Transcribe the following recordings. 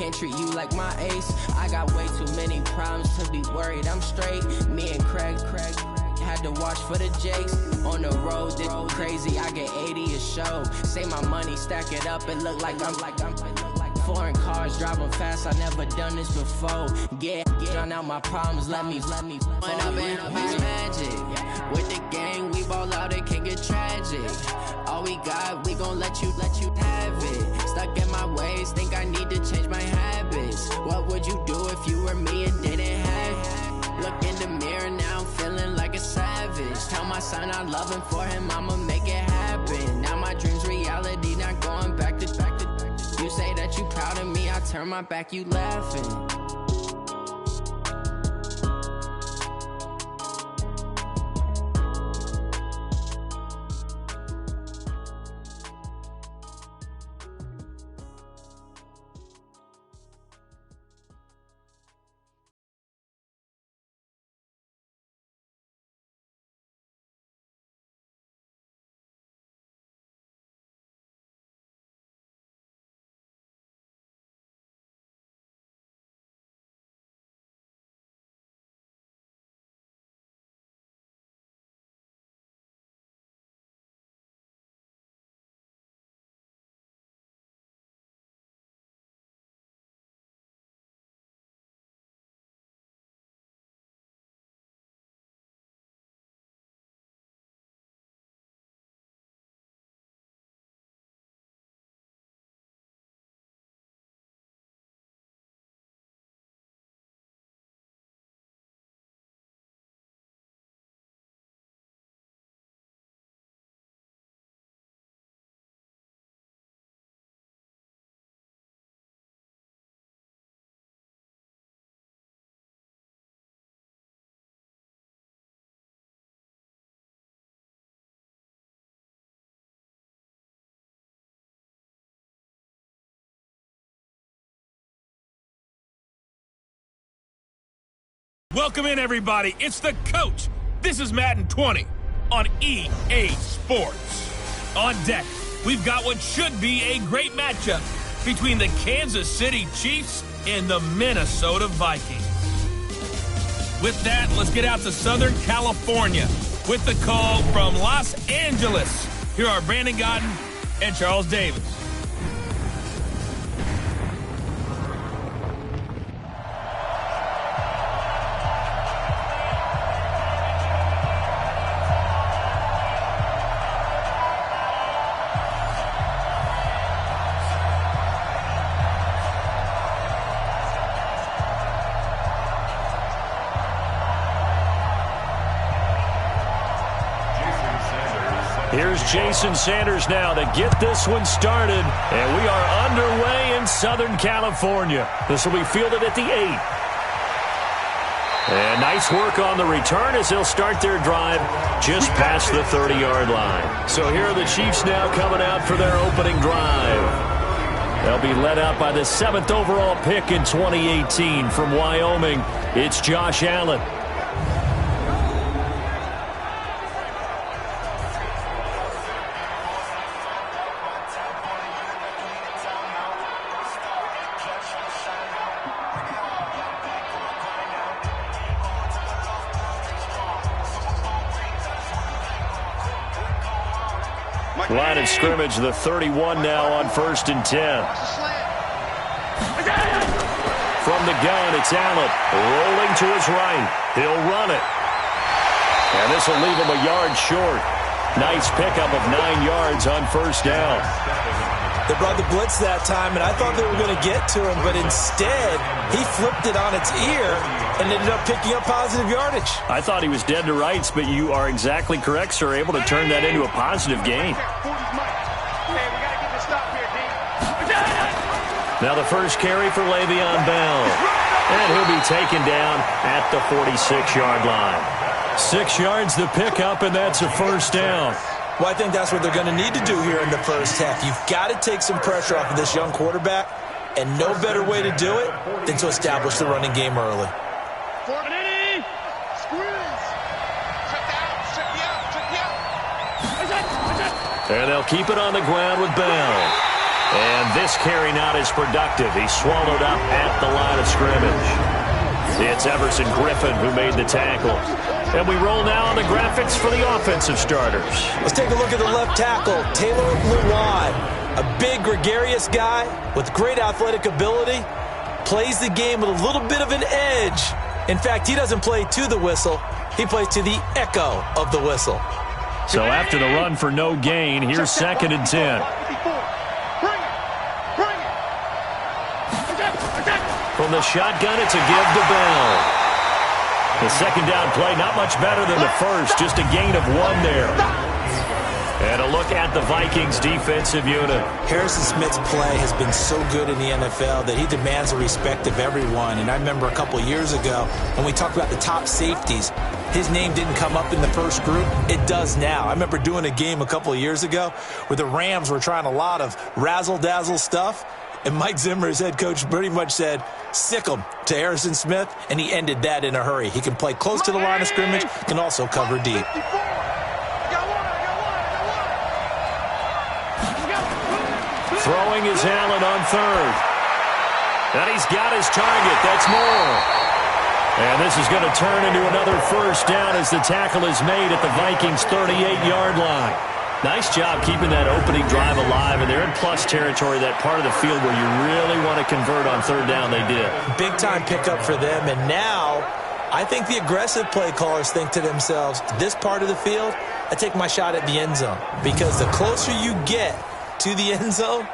can't treat you like my ace. I got way too many problems to be worried. I'm straight. Me and Craig had to watch for the Jakes. On the road, this crazy. I get 80 a show. Say my money, stack it up, and look like I'm foreign cars, driving fast. I never done this before. Get on out my problems. Let me. When I've been magic with the gang, we ball out. It can get tragic. All we got, we gon' let you have it. Stuck in my ways, think I need to change my habits. What would you do if you were me and didn't have it? Look in the mirror now, I'm feeling like a savage. Tell my son I love him, for him I'ma make it happen. Now my dream's reality, not going back to. You say that you proud of me, I turn my back, you laughing. Welcome in, everybody. It's the coach. This is Madden 20 on EA Sports. On deck, we've got what should be a great matchup between the Kansas City Chiefs and the Minnesota Vikings. With that, let's get out to Southern California with the call from Los Angeles. Here are Brandon Godden and Charles Davis. Here's Jason Sanders now to get this one started. And we are underway in Southern California. This will be fielded at the 8. And nice work on the return as they'll start their drive just past the 30-yard line. So here are the Chiefs now coming out for their opening drive. They'll be led out by the 7th overall pick in 2018 from Wyoming. It's Josh Allen. Line of scrimmage, the 31 now on 1st and 10. From the gun, it's Allen. Rolling to his right. He'll run it. And this will leave him a yard short. Nice pickup of 9 yards on 1st down. They brought the blitz that time, and I thought they were going to get to him, but instead, he flipped it on its ear and ended up picking up positive yardage. I thought he was dead to rights, but you are exactly correct, sir. Able to turn that into a positive gain. Now the first carry for Le'Veon Bell. And he'll be taken down at the 46-yard line. 6 yards the pickup, and that's a 1st down. Well, I think that's what they're going to need to do here in the first half. You've got to take some pressure off of this young quarterback, and no better way to do it than to establish the running game early. And they'll keep it on the ground with Bell. And this carry not as productive. He swallowed up at the line of scrimmage. It's Everson Griffin who made the tackle. And we roll now on the graphics for the offensive starters. Let's take a look at the left tackle, Taylor Lewan. A big, gregarious guy with great athletic ability. Plays the game with a little bit of an edge. In fact, he doesn't play to the whistle. He plays to the echo of the whistle. So after the run for no gain, here's 2nd and 10. From the shotgun, it's a give to Bell. The second down play, not much better than the first, just a gain of 1 there. And a look at the Vikings defensive unit. Harrison Smith's play has been so good in the NFL that he demands the respect of everyone. And I remember a couple years ago when we talked about the top safeties, his name didn't come up in the first group. It does now. I remember doing a game a couple of years ago where the Rams were trying a lot of razzle-dazzle stuff. And Mike Zimmer, his head coach, pretty much said, sick him to Harrison Smith, and he ended that in a hurry. He can play close to the line of scrimmage, can also cover deep. Throwing is Allen on 3rd. And he's got his target. That's Moore. And this is going to turn into another first down as the tackle is made at the Vikings' 38-yard line. Nice job keeping that opening drive alive, and they're in plus territory, that part of the field where you really want to convert on 3rd down. They did. Big-time pickup for them, and now I think the aggressive play callers think to themselves, this part of the field, I take my shot at the end zone, because the closer you get to the end zone,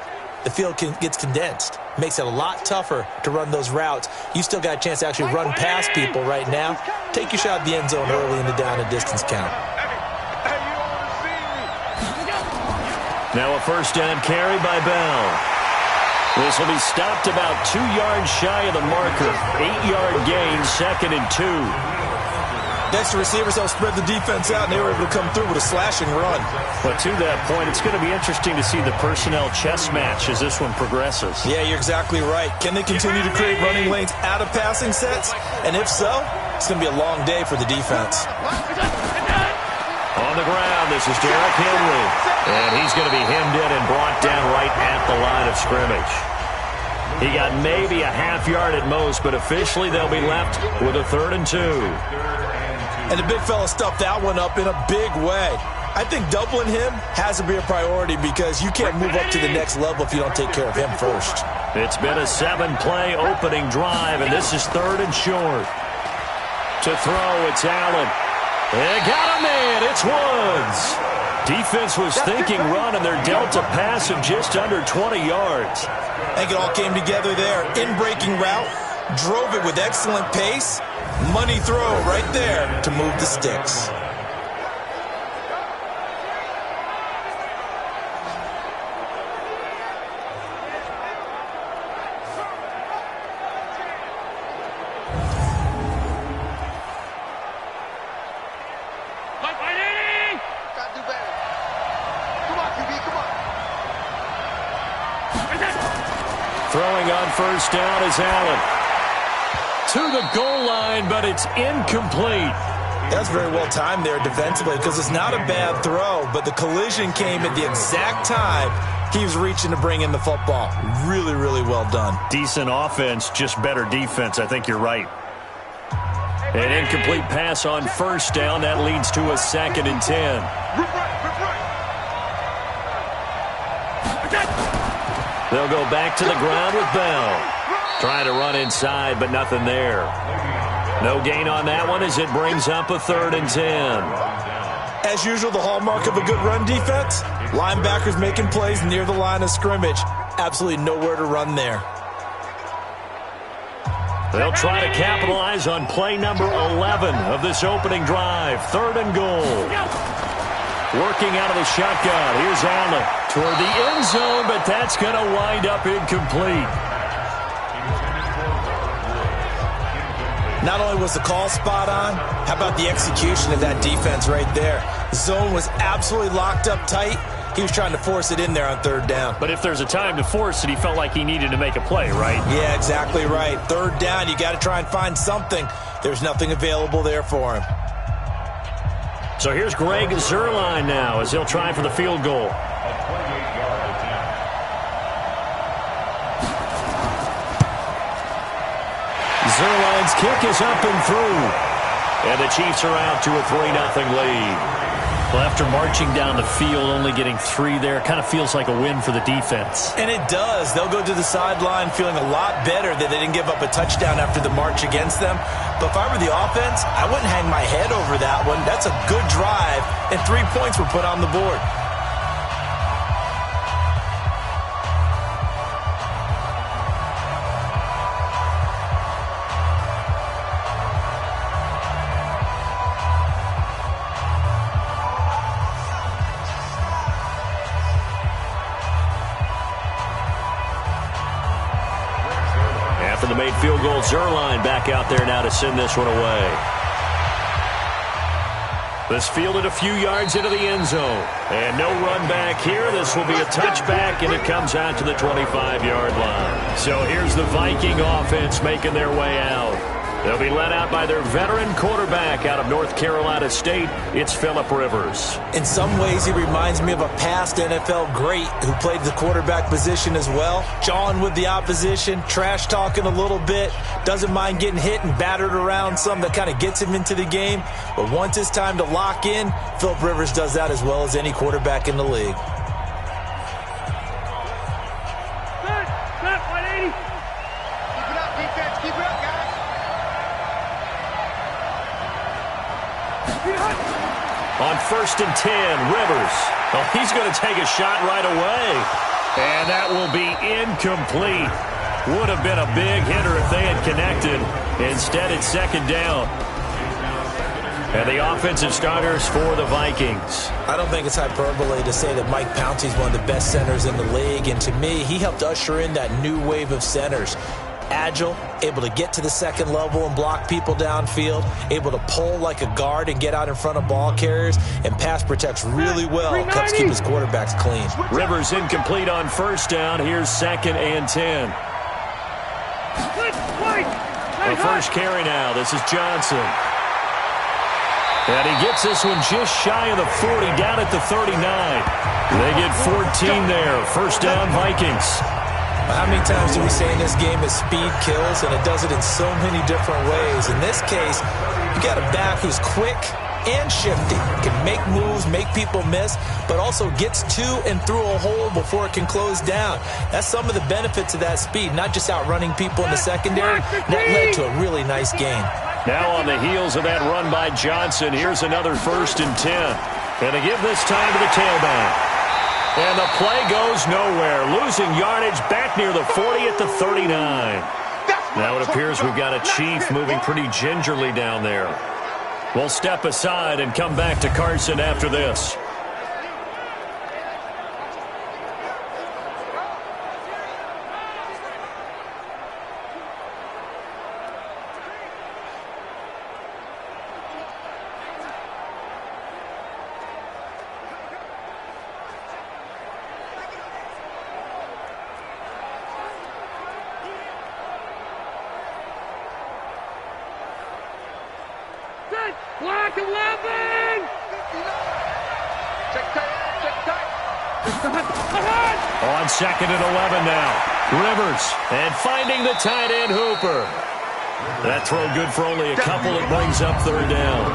the field gets condensed. Makes it a lot tougher to run those routes. You still got a chance to actually run past people right now. Take your shot at the end zone early in the down and distance count. Now a first down carry by Bell. This will be stopped about 2 yards shy of the marker. 8-yard gain, 2nd and 2. Next, the receivers helped spread the defense out, and they were able to come through with a slashing run. But to that point, it's going to be interesting to see the personnel chess match as this one progresses. Yeah, you're exactly right. Can they continue to create running lanes out of passing sets? And if so, it's going to be a long day for the defense. On the ground, this is Derrick Henry. And he's going to be hemmed in and brought down right at the line of scrimmage. He got maybe a half yard at most, but officially they'll be left with a 3rd and 2. And the big fella stuffed that one up in a big way. I think doubling him has to be a priority because you can't move up to the next level if you don't take care of him first. It's been a 7-play opening drive, and this is 3rd and short. To throw, it's Allen. They got a man. It's Woods. Defense was thinking run, and they're dealt a pass of just under 20 yards. I think it all came together there. In-breaking route, drove it with excellent pace. Money throw right there to move the sticks. Throwing on first down is Allen. To the goal line, but it's incomplete. That's very well timed there defensively because it's not a bad throw, but the collision came at the exact time he was reaching to bring in the football. Really, really well done. Decent offense, just better defense. I think you're right. An incomplete pass on first down. That leads to a 2nd and 10. They'll go back to the ground with Bell. Trying to run inside, but nothing there. No gain on that one as it brings up a 3rd and 10. As usual, the hallmark of a good run defense, linebackers making plays near the line of scrimmage. Absolutely nowhere to run there. They'll try to capitalize on play number 11 of this opening drive. 3rd and goal. Working out of the shotgun. Here's Allen toward the end zone, but that's going to wind up incomplete. Not only was the call spot on, how about the execution of that defense right there? The zone was absolutely locked up tight. He was trying to force it in there on 3rd down. But if there's a time to force it, he felt like he needed to make a play, right? Yeah, exactly right. 3rd down, you got to try and find something. There's nothing available there for him. So here's Greg Zuerlein now as he'll try for the field goal. Zerline's kick is up and through. And the Chiefs are out to a 3-0 lead. Well, after marching down the field, only getting 3 there, kind of feels like a win for the defense. And it does. They'll go to the sideline feeling a lot better that they didn't give up a touchdown after the march against them. But if I were the offense, I wouldn't hang my head over that one. That's a good drive, and 3 points were put on the board. After the made field goal, Zerline back out there now to send this one away. This fielded a few yards into the end zone. And no run back here. This will be a touchback, and it comes out to the 25-yard line. So here's the Viking offense making their way out. They'll be led out by their veteran quarterback out of North Carolina State. It's Phillip Rivers. In some ways, he reminds me of a past NFL great who played the quarterback position as well. Jawing with the opposition, trash talking a little bit, doesn't mind getting hit and battered around some. That kind of gets him into the game. But once it's time to lock in, Phillip Rivers does that as well as any quarterback in the league. Set, 180. Keep it up, defense. Keep it up, guys. On 1st and 10, Rivers. Oh, he's going to take a shot right away. And that will be incomplete. Would have been a big hitter if they had connected. Instead, it's 2nd down. And the offensive starters for the Vikings. I don't think it's hyperbole to say that Mike Pouncey's one of the best centers in the league. And to me, he helped usher in that new wave of centers. Agile, able to get to the second level and block people downfield, able to pull like a guard and get out in front of ball carriers, and pass protects really well, helps keep his quarterbacks clean. Rivers incomplete on 1st down. Here's 2nd and 10. The first carry now. This is Johnson. And he gets this one just shy of the 40, down at the 39. They get 14 there. 1st down, Vikings. How many times do we say in this game that speed kills, and it does it in so many different ways? In this case, you got a back who's quick and shifty, can make moves, make people miss, but also gets to and through a hole before it can close down. That's some of the benefits of that speed, not just outrunning people in the secondary. That led to a really nice game. Now on the heels of that run by Johnson, here's another 1st and 10. And they give this time to the tailback. And the play goes nowhere. Losing yardage back near the 40 at the 39. Now it appears we've got a Chief moving pretty gingerly down there. We'll step aside and come back to Carson after this. Black 11! Check tight. On 2nd and 11 now. Rivers, and finding the tight end Hooper. That throw good for only a couple. It brings up 3rd down.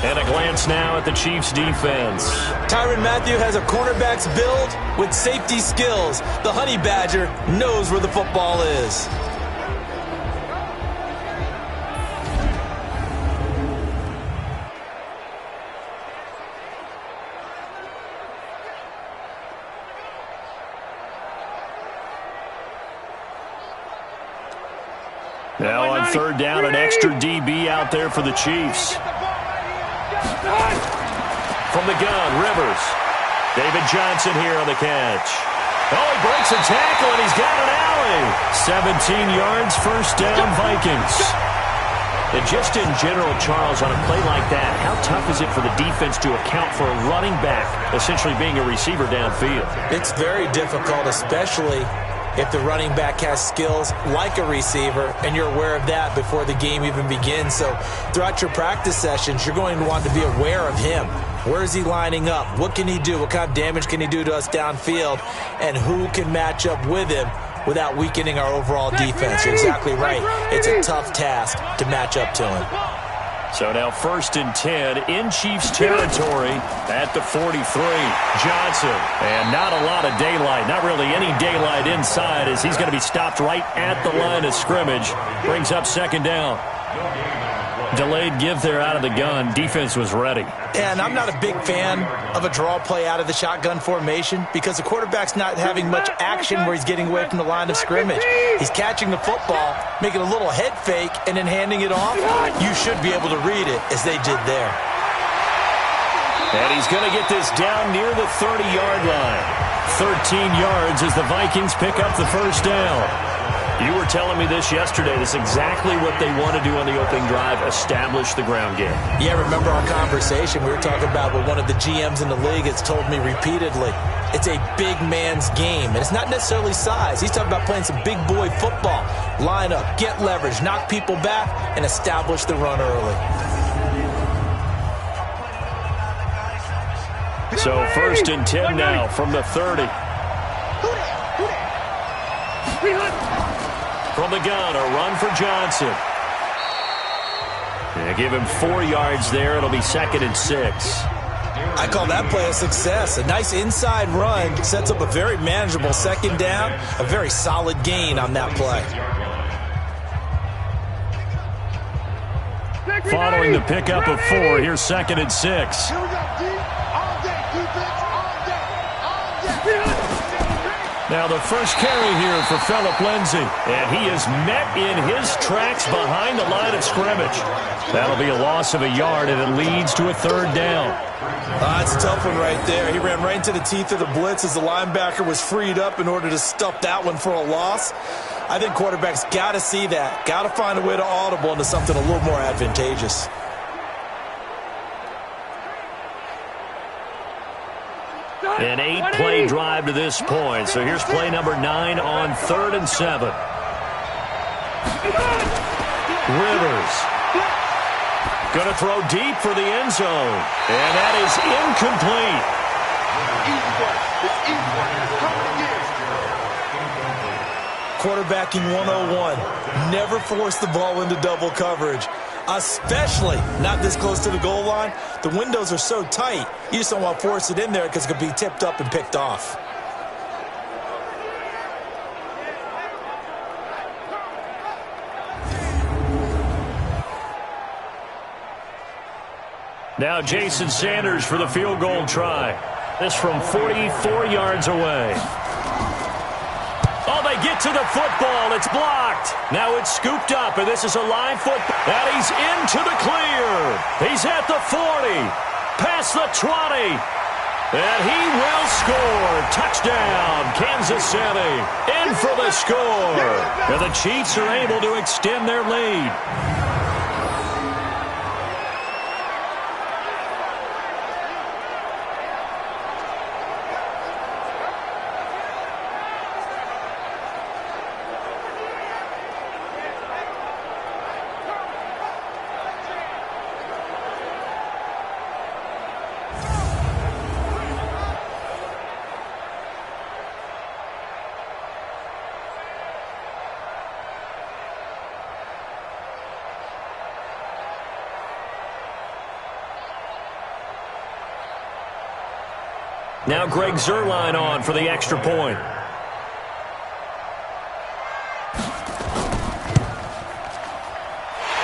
And a glance now at the Chiefs' defense. Tyrann Mathieu has a cornerback's build with safety skills. The Honey Badger knows where the football is. Now on 3rd down, an extra DB out there for the Chiefs. From the gun, Rivers. David Johnson here on the catch. Oh, he breaks a tackle, and he's got an alley. 17 yards, 1st down, Vikings. And just in general, Charles, on a play like that, how tough is it for the defense to account for a running back essentially being a receiver downfield? It's very difficult, especially if the running back has skills like a receiver, and you're aware of that before the game even begins. So throughout your practice sessions, you're going to want to be aware of him. Where is he lining up? What can he do? What kind of damage can he do to us downfield? And who can match up with him without weakening our overall defense. You're exactly right. It's a tough task to match up to him. So now 1st and 10 in Chiefs territory at the 43. Johnson. And not a lot of daylight. Not really any daylight inside as he's going to be stopped right at the line of scrimmage. Brings up 2nd down. Delayed give there out of the gun. Defense was ready. And I'm not a big fan of a draw play out of the shotgun formation because the quarterback's not having much action where he's getting away from the line of scrimmage. He's catching the football, making a little head fake, and then handing it off. You should be able to read it as they did there. And he's going to get this down near the 30-yard line. 13 yards as the Vikings pick up the 1st down. You were telling me this yesterday. This is exactly what they want to do on the opening drive, establish the ground game. Yeah, remember our conversation? We were talking about what one of the GMs in the league has told me repeatedly. It's a big man's game, and it's not necessarily size. He's talking about playing some big boy football. Line up, get leverage, knock people back, and establish the run early. So 1st and 10 now from the 30. From the gun, a run for Johnson. Yeah, give him 4 yards there. It'll be 2nd and 6. I call that play a success. A nice inside run sets up a very manageable 2nd down. A very solid gain on that play. Following the pickup of 4, here's 2nd and 6. Here we go, D. All day, defense, all day, all day. Now the first carry here for Phillip Lindsay. And he is met in his tracks behind the line of scrimmage. That'll be a loss of a yard, and it leads to a 3rd down. That's a tough one right there. He ran right into the teeth of the blitz as the linebacker was freed up in order to stuff that one for a loss. I think quarterbacks got to see that. Got to find a way to audible into something a little more advantageous. An 8-play drive to this point. So here's play number 9 on 3rd and 7. Rivers. Going to throw deep for the end zone. And that is incomplete. Quarterbacking 101. Never force the ball into double coverage. Especially not this close to the goal line. The windows are so tight, you just don't want to force it in there because it could be tipped up and picked off. Now Jason Sanders for the field goal try. This from 44 yards away. Oh, they get to the football. It's blocked. Now it's scooped up, and this is a live football. And he's into the clear. He's at the 40, past the 20. And he will score. Touchdown, Kansas City. In for the score. And the Chiefs are able to extend their lead. Now Greg Zuerlein on for the extra point.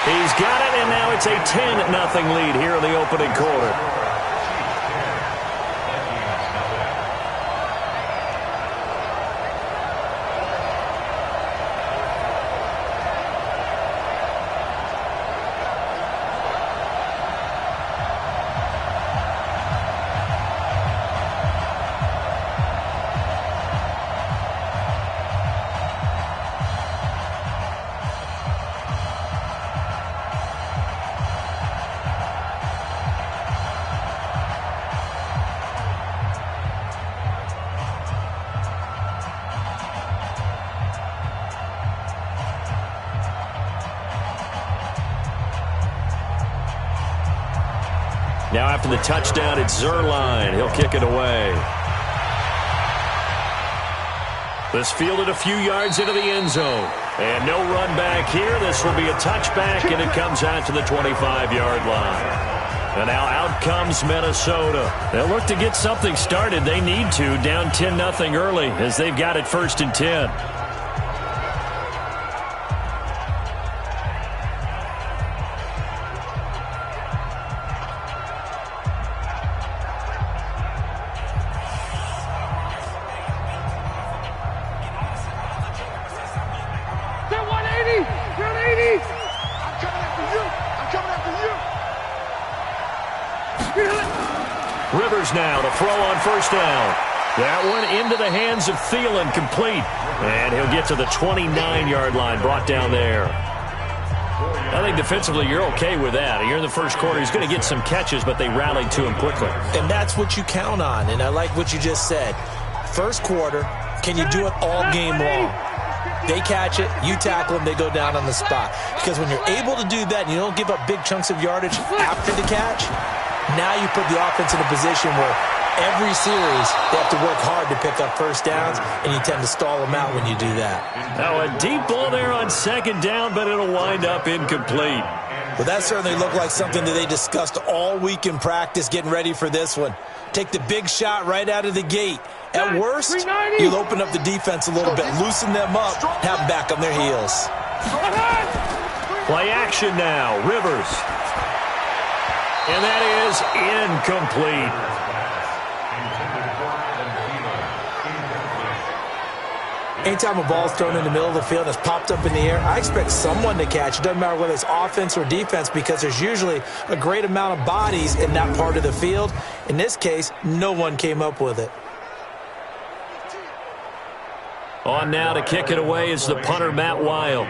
He's got it, and now it's a 10-0 lead here in the opening quarter. Now after the touchdown, it's Zuerlein. He'll kick it away. This fielded a few yards into the end zone. And no run back here. This will be a touchback, and it comes out to the 25-yard line. And now out comes Minnesota. They'll look to get something started. They need to, down 10-0 early, as they've got it 1st and 10. Rivers now to throw on 1st down. That one into the hands of Thielen, complete. And he'll get to the 29-yard line, brought down there. I think defensively you're okay with that. Here in the first quarter, he's going to get some catches, but they rallied to him quickly. And that's what you count on, and I like what you just said. First quarter, can you do it all game long? They catch it, you tackle them, they go down on the spot. Because when you're able to do that and you don't give up big chunks of yardage after the catch, now you put the offense in a position where every series they have to work hard to pick up 1st downs, and you tend to stall them out when you do that. Now a deep ball there on 2nd down, but it'll wind up incomplete. Well, that certainly looked like something that they discussed all week in practice getting ready for this one. Take the big shot right out of the gate. At worst, you'll open up the defense a little bit, loosen them up, have them back on their heels. Play action now, Rivers. And that is incomplete. Anytime a ball's thrown in the middle of the field and it's popped up in the air, I expect someone to catch. It doesn't matter whether it's offense or defense, because there's usually a great amount of bodies in that part of the field. In this case, no one came up with it. On now to kick it away is the punter, Matt Weil.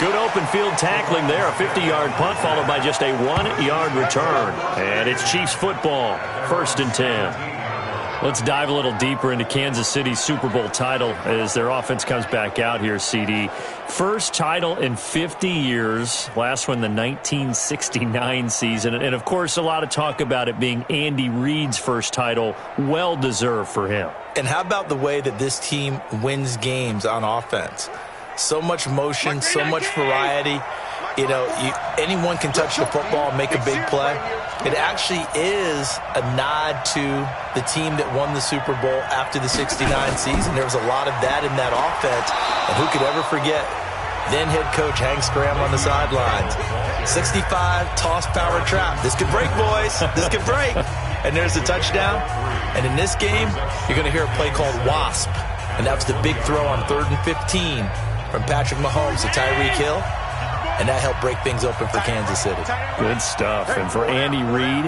Good open field tackling there. A 50-yard punt followed by just a 1-yard return. And it's Chiefs football, 1st and 10. Let's dive a little deeper into Kansas City's Super Bowl title as their offense comes back out here, CD. First title in 50 years. Last one, the 1969 season. And, of course, a lot of talk about it being Andy Reid's first title. Well-deserved for him. And how about the way that this team wins games on offense? So much motion, so much variety. You know, anyone can touch the football and make a big play. It actually is a nod to the team that won the Super Bowl after the 69 season. There was a lot of that in that offense. And who could ever forget then head coach Hank Stram on the sidelines. 65, toss, power, trap. This could break, boys. This could break. And there's the touchdown. And in this game, you're going to hear a play called Wasp. And that was the big throw on 3rd and 15 from Patrick Mahomes to Tyreek Hill. And that helped break things open for Kansas City. Good stuff. And for Andy Reid,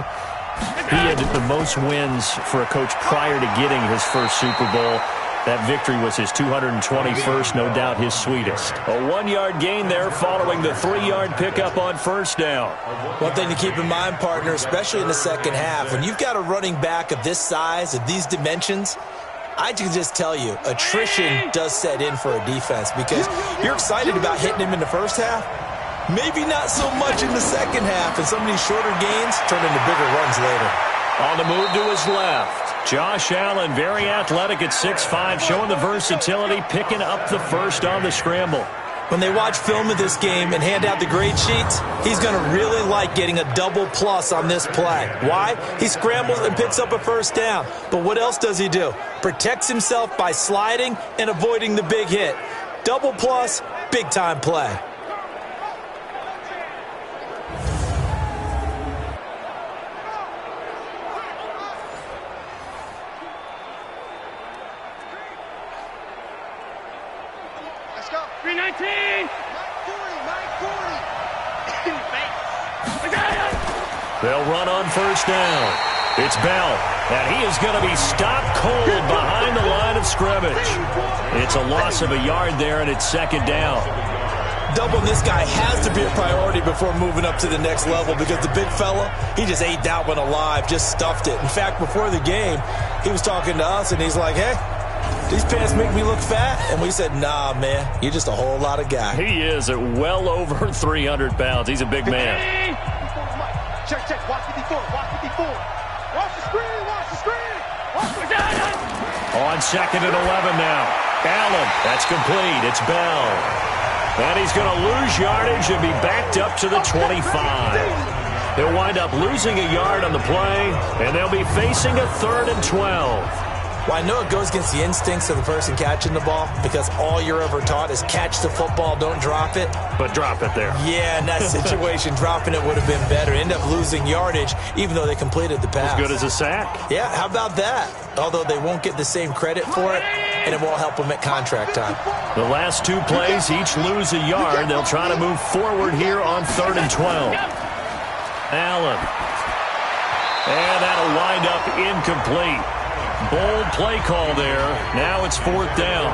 he had the most wins for a coach prior to getting his first Super Bowl. That victory was his 221st, no doubt his sweetest. A 1-yard gain there following the 3-yard pickup on 1st down. One thing to keep in mind, partner, especially in the second half, when you've got a running back of this size, of these dimensions, I can just tell you, attrition does set in for a defense because you're excited about hitting him in the first half. Maybe not so much in the second half, and some of these shorter gains turn into bigger runs later. On the move to his left, Josh Allen, very athletic at 6'5", showing the versatility, picking up the first on the scramble. When they watch film of this game and hand out the grade sheets, he's going to really like getting a double plus on this play. Why? He scrambles and picks up a first down. But what else does he do? Protects himself by sliding and avoiding the big hit. Double plus, big-time play. Let's go. 319. They'll run on 1st down. It's Bell, and he is going to be stopped cold behind the line of scrimmage. It's a loss of a yard there, and it's 2nd down. Doubling this guy has to be a priority before moving up to the next level because the big fella, he just ate that one alive, just stuffed it. In fact, before the game, he was talking to us, and he's like, hey, these pants make me look fat? And we said, nah, man, you're just a whole lot of guy. He is at well over 300 pounds. He's a big man. Check, check. Watch 54. Watch 54. Watch the screen. Watch the screen. Watch the screen. On 2nd and 11 now. Allen. That's complete. It's Bell. And he's going to lose yardage and be backed up to the 25. He'll wind up losing a yard on the play, and they'll be facing a 3rd and 12. Well, I know it goes against the instincts of the person catching the ball because all you're ever taught is catch the football, don't drop it. But drop it there. Yeah, in that situation, dropping it would have been better. End up losing yardage, even though they completed the pass. As good as a sack. Yeah, how about that? Although they won't get the same credit for it, and it won't help them at contract time. The last 2 plays, each lose a yard. They'll try to move forward here on 3rd and 12. Allen. And that'll wind up incomplete. Bold play call there. Now it's 4th down.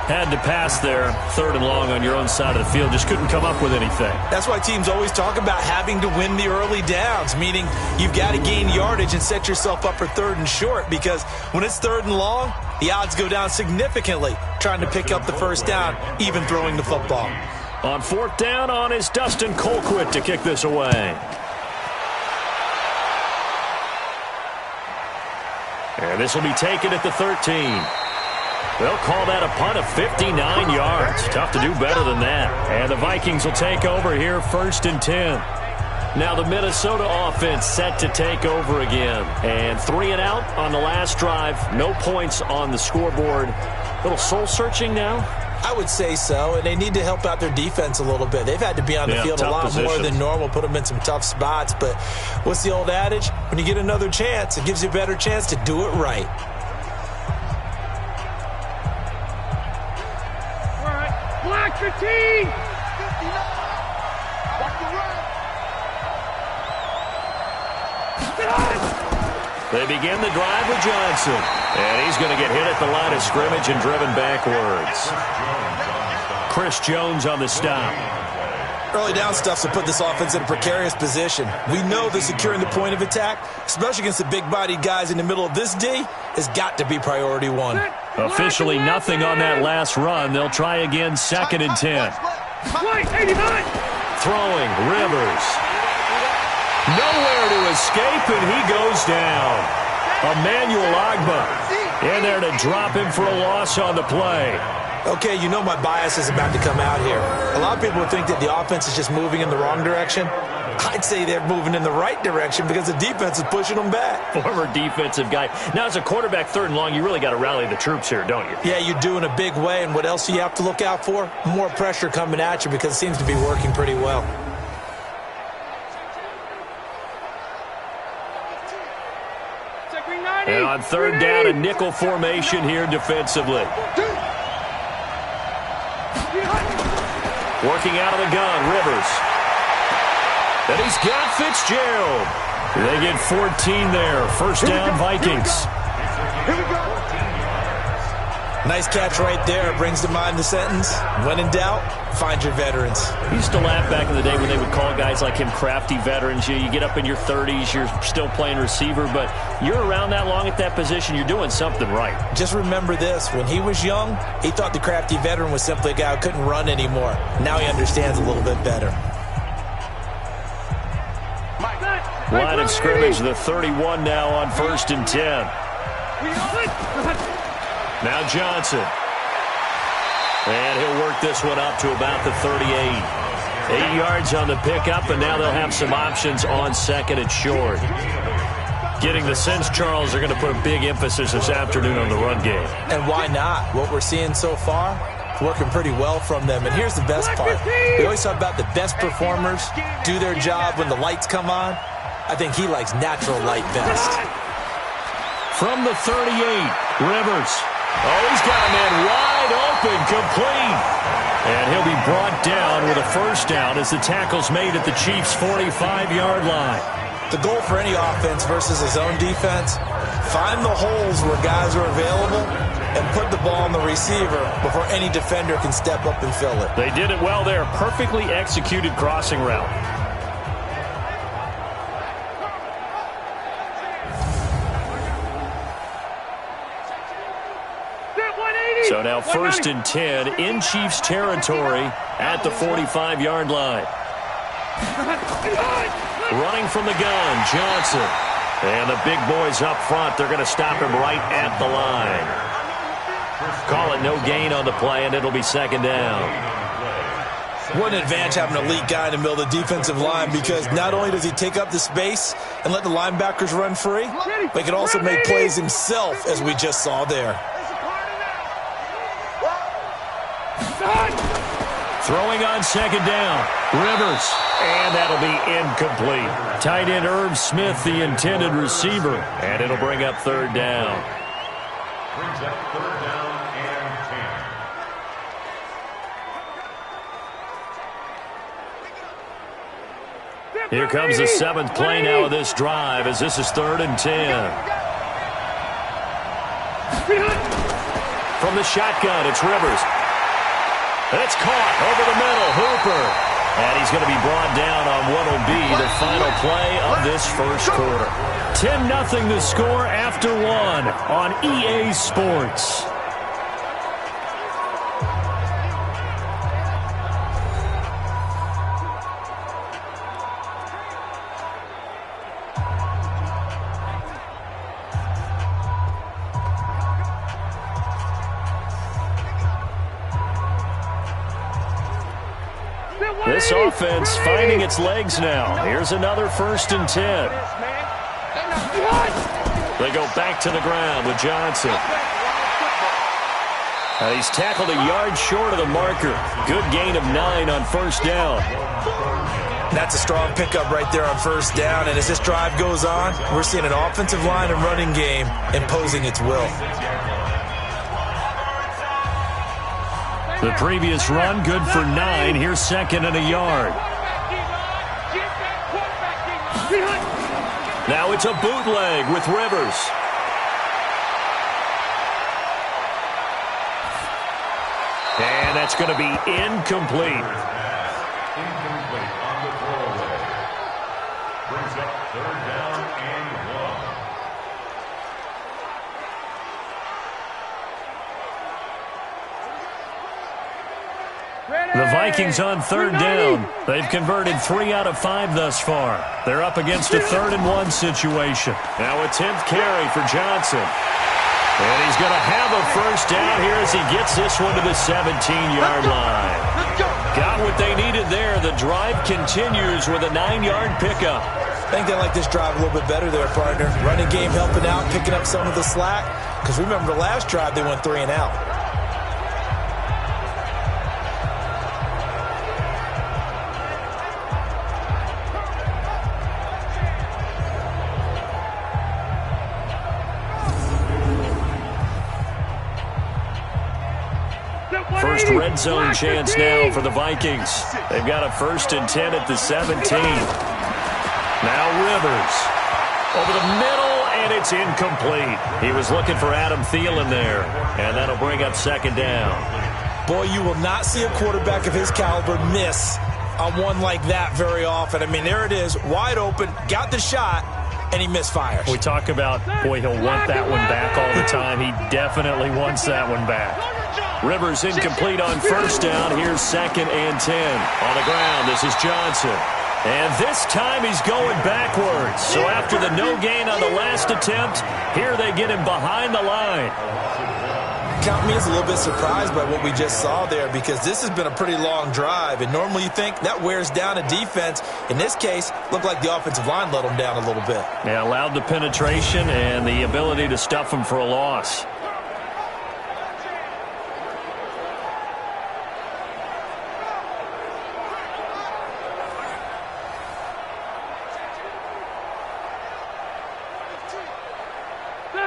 Had to pass there. 3rd and long on your own side of the field. Just couldn't come up with anything. That's why teams always talk about having to win the early downs, meaning you've got to gain yardage and set yourself up for 3rd and short, because when it's 3rd and long, the odds go down significantly trying to pick up the 1st down, even throwing the football. On 4th down on is Dustin Colquitt to kick this away. And this will be taken at the 13. They'll call that a punt of 59 yards. Tough to do better than that. And the Vikings will take over here 1st and 10. Now the Minnesota offense set to take over again. And 3 and out on the last drive. No points on the scoreboard. A little soul-searching now? I would say so, and they need to help out their defense a little bit. They've had to be on the field a lot more than normal, put them in some tough spots. But what's the old adage? When you get another chance, it gives you a better chance to do it right. All right. Black 15. 59. Watch the run. They begin the drive with Johnson. And he's going to get hit at the line of scrimmage and driven backwards. Chris Jones on the stop. Early down stuff to put this offense in a precarious position. We know that securing the point of attack, especially against the big-bodied guys in the middle of this D, has got to be priority 1. Officially nothing on that last run. They'll try again 2nd and 10. Throwing, Rivers. Nowhere to escape, and he goes down. Emmanuel Ogbah in there to drop him for a loss on the play. Okay, you know my bias is about to come out here. A lot of people think that the offense is just moving in the wrong direction. I'd say they're moving in the right direction because the defense is pushing them back. Former defensive guy. Now, as a quarterback 3rd and long, you really got to rally the troops here, don't you? Yeah, you do in a big way. And what else do you have to look out for? More pressure coming at you because it seems to be working pretty well. And on 3rd down, a nickel formation here defensively. Working out of the gun, Rivers. And he's got Fitzgerald. They get 14 there. 1st down, Vikings. Here we go. Nice catch right there. Brings to mind the sentence, when in doubt, find your veterans. We used to laugh back in the day when they would call guys like him crafty veterans. You get up in your 30s, you're still playing receiver, but you're around that long at that position, you're doing something right. Just remember this. When he was young, he thought the crafty veteran was simply a guy who couldn't run anymore. Now he understands a little bit better. Line of scrimmage, the 31 now on 1st and 10. Now Johnson. And he'll work this one up to about the 38. 8 yards on the pickup, and now they'll have some options on 2nd and short. Getting the sense, Charles, they're going to put a big emphasis this afternoon on the run game. And why not? What we're seeing so far, working pretty well from them. And here's the best part. We always talk about the best performers do their job when the lights come on. I think he likes natural light best. From the 38, Rivers. Oh, he's got a man wide open, complete. And he'll be brought down with a 1st down as the tackle's made at the Chiefs' 45-yard line. The goal for any offense versus a zone defense, find the holes where guys are available and put the ball on the receiver before any defender can step up and fill it. They did it well there. Perfectly executed crossing route. ready. So now 1st and 10 in Chiefs territory at the 45-yard line. Running from the gun, Johnson. And the big boys up front, they're going to stop him right at the line. Call it no gain on the play, and it'll be 2nd down. What an advantage having an elite guy in the middle of the defensive line, because not only does he take up the space and let the linebackers run free, but he can also make plays himself, as we just saw there. Throwing on 2nd down, Rivers, and that'll be incomplete. Tight end Irv Smith, the intended receiver, and it'll bring up 3rd down. Brings up 3rd down and 10. Here comes the 7th play now of this drive, as this is 3rd and 10. From the shotgun, it's Rivers. It's caught over the middle, Hooper. And he's going to be brought down on what will be the final play of this first quarter. 10-0 the score after 1 on EA Sports. This offense finding its legs now. Here's another 1st and 10. They go back to the ground with Johnson. He's tackled a yard short of the marker. Good gain of 9 on 1st down. That's a strong pickup right there on 1st down. And as this drive goes on, we're seeing an offensive line and running game imposing its will. The previous run, good for 9. Here's 2nd and a yard. Now it's a bootleg with Rivers. And that's going to be incomplete. Incomplete on the throwaway. Brings up 3rd down and 1. The Vikings on 3rd down. They've converted 3 out of 5 thus far. They're up against a 3rd and 1 situation. Now a 10th carry for Johnson. And he's going to have a 1st down here as he gets this one to the 17-yard line. Got what they needed there. The drive continues with a 9-yard pickup. I think they like this drive a little bit better there, partner. Running game helping out, picking up some of the slack. Because remember the last drive, they went 3 and out. First red zone chance now for the Vikings. They've got a 1st and 10 at the 17. Now Rivers over the middle, and it's incomplete. He was looking for Adam Thielen there, and that'll bring up 2nd down. Boy, you will not see a quarterback of his caliber miss on one like that very often. I mean, there it is, wide open, got the shot, and he misfires. We talk about, boy, he'll want that one back all the time. He definitely wants that one back. Rivers incomplete on 1st down. Here's 2nd and 10. On the ground, this is Johnson. And this time he's going backwards. So after the no gain on the last attempt, here they get him behind the line. Count me as a little bit surprised by what we just saw there, because this has been a pretty long drive, and normally you think that wears down a defense. In this case, looked like the offensive line let them down a little bit. Yeah, allowed the penetration and the ability to stuff them for a loss.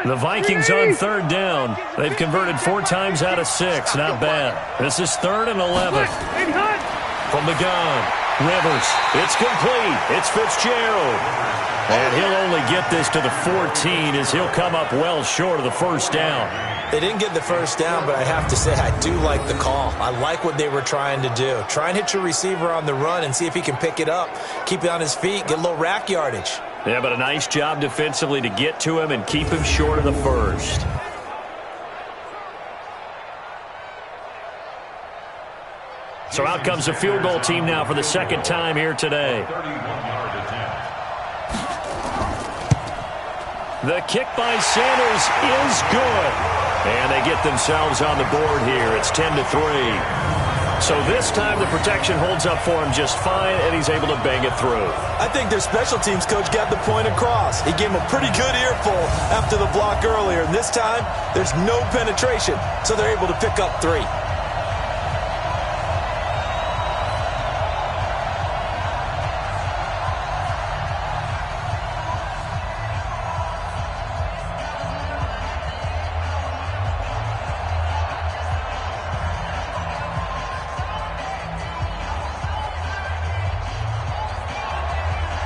The Vikings on 3rd down. They've converted 4 times out of 6. Not bad. This is 3rd and 11. From the gun, Rivers. It's complete. It's Fitzgerald. And he'll only get this to the 14 as he'll come up well short of the 1st down. They didn't get the 1st down, but I have to say I do like the call. I like what they were trying to do. Try and hit your receiver on the run and see if he can pick it up. Keep it on his feet. Get a little rack yardage. Yeah, but a nice job defensively to get to him and keep him short of the 1st. So out comes the field goal team now for the second time here today. 31-yard attempt. The kick by Sanders is good. And they get themselves on the board here. It's 10-3. So this time the protection holds up for him just fine, and he's able to bang it through. I think their special teams coach got the point across. He gave him a pretty good earful after the block earlier. And this time, there's no penetration, so they're able to pick up 3.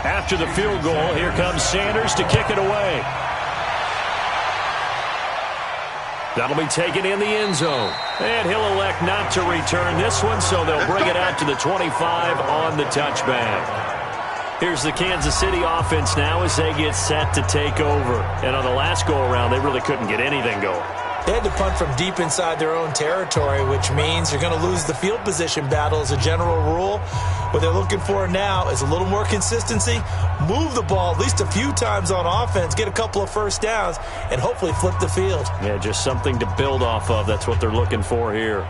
After the field goal, here comes Sanders to kick it away. That'll be taken in the end zone. And he'll elect not to return this one, so they'll bring it out to the 25 on the touchback. Here's the Kansas City offense now as they get set to take over. And on the last go-around, they really couldn't get anything going. They had to punt from deep inside their own territory, which means you're going to lose the field position battle as a general rule. What they're looking for now is a little more consistency, move the ball at least a few times on offense, get a couple of first downs, and hopefully flip the field. Yeah, just something to build off of. That's what they're looking for here.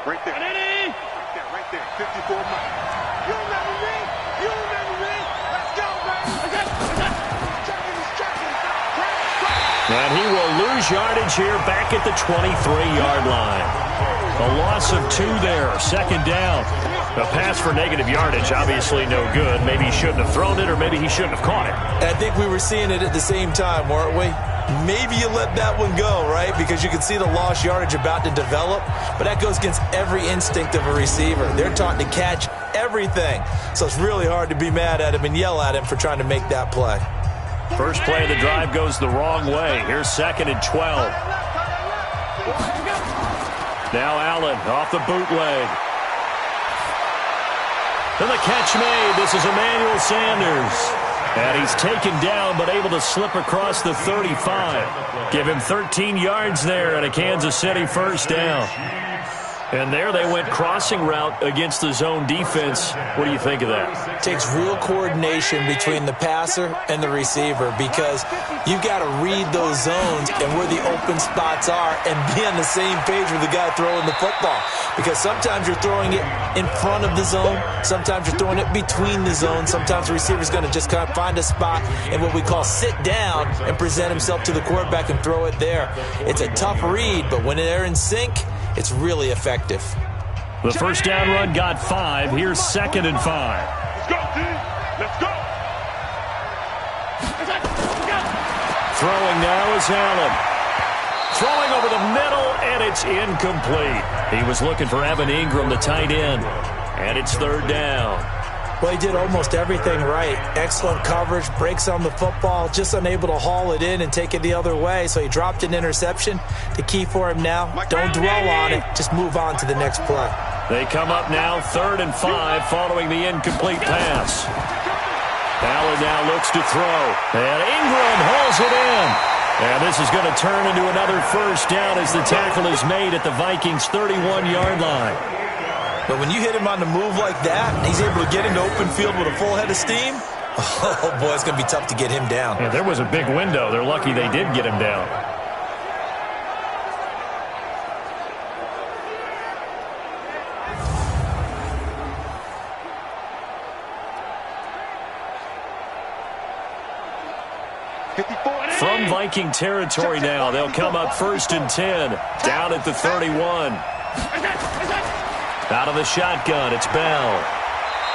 Right there. Right there. 54 miles. You remember me? You remember me? Let's go, baby. And he will lose yardage here back at the 23-yard line. A loss of 2 there, second down. A pass for negative yardage, obviously no good. Maybe he shouldn't have thrown it, or maybe he shouldn't have caught it. I think we were seeing it at the same time, weren't we? Maybe you let that one go, right? Because you can see the lost yardage about to develop. But that goes against every instinct of a receiver. They're taught to catch everything. So it's really hard to be mad at him and yell at him for trying to make that play. First play of the drive goes the wrong way. Here's 2nd and 12. Now Allen off the bootleg. And the catch made. This is Emmanuel Sanders. And he's taken down but able to slip across the 35. Give him 13 yards there and a Kansas City first down. And there they went crossing route against the zone defense. What do you think of that? It takes real coordination between the passer and the receiver because you've got to read those zones and where the open spots are and be on the same page with the guy throwing the football. Because sometimes you're throwing it in front of the zone. Sometimes you're throwing it between the zones. Sometimes the receiver's going to just kind of find a spot and what we call sit down and present himself to the quarterback and throw it there. It's a tough read, but when they're in sync, it's really effective. The first down run got 5. Here's 2nd and 5. Let's go, D. Let's go. Throwing now is Allen. Throwing over the middle, and it's incomplete. He was looking for Evan Ingram, the tight end. And it's 3rd down. Well, he did almost everything right. Excellent coverage, breaks on the football, just unable to haul it in and take it the other way. So he dropped an interception. The key for him now, don't dwell on it. Just move on to the next play. They come up now 3rd and 5 following the incomplete pass. Allen now looks to throw. And Ingram hauls it in. And this is going to turn into another first down as the tackle is made at the Vikings' 31-yard line. But when you hit him on the move like that, he's able to get into open field with a full head of steam, oh, boy, it's going to be tough to get him down. Yeah, there was a big window. They're lucky they did get him down. From Viking territory now, they'll come up 1st and 10, down at the 31. Out of the shotgun, it's Bell.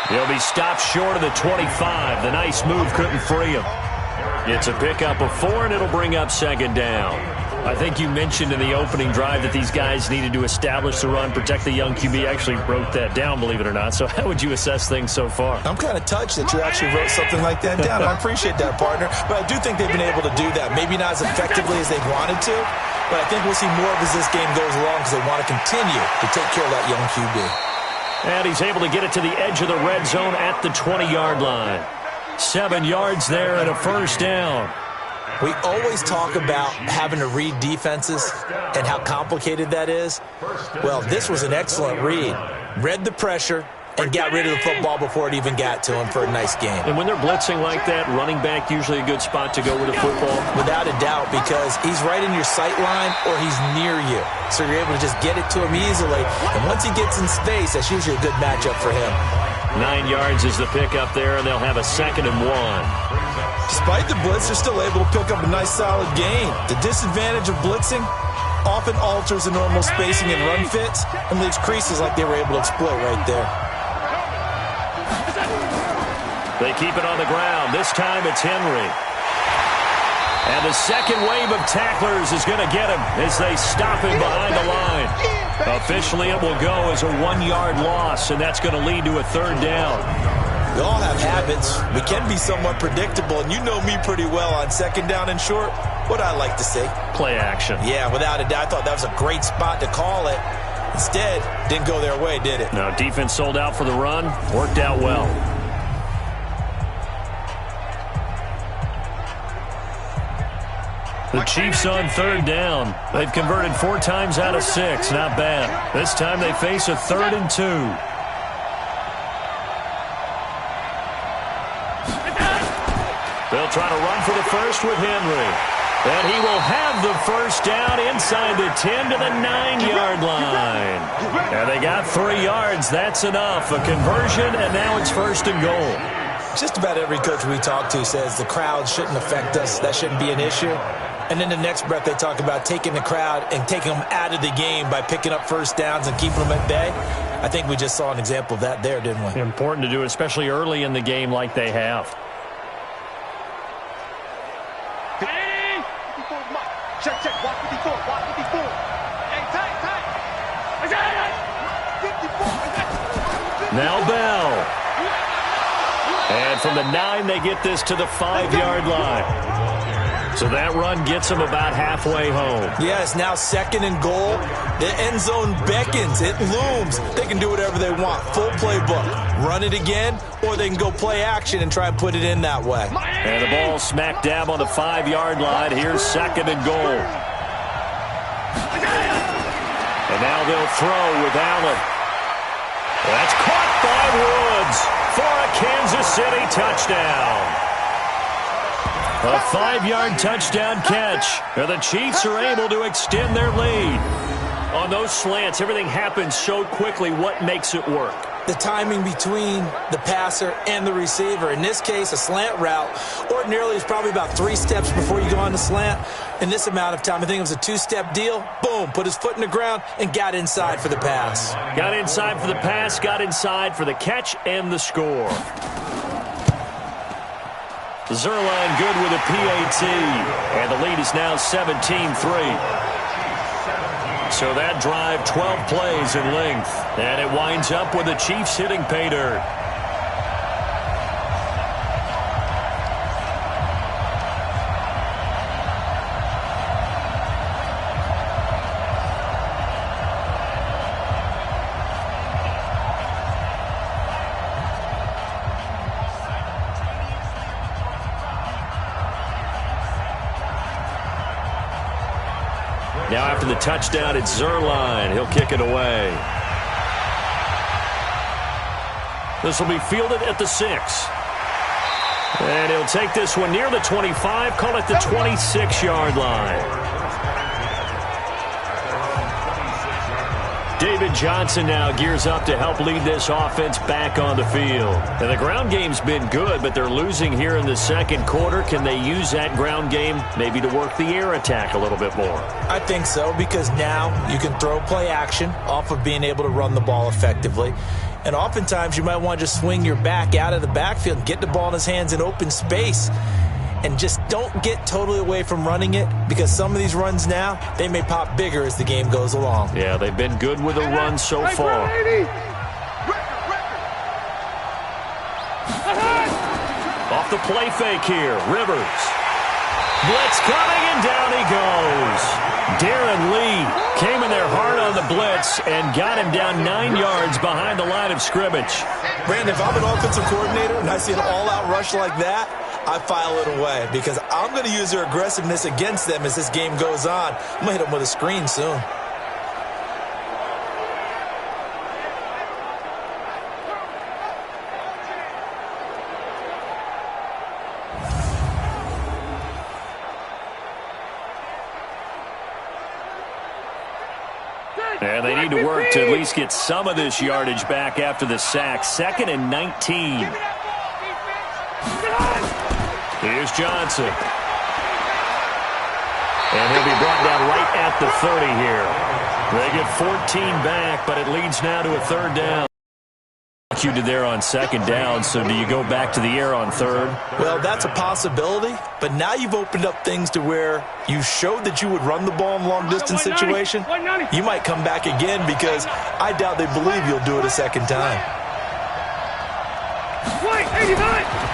He'll be stopped short of the 25. The nice move couldn't free him. It's a pickup of 4, and it'll bring up 2nd down. I think you mentioned in the opening drive that these guys needed to establish the run, protect the young QB. Actually wrote that down, believe it or not. So how would you assess things so far? I'm kind of touched that you actually wrote something like that down. I appreciate that, partner. But I do think they've been able to do that. Maybe not as effectively as they wanted to, but I think we'll see more of as this game goes along because they want to continue to take care of that young QB. And he's able to get it to the edge of the red zone at the 20-yard line. 7 yards there and a first down. We always talk about having to read defenses and how complicated that is. Well, this was an excellent read. Read the pressure and got rid of the football before it even got to him for a nice game. And when they're blitzing like that, running back usually a good spot to go with the football? Without a doubt, because he's right in your sight line or he's near you. So you're able to just get it to him easily. And once he gets in space, that's usually a good matchup for him. 9 yards is the pickup there, and they'll have a 2nd and 1. Despite the blitz, they're still able to pick up a nice solid gain. The disadvantage of blitzing often alters the normal spacing and run fits and leaves creases like they were able to exploit right there. They keep it on the ground. This time it's Henry. And the second wave of tacklers is going to get him as they stop him behind the line. Officially, it will go as a 1-yard loss, and that's going to lead to a 3rd down. We all have habits. We can be somewhat predictable, and you know me pretty well on 2nd down and short. What I like to see. Play action. Yeah, without a doubt. I thought that was a great spot to call it. Instead, didn't go their way, did it? No, defense sold out for the run. Worked out well. The Chiefs on 3rd down. They've converted 4 times out of 6. Not bad. This time they face a 3rd and 2. They'll try to run for the first with Henry. And he will have the first down inside the 10 to the 9-yard line. And they got 3 yards. That's enough. A conversion, and now it's 1st and goal. Just about every coach we talk to says the crowd shouldn't affect us. That shouldn't be an issue. And then the next breath they talk about taking the crowd and taking them out of the game by picking up first downs and keeping them at bay. I think we just saw an example of that there, didn't we? Important to do, especially early in the game like they have. Check, check, watch 54, watch 54. Hey, tight, tight. Now Bell. And from the 9, they get this to the 5-yard line. So that run gets them about halfway home. Yes, now 2nd and goal. The end zone beckons. It looms. They can do whatever they want. Full playbook. Run it again, or they can go play action and try and put it in that way. And the ball smack dab on the 5-yard line. Here's 2nd and goal. And now they'll throw with Allen. That's caught by Woods for a Kansas City touchdown. A 5-yard touchdown catch. And the Chiefs are able to extend their lead. On those slants, everything happens so quickly. What makes it work? The timing between the passer and the receiver. In this case, a slant route ordinarily is probably about 3 steps before you go on the slant. In this amount of time, I think it was a 2-step deal. Boom, put his foot in the ground and got inside for the pass. Got inside for the pass, got inside for the catch and the score. Zerline good with a PAT, and the lead is now 17-3. So that drive, 12 plays in length, and it winds up with the Chiefs hitting pay dirt. Now after the touchdown, it's Zerline. He'll kick it away. This will be fielded at the 6. And he'll take this one near the 25, call it the 26-yard line. David Johnson now gears up to help lead this offense back on the field. And the ground game's been good, but they're losing here in the second quarter. Can they use that ground game maybe to work the air attack a little bit more? I think so, because now you can throw play action off of being able to run the ball effectively. And oftentimes you might want to just swing your back out of the backfield and get the ball in his hands in open space. And just don't get totally away from running it, because some of these runs now, they may pop bigger as the game goes along. Yeah, they've been good with the run so far. Off the play fake here, Rivers. Blitz coming, and down he goes. Darren Lee came in there hard on the blitz and got him down 9 yards behind the line of scrimmage. Brandon, if I'm an offensive coordinator and I see an all-out rush like that, I file it away because I'm going to use their aggressiveness against them as this game goes on. I'm going to hit them with a screen soon. And they need to work to at least get some of this yardage back after the sack. 2nd and 19. Here's Johnson. And he'll be brought down right at the 30 here. They get 14 back, but it leads now to a 3rd down. You did there on 2nd down, so do you go back to the air on 3rd? Well, that's a possibility, but now you've opened up things to where you showed that you would run the ball in long-distance situation. You might come back again because I doubt they believe you'll do it a 2nd time.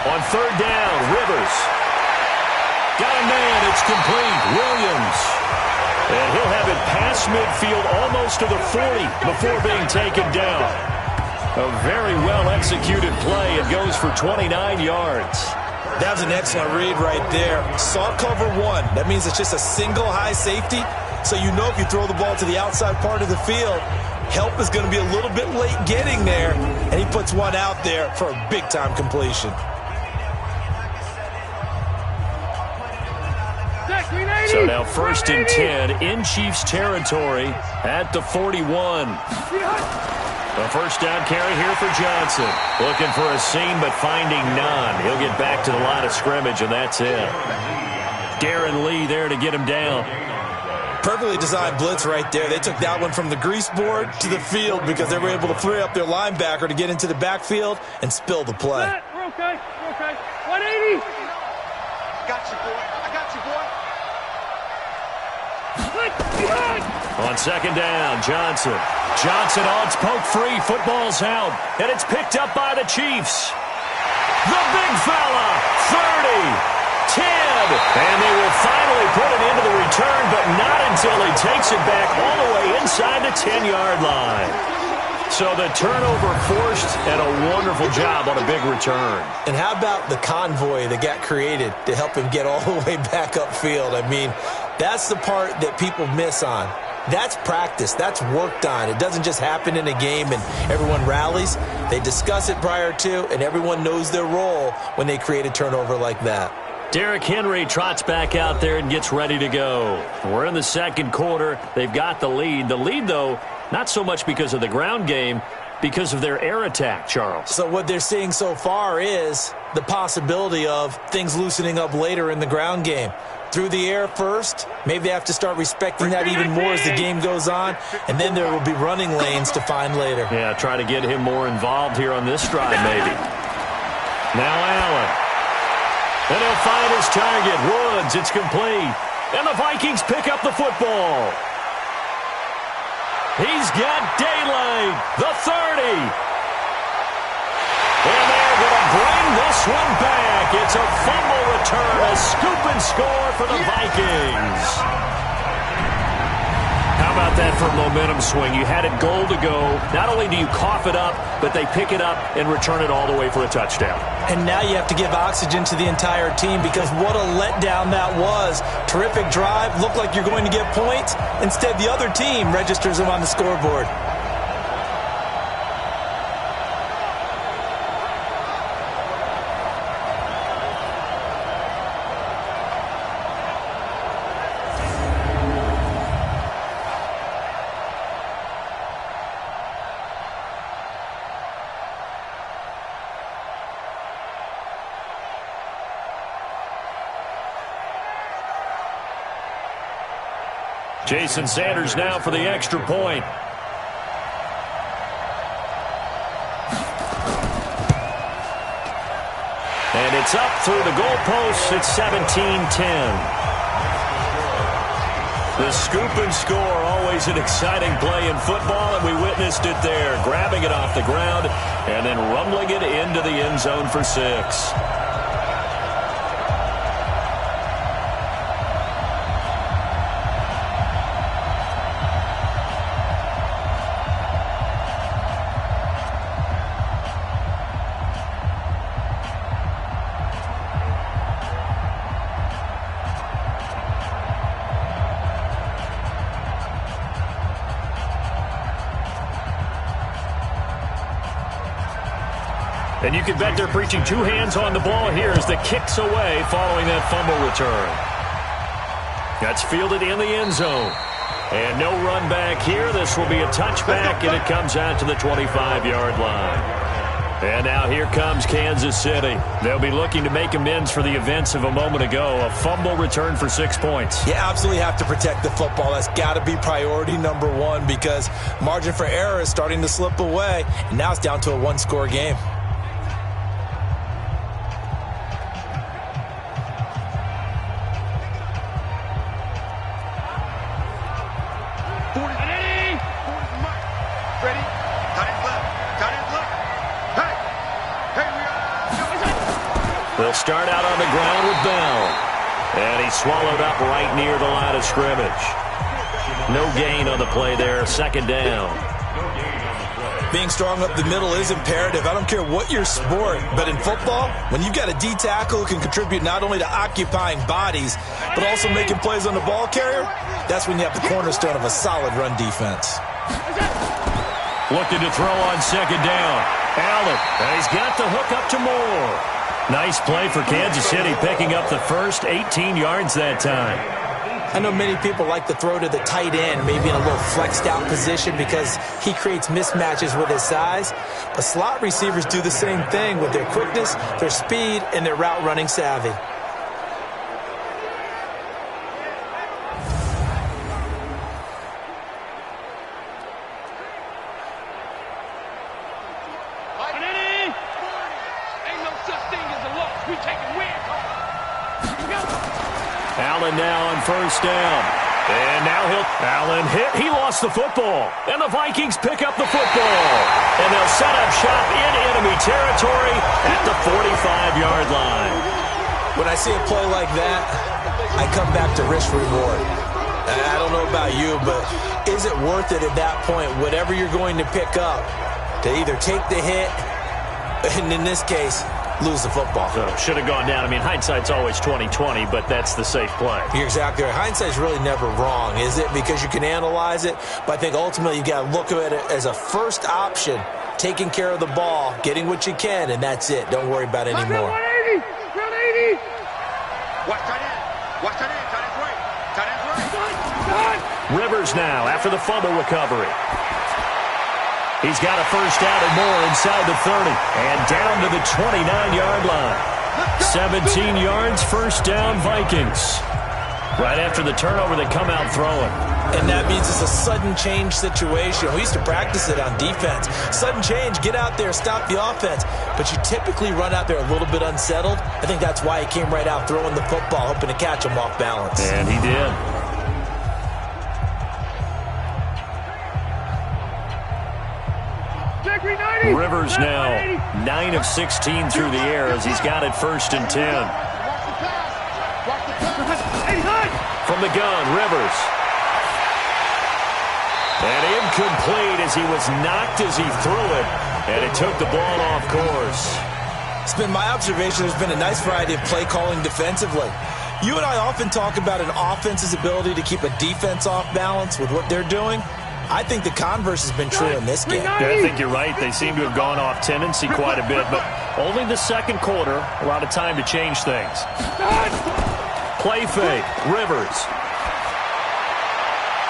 On 3rd down, Rivers. Got a man, it's complete. Williams. And he'll have it past midfield almost to the 40 before being taken down. A very well-executed play. It goes for 29 yards. That was an excellent read right there. Saw cover 1. That means it's just a single high safety. So you know if you throw the ball to the outside part of the field, help is going to be a little bit late getting there. And he puts one out there for a big-time completion. So now 1st and 10 in Chiefs territory at the 41. A 1st down carry here for Johnson. Looking for a seam, but finding none. He'll get back to the line of scrimmage, and that's it. Darren Lee there to get him down. Perfectly designed blitz right there. They took that one from the grease board to the field because they were able to free up their linebacker to get into the backfield and spill the play. We're okay. We're okay. 180. Got you, boy. I got you, boy. On 2nd down, Johnson. Johnson odds poke free. Football's out. And it's picked up by the Chiefs. The big fella. 30. 10. And they will finally put it into the return, but not until he takes it back all the way inside the 10-yard line. So the turnover forced, and a wonderful job on a big return. And how about the convoy that got created to help him get all the way back upfield? I mean, that's the part that people miss on. That's practice. That's worked on. It doesn't just happen in a game and everyone rallies. They discuss it prior to, and everyone knows their role when they create a turnover like that. Derrick Henry trots back out there and gets ready to go. We're in the 2nd quarter. They've got the lead. The lead, though, not so much because of the ground game, because of their air attack, Charles. So what they're seeing so far is the possibility of things loosening up later in the ground game. Through the air first, maybe they have to start respecting that even more as the game goes on, and then there will be running lanes to find later. Yeah, try to get him more involved here on this drive, maybe. Now Allen. And he'll find his target. Woods, it's complete. And the Vikings pick up the football. He's got daylight. The 30. And they're going to bring this one back. It's a fumble return, a scoop and score for the Vikings. How about that for a momentum swing? You had it goal to go. Not only do you cough it up, but they pick it up and return it all the way for a touchdown. And now you have to give oxygen to the entire team because what a letdown that was. Terrific drive. Looked like you're going to get points. Instead, the other team registers them on the scoreboard. Jason Sanders now for the extra point. And it's up through the goalposts. It's 17-10. The scoop and score, always an exciting play in football, and we witnessed it there. Grabbing it off the ground and then rumbling it into the end zone for 6. And you can bet they're preaching two hands on the ball here as the kick's away following that fumble return. That's fielded in the end zone. And no run back here. This will be a touchback, and it comes out to the 25-yard line. And now here comes Kansas City. They'll be looking to make amends for the events of a moment ago. A fumble return for 6 points. You absolutely have to protect the football. That's got to be priority number one because margin for error is starting to slip away. And now it's down to a one-score game. They'll start out on the ground with Bell. And he's swallowed up right near the line of scrimmage. No gain on the play there. Second down. Being strong up the middle is imperative. I don't care what your sport, but in football, when you've got a D tackle who can contribute not only to occupying bodies, but also making plays on the ball carrier, that's when you have the cornerstone of a solid run defense. Looking to throw on second down. Allen, and he's got the hook up to Moore. Nice play for Kansas City, picking up the first 18 yards that time. I know many people like to throw to the tight end, maybe in a little flexed out position because he creates mismatches with his size. But slot receivers do the same thing with their quickness, their speed, and their route running savvy. Allen now on first down. And now Allen hit. He lost the football. And the Vikings pick up the football. And they'll set up shop in enemy territory at the 45-yard line. When I see a play like that, I come back to risk reward. I don't know about you, but is it worth it at that point, whatever you're going to pick up, to either take the hit, and in this case, lose the football? Should have gone down. I mean, hindsight's always 20/20, but that's the safe play. You're exactly right. Hindsight's really never wrong, is it? Because you can analyze it, but I think ultimately you got to look at it as a first option, taking care of the ball, getting what you can, and that's it. Don't worry about it anymore. 180! Watch tight end. Watch tight end. Tight end's right. Tight end's right. Rivers now after the fumble recovery. He's got a first down and more inside the 30 and down to the 29-yard line. 17 yards, first down, Vikings. Right after the turnover, they come out throwing. And that means it's a sudden change situation. We used to practice it on defense. Sudden change, get out there, stop the offense. But you typically run out there a little bit unsettled. I think that's why he came right out throwing the football, hoping to catch him off balance. And he did. Rivers now 9 of 16 through the air as he's got it first and 10. From the gun, Rivers. And incomplete as he was knocked as he threw it. And it took the ball off course. It's been my observation there's been a nice variety of play calling defensively. You and I often talk about an offense's ability to keep a defense off balance with what they're doing. I think the converse has been true in this game. Yeah, I think you're right. They seem to have gone off tendency quite a bit, but only the second quarter, a lot of time to change things. Play fake, Rivers.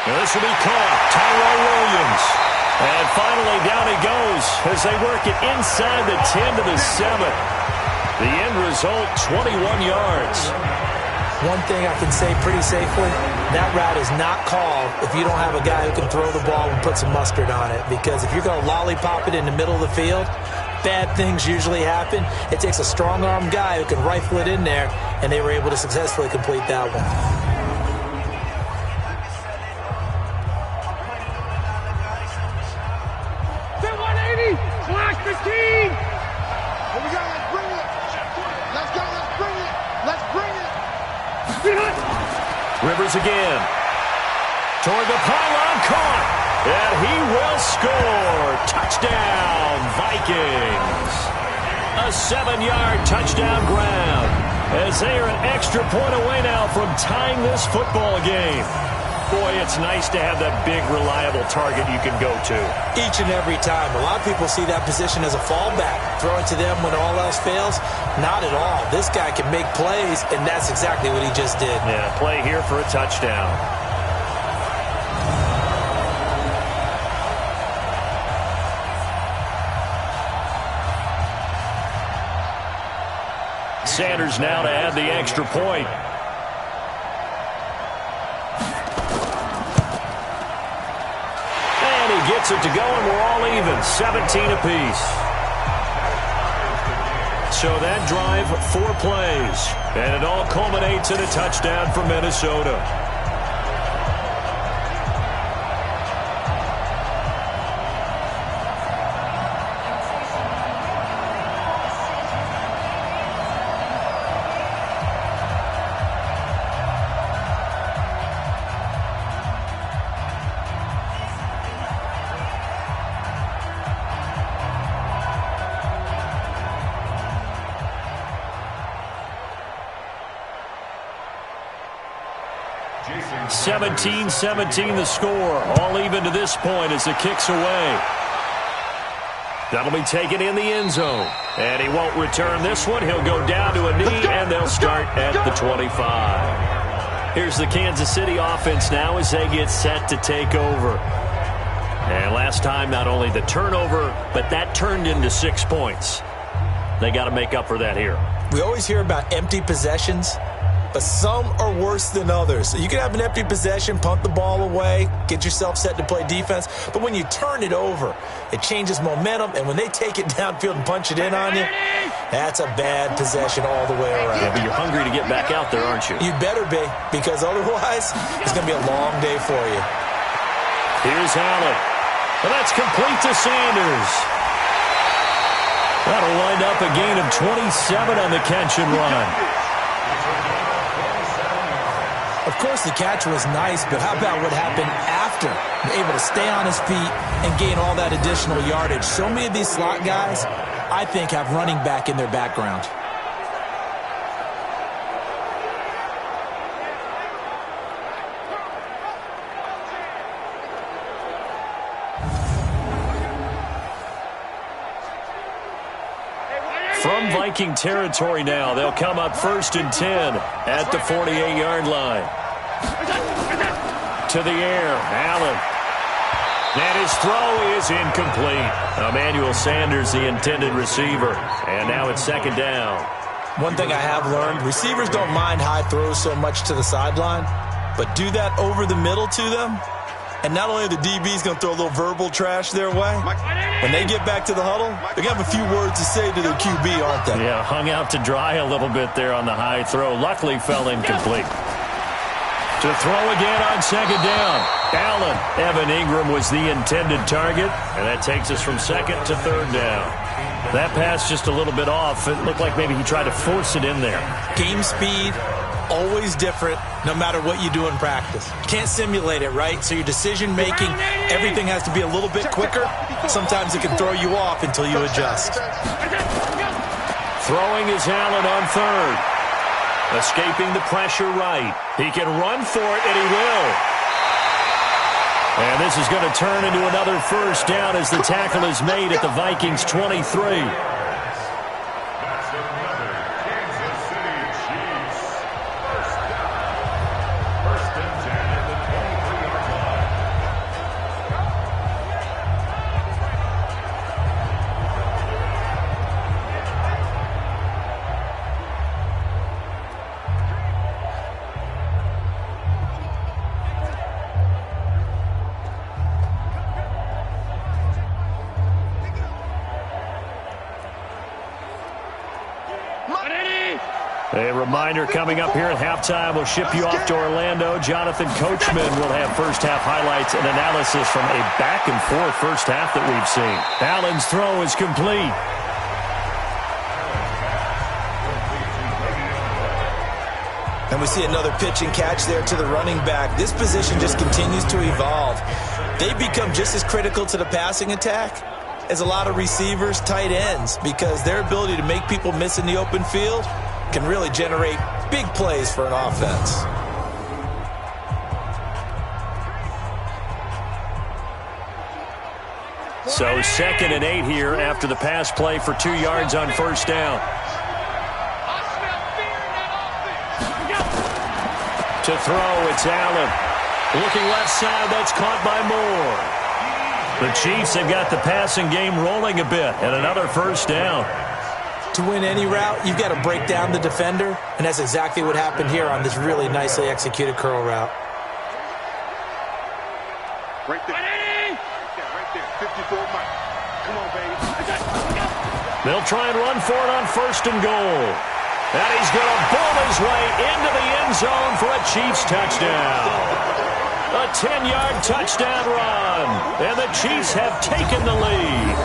And this will be caught. Tyrell Williams. And finally down he goes as they work it inside the 10 to the 7. The end result, 21 yards. One thing I can say pretty safely, that route is not called if you don't have a guy who can throw the ball and put some mustard on it. Because if you're going to lollipop it in the middle of the field, bad things usually happen. It takes a strong-arm guy who can rifle it in there, and they were able to successfully complete that one. Rivers again. Toward the pylon, caught. And he will score. Touchdown, Vikings. A 7-yard touchdown grab as they are an extra point away now from tying this football game. Boy, it's nice to have that big, reliable target you can go to. Each and every time. A lot of people see that position as a fallback. Throw it to them when all else fails. Not at all. This guy can make plays, and that's exactly what he just did. Yeah, play here for a touchdown. Sanders now to add the extra point. And he gets it to go, and we're all even, 17 apiece. So that drive, 4 plays, and it all culminates in a touchdown for Minnesota. Jason. 17-17 the score. All even to this point as the kick's away. That'll be taken in the end zone. And he won't return this one. He'll go down to a knee, and they'll start at the 25. Here's the Kansas City offense now as they get set to take over. And last time, not only the turnover, but that turned into 6 points. They got to make up for that here. We always hear about empty possessions, but some are worse than others. You can have an empty possession, punt the ball away, get yourself set to play defense. But when you turn it over, it changes momentum. And when they take it downfield and punch it in on you, that's a bad possession all the way around. Yeah, but you're hungry to get back out there, aren't you? You better be, because otherwise it's going to be a long day for you. Here's Allen. And that's complete to Sanders. That'll wind up a gain of 27 on the catch and run. Of course, the catch was nice, but how about what happened after? Able to stay on his feet and gain all that additional yardage. So many of these slot guys, I think, have running back in their background. From Viking territory now, they'll come up 1st and 10 at the 48-yard line. To the air, Allen. And his throw is incomplete. Emmanuel Sanders, the intended receiver. And now it's 2nd down. One thing I have learned, receivers don't mind high throws so much to the sideline, but do that over the middle to them, and not only are the DBs going to throw a little verbal trash their way, when they get back to the huddle, they're going to have a few words to say to their QB, aren't they? Yeah, hung out to dry a little bit there on the high throw. Luckily fell incomplete. To throw again on 2nd down. Allen. Evan Ingram was the intended target, and that takes us from 2nd to 3rd down. That pass just a little bit off. It looked like maybe he tried to force it in there. Game speed, always different, no matter what you do in practice. You can't simulate it, right? So your decision-making, everything has to be a little bit quicker. Sometimes it can throw you off until you adjust. Throwing is Allen on 3rd. Escaping the pressure right. He can run for it, and he will. And this is going to turn into another 1st down as the tackle is made at the Vikings' 23. A reminder coming up here at halftime, we'll ship you off to Orlando. Jonathan Coachman will have first-half highlights and analysis from a back-and-forth first half that we've seen. Allen's throw is complete. And we see another pitch and catch there to the running back. This position just continues to evolve. They become just as critical to the passing attack as a lot of receivers, tight ends, because their ability to make people miss in the open field can really generate big plays for an offense. So 2nd and 8 here after the pass play for 2 yards on first down. To throw, it's Allen. Looking left side, that's caught by Moore. The Chiefs have got the passing game rolling a bit, and another first down. To win any route, you've got to break down the defender, and that's exactly what happened here on this really nicely executed curl route. Right there. Right there. 54 Mike. Come on, baby. They'll try and run for it on 1st and goal. And he's going to ball his way into the end zone for a Chiefs touchdown. A 10-yard touchdown run. And the Chiefs have taken the lead.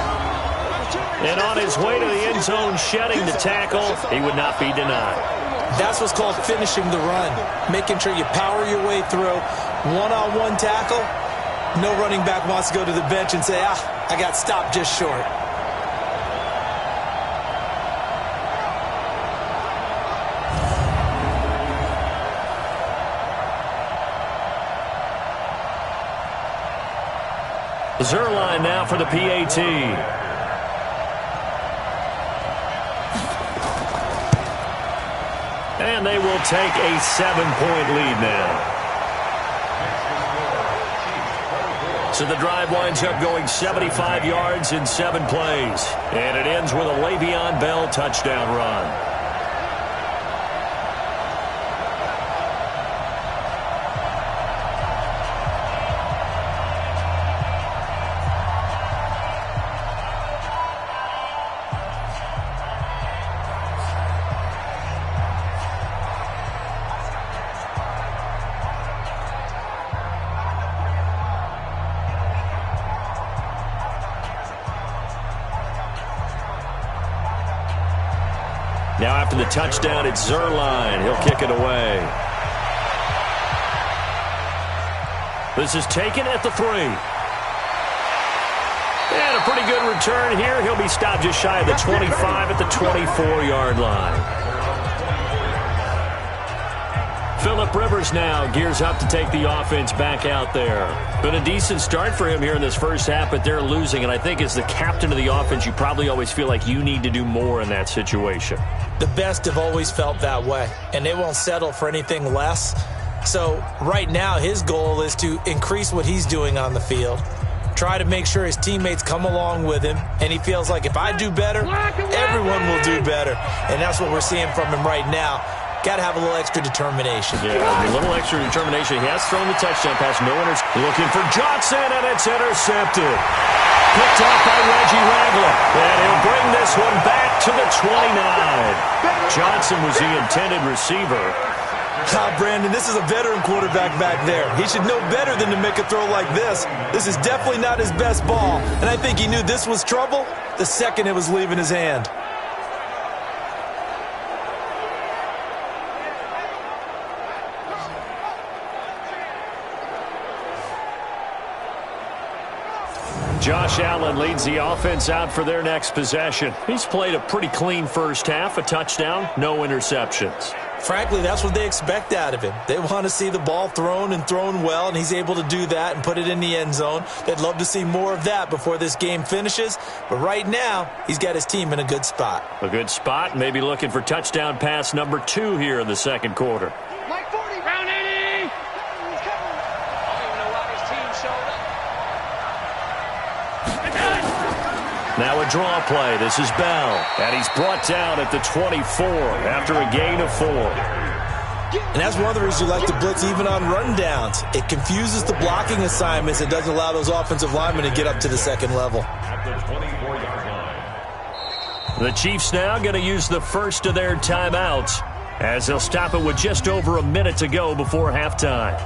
And on his way to the end zone, shedding the tackle, he would not be denied. That's what's called finishing the run. Making sure you power your way through. One-on-one tackle. No running back wants to go to the bench and say, I got stopped just short. Zerline now for the PAT. And they will take a 7-point lead now. So the drive winds up going 75 yards in 7 plays. And it ends with a Le'Veon Bell touchdown run. Now after the touchdown, it's Zerline. He'll kick it away. This is taken at the 3. And a pretty good return here. He'll be stopped just shy of the 25 at the 24-yard line. Phillip Rivers now gears up to take the offense back out there. Been a decent start for him here in this first half, but they're losing. And I think as the captain of the offense, you probably always feel like you need to do more in that situation. The best have always felt that way, and they won't settle for anything less. So right now his goal is to increase what he's doing on the field, try to make sure his teammates come along with him, and he feels like if I do better, everyone will do better. And that's what we're seeing from him right now. Got to have a little extra determination. Yeah, a little extra determination. He has thrown the touchdown pass. No one is looking for Johnson, and it's intercepted. Picked off by Reggie Ragland. And he'll bring this one back to the 29. Johnson was the intended receiver. Brandon, this is a veteran quarterback back there. He should know better than to make a throw like this. This is definitely not his best ball. And I think he knew this was trouble the second it was leaving his hand. Josh Allen leads the offense out for their next possession. He's played a pretty clean first half, a touchdown, no interceptions. Frankly, that's what they expect out of him. They want to see the ball thrown and thrown well, and he's able to do that and put it in the end zone. They'd love to see more of that before this game finishes, but right now, he's got his team in a good spot. A good spot, maybe looking for touchdown pass number 2 here in the second quarter. Mike 40. Round 80. I don't even know why his team showed up. Now a draw play. This is Bell. And he's brought down at the 24 after a gain of 4. And that's one of the reasons you like to blitz even on rundowns. It confuses the blocking assignments. It doesn't allow those offensive linemen to get up to the second level. At the 24-yard line. The Chiefs now going to use the first of their timeouts as they'll stop it with just over a minute to go before halftime.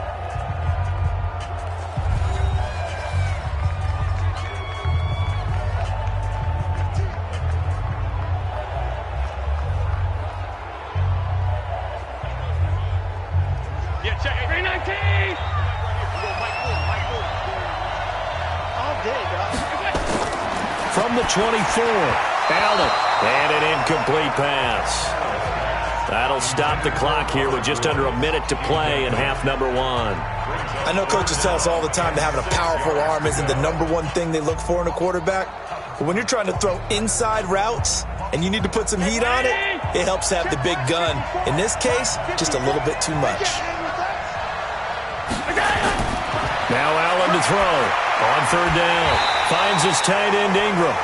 From the 24, Allen, and an incomplete pass. That'll stop the clock here with just under a minute to play in half number 1. I know coaches tell us all the time that having a powerful arm isn't the number one thing they look for in a quarterback. But when you're trying to throw inside routes and you need to put some heat on it, it helps have the big gun. In this case, just a little bit too much. Now Allen to throw. On third down. Finds his tight end Ingram.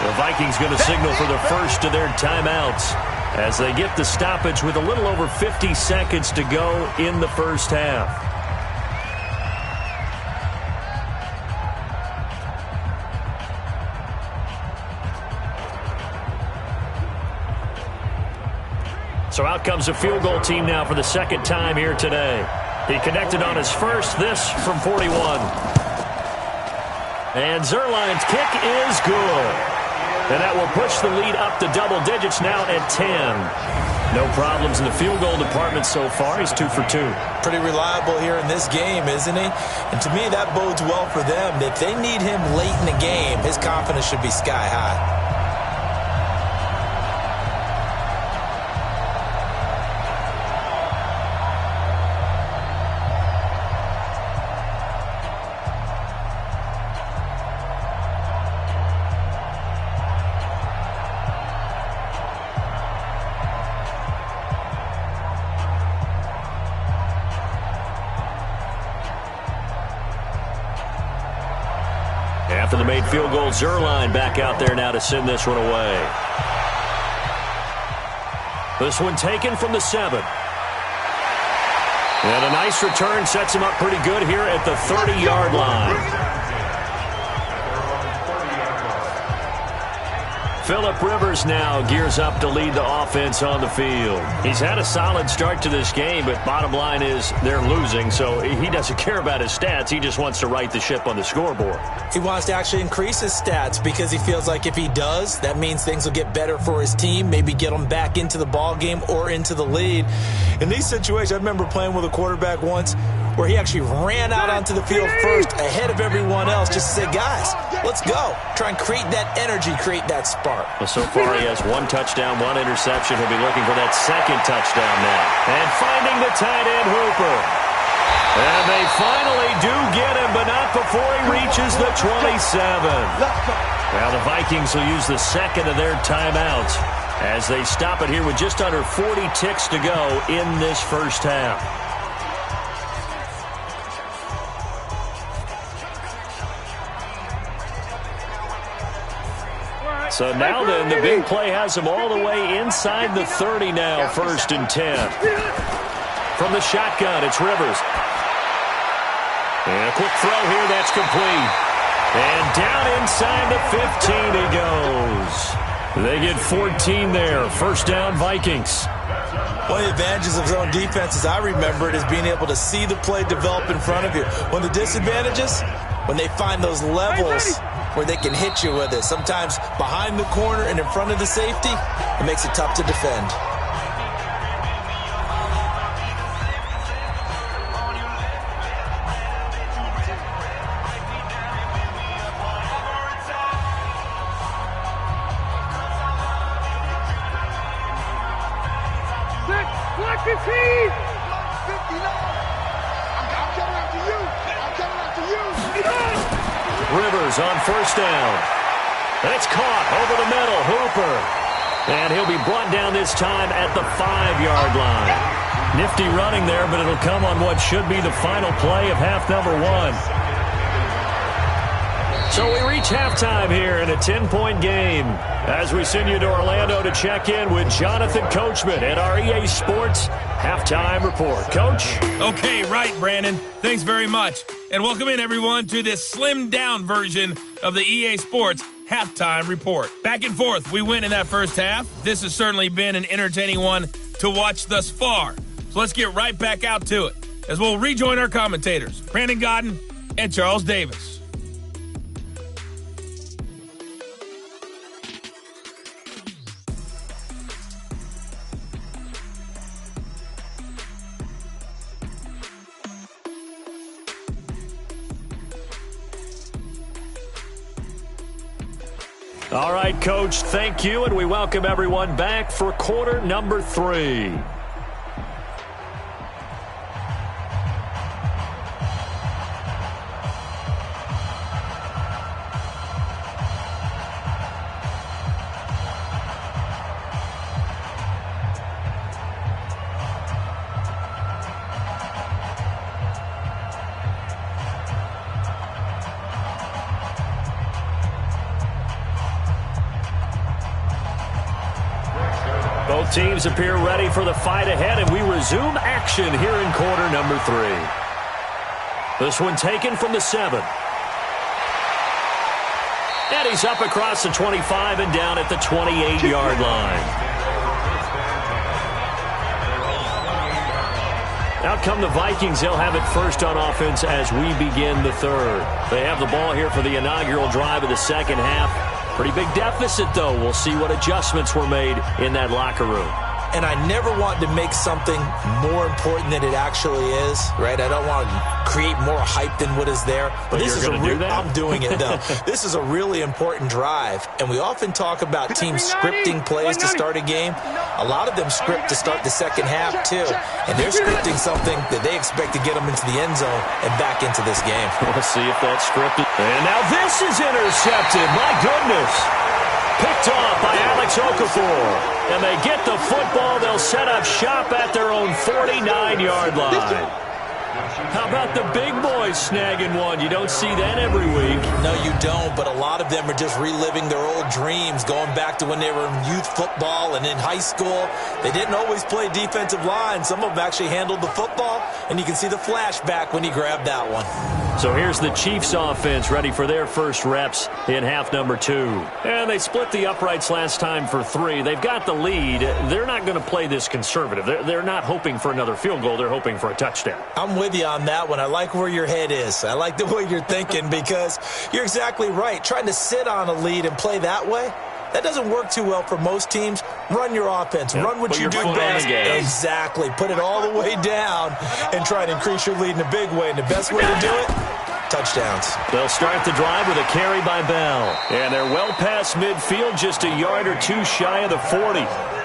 The Vikings going to signal for the first of their timeouts as they get the stoppage with a little over 50 seconds to go in the first half. So out comes a field goal team now for the second time here today. He connected on his first, this from 41. And Zerline's kick is good. And that will push the lead up to double digits now at 10. No problems in the field goal department so far. He's 2 for 2. Pretty reliable here in this game, isn't he? And to me, that bodes well for them. If they need him late in the game, his confidence should be sky high. After the made field goal, Zerline back out there now to send this one away. This one taken from the 7. And a nice return sets him up pretty good here at the 30-yard line. Phillip Rivers now gears up to lead the offense on the field. He's had a solid start to this game, but bottom line is they're losing, so he doesn't care about his stats. He just wants to right the ship on the scoreboard. He wants to actually increase his stats because he feels like if he does, that means things will get better for his team, maybe get them back into the ball game or into the lead. In these situations, I remember playing with a quarterback once where he actually ran out onto the field first ahead of everyone else just to say, guys, let's go. Try and create that energy, create that spark. Well, so far he has 1 touchdown, 1 interception. He'll be looking for that second touchdown now. And finding the tight end Hooper. And they finally do get him, but not before he reaches the 27. Now the Vikings will use the second of their timeouts as they stop it here with just under 40 ticks to go in this first half. So now then, the big play has him all the way inside the 30 now, 1st and 10. From the shotgun, it's Rivers. And a quick throw here, that's complete. And down inside the 15 he goes. They get 14 there. First down, Vikings. One of the advantages of zone defense, as I remember it, is being able to see the play develop in front of you. One of the disadvantages, when they find those levels where they can hit you with it. Sometimes behind the corner and in front of the safety, it makes it tough to defend. Rivers on first down. That's caught over the middle. Hooper. And he'll be brought down this time at the 5-yard line. Nifty running there, but it'll come on what should be the final play of half number 1. So we reach halftime here in a 10-point game as we send you to Orlando to check in with Jonathan Coachman at our EA Sports Halftime Report. Coach? Okay, right, Brandon. Thanks very much. And welcome in, everyone, to this slimmed-down version of the EA Sports Halftime Report. Back and forth, we win in that first half. This has certainly been an entertaining one to watch thus far. So let's get right back out to it as we'll rejoin our commentators, Brandon Godden and Charles Davis. All right, Coach, thank you, and we welcome everyone back for quarter number 3. Both teams appear ready for the fight ahead, and we resume action here in quarter number 3. This one taken from the 7. And he's up across the 25 and down at the 28-yard line. Out come the Vikings. They'll have it first on offense as we begin the 3rd. They have the ball here for the inaugural drive of the second half. Pretty big deficit, though. We'll see what adjustments were made in that locker room. And I never want to make something more important than it actually is, right? I don't want to create more hype than what is there. But this is I'm doing it, though. This is a really important drive. And we often talk about teams scripting plays to start a game. A lot of them script to start the second half, too. And they're scripting something that they expect to get them into the end zone and back into this game. We'll see if that's scripted. And now this is intercepted. My goodness. Picked off by Alex Okafor. And they get the football. They'll set up shop at their own 49-yard line. How about the big boys snagging one? You don't see that every week. No, you don't, but a lot of them are just reliving their old dreams, going back to when they were in youth football and in high school. They didn't always play defensive line. Some of them actually handled the football, and you can see the flashback when he grabbed that one. So here's the Chiefs offense ready for their first reps in half number 2. And they split the uprights last time for 3. They've got the lead. They're not going to play this conservative. They're not hoping for another field goal. They're hoping for a touchdown. I'm with you on that one. I like where your head is. I like the way you're thinking because you're exactly right. Trying to sit on a lead and play that way, that doesn't work too well for most teams. Run your offense. Run what you do best. Exactly. Put it all the way down and try to increase your lead in a big way. And the best way to do it, touchdowns. They'll start the drive with a carry by Bell. And they're well past midfield, just a yard or two shy of the 40.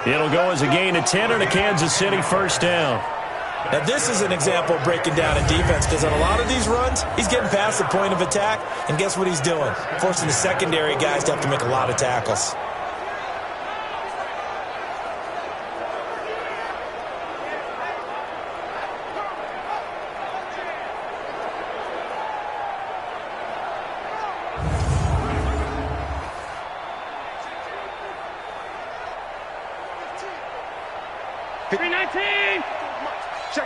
It'll go as a gain of 10 and a Kansas City first down. Now, this is an example of breaking down in defense because on a lot of these runs, he's getting past the point of attack, and guess what he's doing? Forcing the secondary guys to have to make a lot of tackles.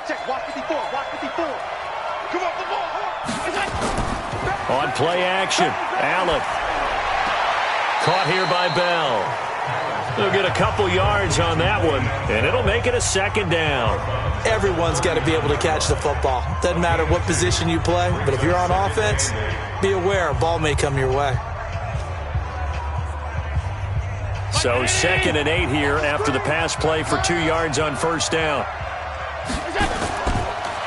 Check, watch 54, watch 54. Come on, the ball. On play action, Allen. Caught here by Bell. They'll get a couple yards on that one, and it'll make it a second down. Everyone's got to be able to catch the football. Doesn't matter what position you play, but if you're on offense, be aware a ball may come your way. So 2nd and 8 here after the pass play for 2 yards on first down.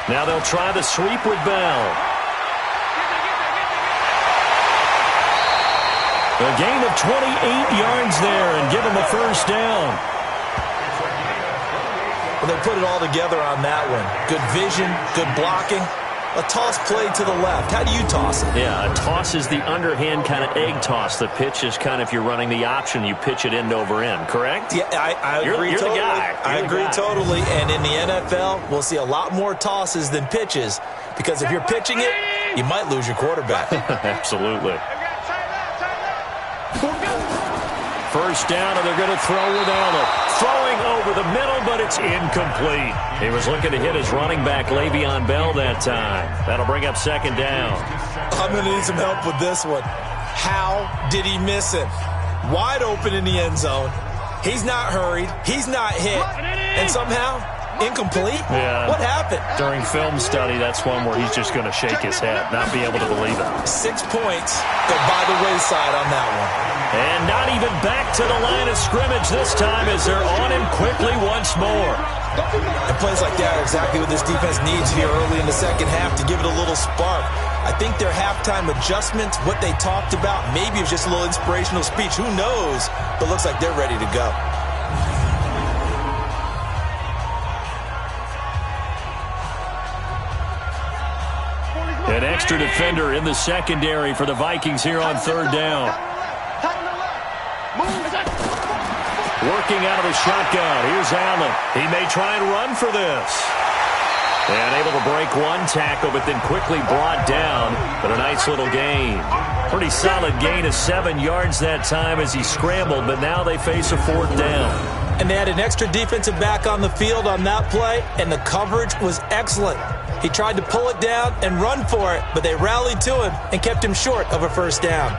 Now they'll try the sweep with Bell. A gain of 28 yards there and give them a first down. Well, they put it all together on that one. Good vision, good blocking. A toss play to the left. How do you toss it? Yeah, a toss is the underhand kind of egg toss. The pitch is kind of if you're running the option, you pitch it end over end, correct? Yeah, I agree you're totally. The guy. I agree totally. And in the NFL, we'll see a lot more tosses than pitches because if you're pitching it, you might lose your quarterback. Absolutely. First down, and they're going to throw with Allen. Throwing over the middle, but it's incomplete. He was looking to hit his running back, Le'Veon Bell, that time. That'll bring up second down. I'm going to need some help with this one. How did he miss it? Wide open in the end zone. He's not hurried. He's not hit. And somehow, Incomplete? Yeah. What happened? During film study, that's one where he's just going to shake his head, not be able to believe it. 6 points go by the wayside on that one. And not even back to the line of scrimmage this time as they're on him quickly once more. And plays like that are exactly what this defense needs here early in the second half to give it a little spark. I think their halftime adjustments, what they talked about, maybe it was just a little inspirational speech. Who knows? But looks like they're ready to go. An extra defender in the secondary for the Vikings here on third down. Working out of the shotgun. Here's Allen. He may try and run for this. And able to break one tackle, but then quickly brought down. But a nice little gain. Pretty solid gain of 7 yards that time as he scrambled, but now they face a fourth down. And they had an extra defensive back on the field on that play, and the coverage was excellent. He tried to pull it down and run for it, but they rallied to him and kept him short of a first down.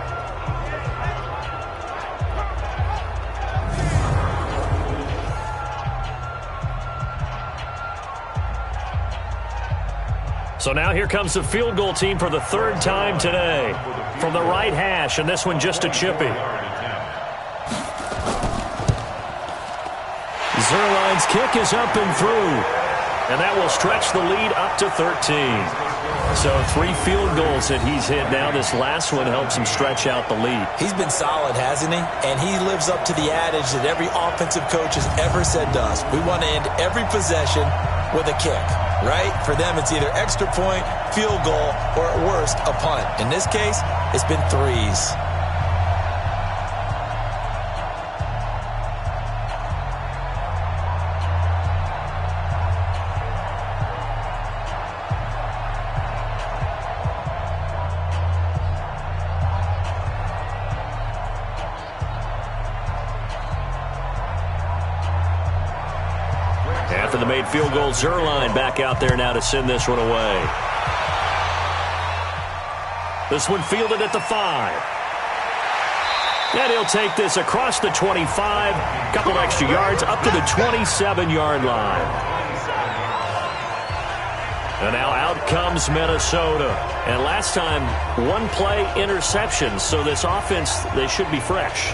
So now here comes the field goal team for the third time today. From the right hash, and this one just a chippy. Zerline's kick is up and through. And that will stretch the lead up to 13. So 3 field goals that he's hit now. This last one helps him stretch out the lead. He's been solid, hasn't he? And he lives up to the adage that every offensive coach has ever said to us. We want to end every possession with a kick, right? For them, it's either extra point, field goal, or at worst, a punt. In this case, it's been 3s. After the made field goal, Zerline back out there now to send this one away. This one fielded at the 5. And he'll take this across the 25, couple extra yards up to the 27-yard line. And now out comes Minnesota. And last time, 1 play interception. So this offense, they should be fresh.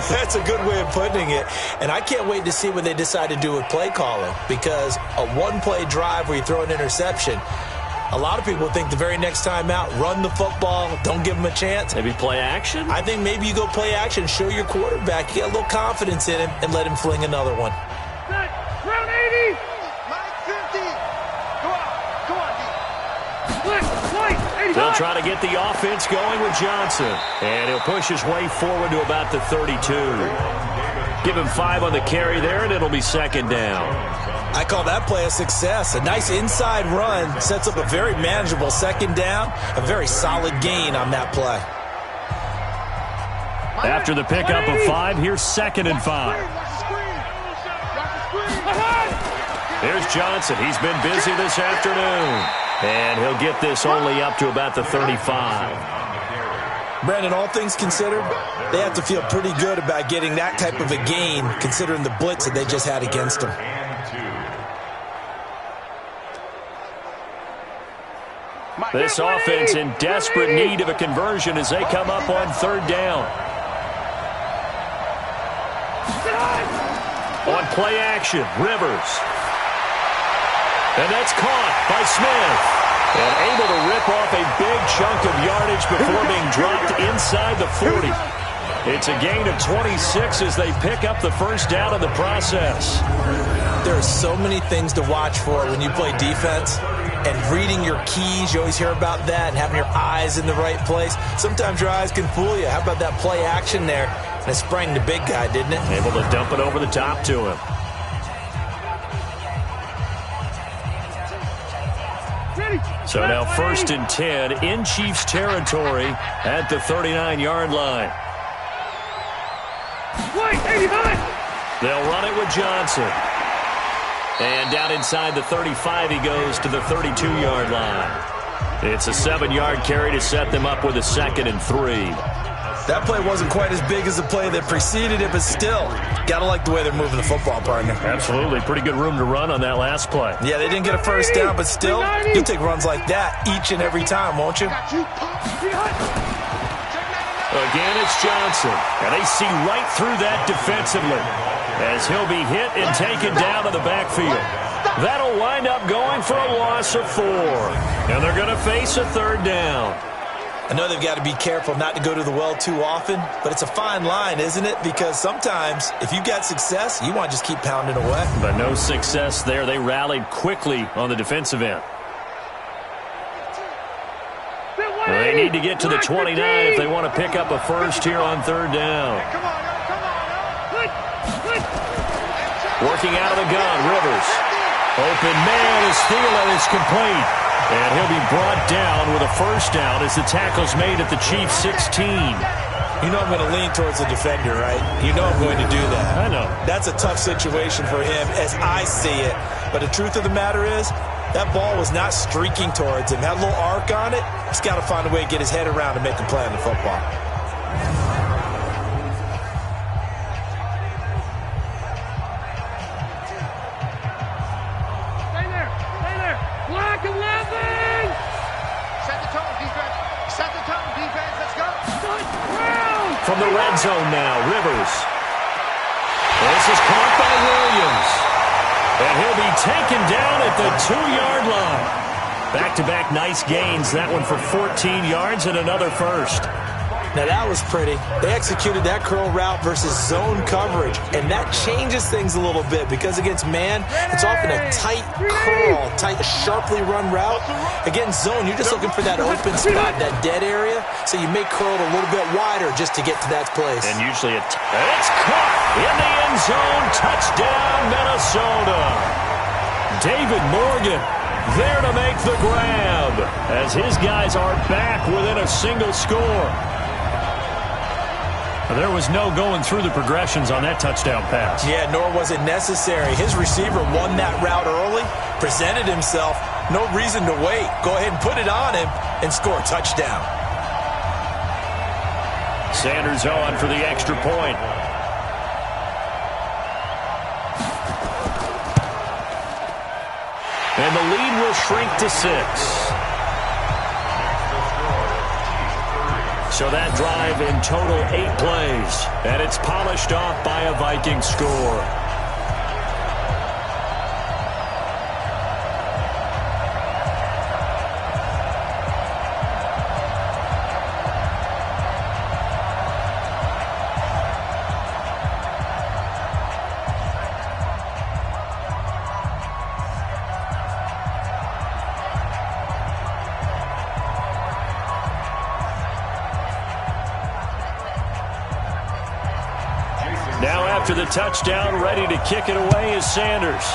That's a good way of putting it. And I can't wait to see what they decide to do with play calling. Because a 1-play drive where you throw an interception, a lot of people think the very next time out, run the football, don't give them a chance. Maybe play action? I think maybe you go play action, show your quarterback, get a little confidence in him, and let him fling another one. Round 80. They'll try to get the offense going with Johnson. And he'll push his way forward to about the 32. Give him 5 on the carry there, and it'll be second down. I call that play a success. A nice inside run sets up a very manageable second down. A very solid gain on that play. After the pickup of 5, here's 2nd and 5. Here's Johnson. He's been busy this afternoon. And he'll get this only up to about the 35. Brandon, all things considered, they have to feel pretty good about getting that type of a gain, considering the blitz that they just had against them. This offense in desperate need of a conversion as they come up on 3rd down. On play action, Rivers. And that's caught by Smith. And able to rip off a big chunk of yardage before being dropped inside the 40. It's a gain of 26 as they pick up the first down in the process. There are so many things to watch for when you play defense. And reading your keys, you always hear about that, and having your eyes in the right place. Sometimes your eyes can fool you. How about that play action there? And it sprang the big guy, didn't it? Able to dump it over the top to him. So now 1st and 10 in Chiefs territory at the 39-yard line. They'll run it with Johnson. And down inside the 35 he goes to the 32-yard line. It's a 7-yard carry to set them up with a 2nd and 3. That play wasn't quite as big as the play that preceded it, but still, got to like the way they're moving the football, partner. Absolutely. Pretty good room to run on that last play. Yeah, they didn't get a first down, but still, you'll take runs like that each and every time, won't you? Again, it's Johnson. And they see right through that defensively as he'll be hit and taken down to the backfield. That'll wind up going for a loss of 4. And they're going to face a third down. I know they've got to be careful not to go to the well too often, but it's a fine line, isn't it? Because sometimes, if you got success, you want to just keep pounding away. But no success there. They rallied quickly on the defensive end. Well, they need to get to the 29 if they want to pick up a first here on third down. Working out of the gun, Rivers. Open man is Thielen is complete. And he'll be brought down with a first down as the tackle's made at the Chiefs' 16. You know I'm going to lean towards the defender, right? You know I'm going to do that. I know. That's a tough situation for him as I see it. But the truth of the matter is, that ball was not streaking towards him. Had a little arc on it. He's got to find a way to get his head around and make a play on the football. From the red zone now, Rivers. This is caught by Williams. And he'll be taken down at the 2-yard line. Back-to-back nice gains. That one for 14 yards and another first. Now that was pretty. They executed that curl route versus zone coverage, and that changes things a little bit because against man, it's often a tight curl, tight, sharply run route. Against zone, you're just looking for that open spot, that dead area, so you may curl it a little bit wider just to get to that place. And usually it's caught in the end zone. Touchdown, Minnesota. David Morgan there to make the grab as his guys are back within a single score. There was no going through the progressions on that touchdown pass. Yeah, nor was it necessary. His receiver won that route early, presented himself, no reason to wait. Go ahead and put it on him and score a touchdown. Sanders on for the extra point. And the lead will shrink to 6. So that drive in total 8 plays. And it's polished off by a Viking score. Now after the touchdown, ready to kick it away is Sanders.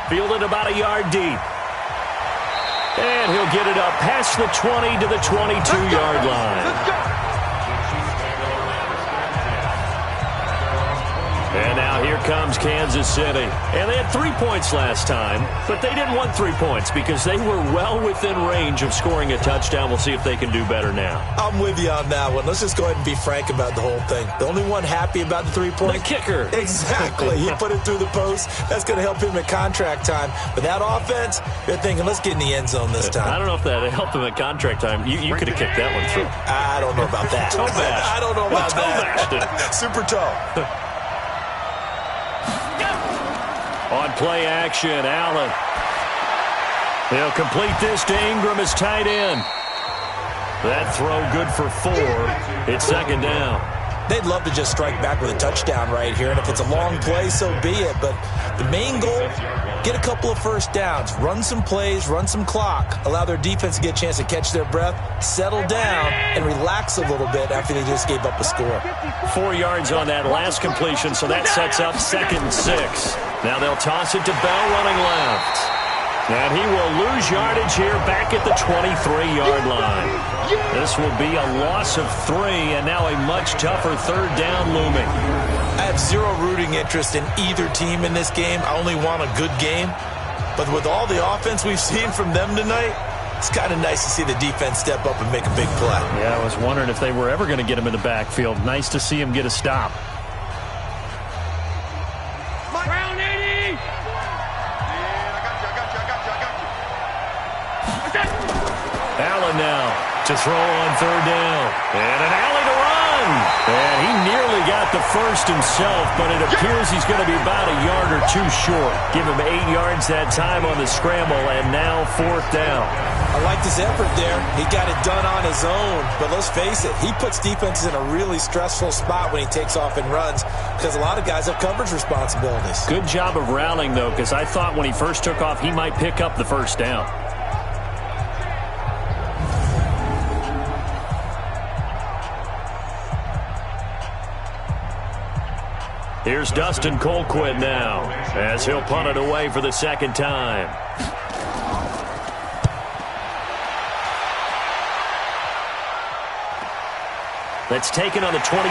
Fielded about a yard deep. And he'll get it up past the 20 to the 22-yard line. And now here comes Kansas City. And they had 3 points last time, but they didn't want 3 points because they were well within range of scoring a touchdown. We'll see if they can do better now. I'm with you on that one. Let's just go ahead and be frank about the whole thing. The only one happy about the 3 points? The kicker. Exactly. He put it through the post. That's going to help him at contract time. But that offense, they're thinking, let's get in the end zone this time. I don't know if that helped him at contract time. You could have kicked that one through. I don't know about that. Toe bash. I don't know about that. Super toe. On play action, Allen. He'll complete this to Ingram as tight end. That throw good for 4. It's second down. They'd love to just strike back with a touchdown right here, and if it's a long play, so be it. But the main goal, get a couple of first downs, run some plays, run some clock, allow their defense to get a chance to catch their breath, settle down, and relax a little bit after they just gave up a score. 4 yards on that last completion, so that sets up 2nd and 6. Now they'll toss it to Bell running left. And he will lose yardage here back at the 23-yard line. This will be a loss of 3, and now a much tougher third down looming. I have zero rooting interest in either team in this game. I only want a good game. But with all the offense we've seen from them tonight, It's kind of nice to see the defense step up and make a big play. Yeah, I was wondering if they were ever going to get him in the backfield. Nice to see him get a stop. Round 80! Allen now to throw on third down. And an alley to run. And he nearly got the first himself, but it appears he's going to be about a yard or two short. Give him 8 yards that time on the scramble, and now 4th down. I like his effort there. He got it done on his own. But let's face it, he puts defenses in a really stressful spot when he takes off and runs because a lot of guys have coverage responsibilities. Good job of rallying, though, because I thought when he first took off, he might pick up the first down. Here's Dustin Colquitt now as he'll punt it away for the second time. That's taken on the 25.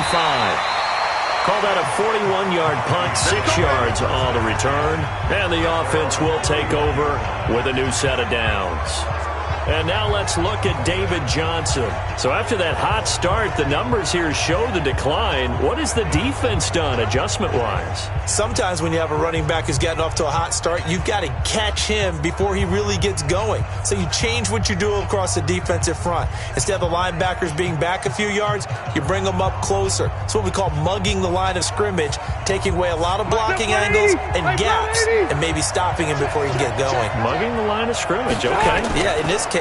Call that a 41-yard punt, 6 yards on the return. And the offense will take over with a new set of downs. And now let's look at David Johnson. So after that hot start, the numbers here show the decline. What has the defense done adjustment-wise? Sometimes when you have a running back who's gotten off to a hot start, you've got to catch him before he really gets going. So you change what you do across the defensive front. Instead of the linebackers being back a few yards, you bring them up closer. It's what we call mugging the line of scrimmage, taking away a lot of blocking angles and gaps, and maybe stopping him before he can get going. Mugging the line of scrimmage, okay. Yeah, in this case.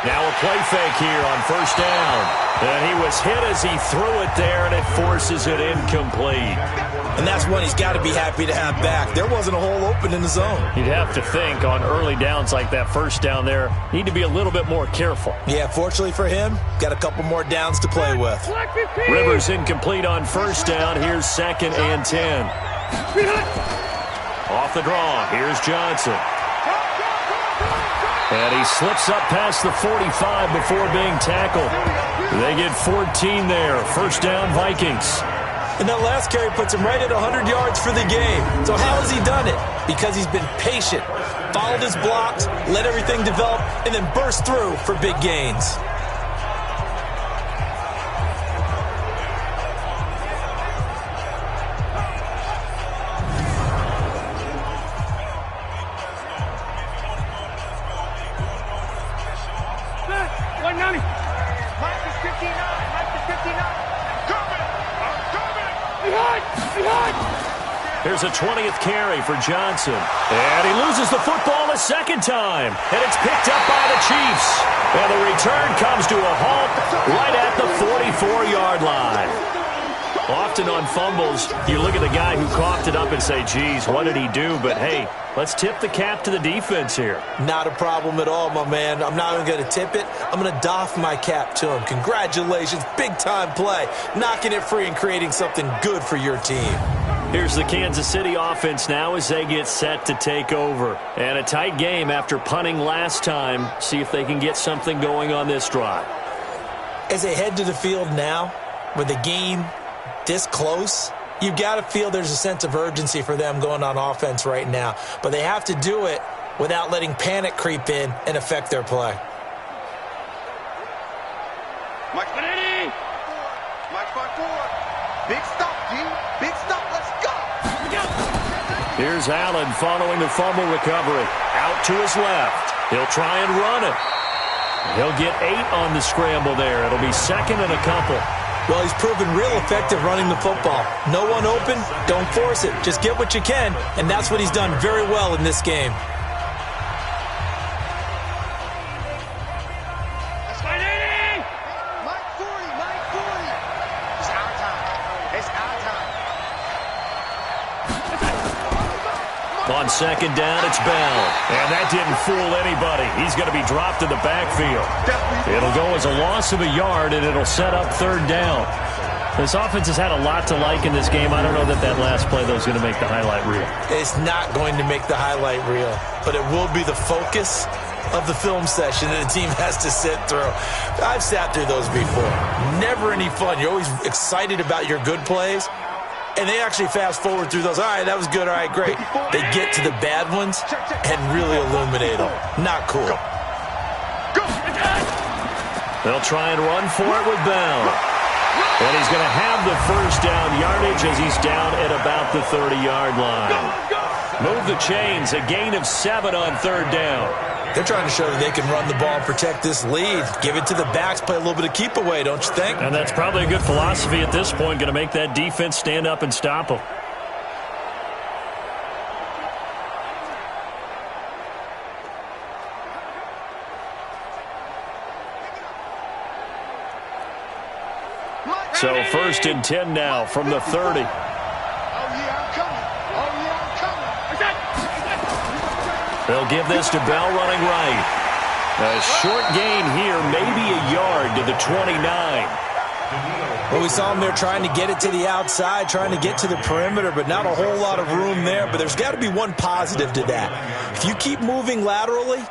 Now a play fake here on first down. And he was hit as he threw it there, and it forces it incomplete. And that's one he's got to be happy to have back. There wasn't a hole open in the zone. You'd have to think on early downs like that first down there, need to be a little bit more careful. Yeah, fortunately for him, got a couple more downs to play with. Rivers incomplete on first down. Here's 2nd and 10. Off the draw, here's Johnson. And he slips up past the 45 before being tackled. They get 14 there. First down, Vikings. And that last carry puts him right at 100 yards for the game. So how has he done it? Because he's been patient, followed his blocks, let everything develop, and then burst through for big gains. Here's a 20th carry for Johnson. And he loses the football a second time. And it's picked up by the Chiefs. And the return comes to a halt right at the 44-yard line. Often on fumbles, you look at the guy who coughed it up and say, geez, what did he do? But, hey, let's tip the cap to the defense here. Not a problem at all, my man. I'm not even going to tip it. I'm going to doff my cap to him. Congratulations. Big-time play. Knocking it free and creating something good for your team. Here's the Kansas City offense now as they get set to take over. And a tight game after punting last time. See if they can get something going on this drive. As they head to the field now, with the game this close, you've got to feel there's a sense of urgency for them going on offense right now. But they have to do it without letting panic creep in and affect their play. Mike forward. Big stop, G. Big stop. Let's go. Here's Allen following the fumble recovery. Out to his left. He'll try and run it. He'll get 8 on the scramble there. It'll be 2nd and a couple. Well, he's proven real effective running the football. No one open, don't force it. Just get what you can, and that's what he's done very well in this game. On 2nd down, it's Bell. And that didn't fool anybody. He's going to be dropped in the backfield. It'll go as a loss of a yard, and it'll set up 3rd down. This offense has had a lot to like in this game. I don't know that last play, though, is going to make the highlight reel. It's not going to make the highlight reel, but it will be the focus of the film session that the team has to sit through. I've sat through those before. Never any fun. You're always excited about your good plays. And they actually fast forward through those. All right, that was good. All right, great. They get to the bad ones and really illuminate them. Not cool. They'll try and run for it with Bell. And he's going to have the first down yardage as he's down at about the 30-yard line. Move the chains, a gain of 7 on 3rd down. They're trying to show that they can run the ball and protect this lead. Give it to the backs, play a little bit of keep away, don't you think? And that's probably a good philosophy at this point, going to make that defense stand up and stop them. So 1st and 10 now from the 30. They'll give this to Bell running right. A short gain here, maybe a yard to the 29. Well, we saw them there trying to get it to the outside, trying to get to the perimeter, but not a whole lot of room there. But there's got to be one positive to that. If you keep moving laterally,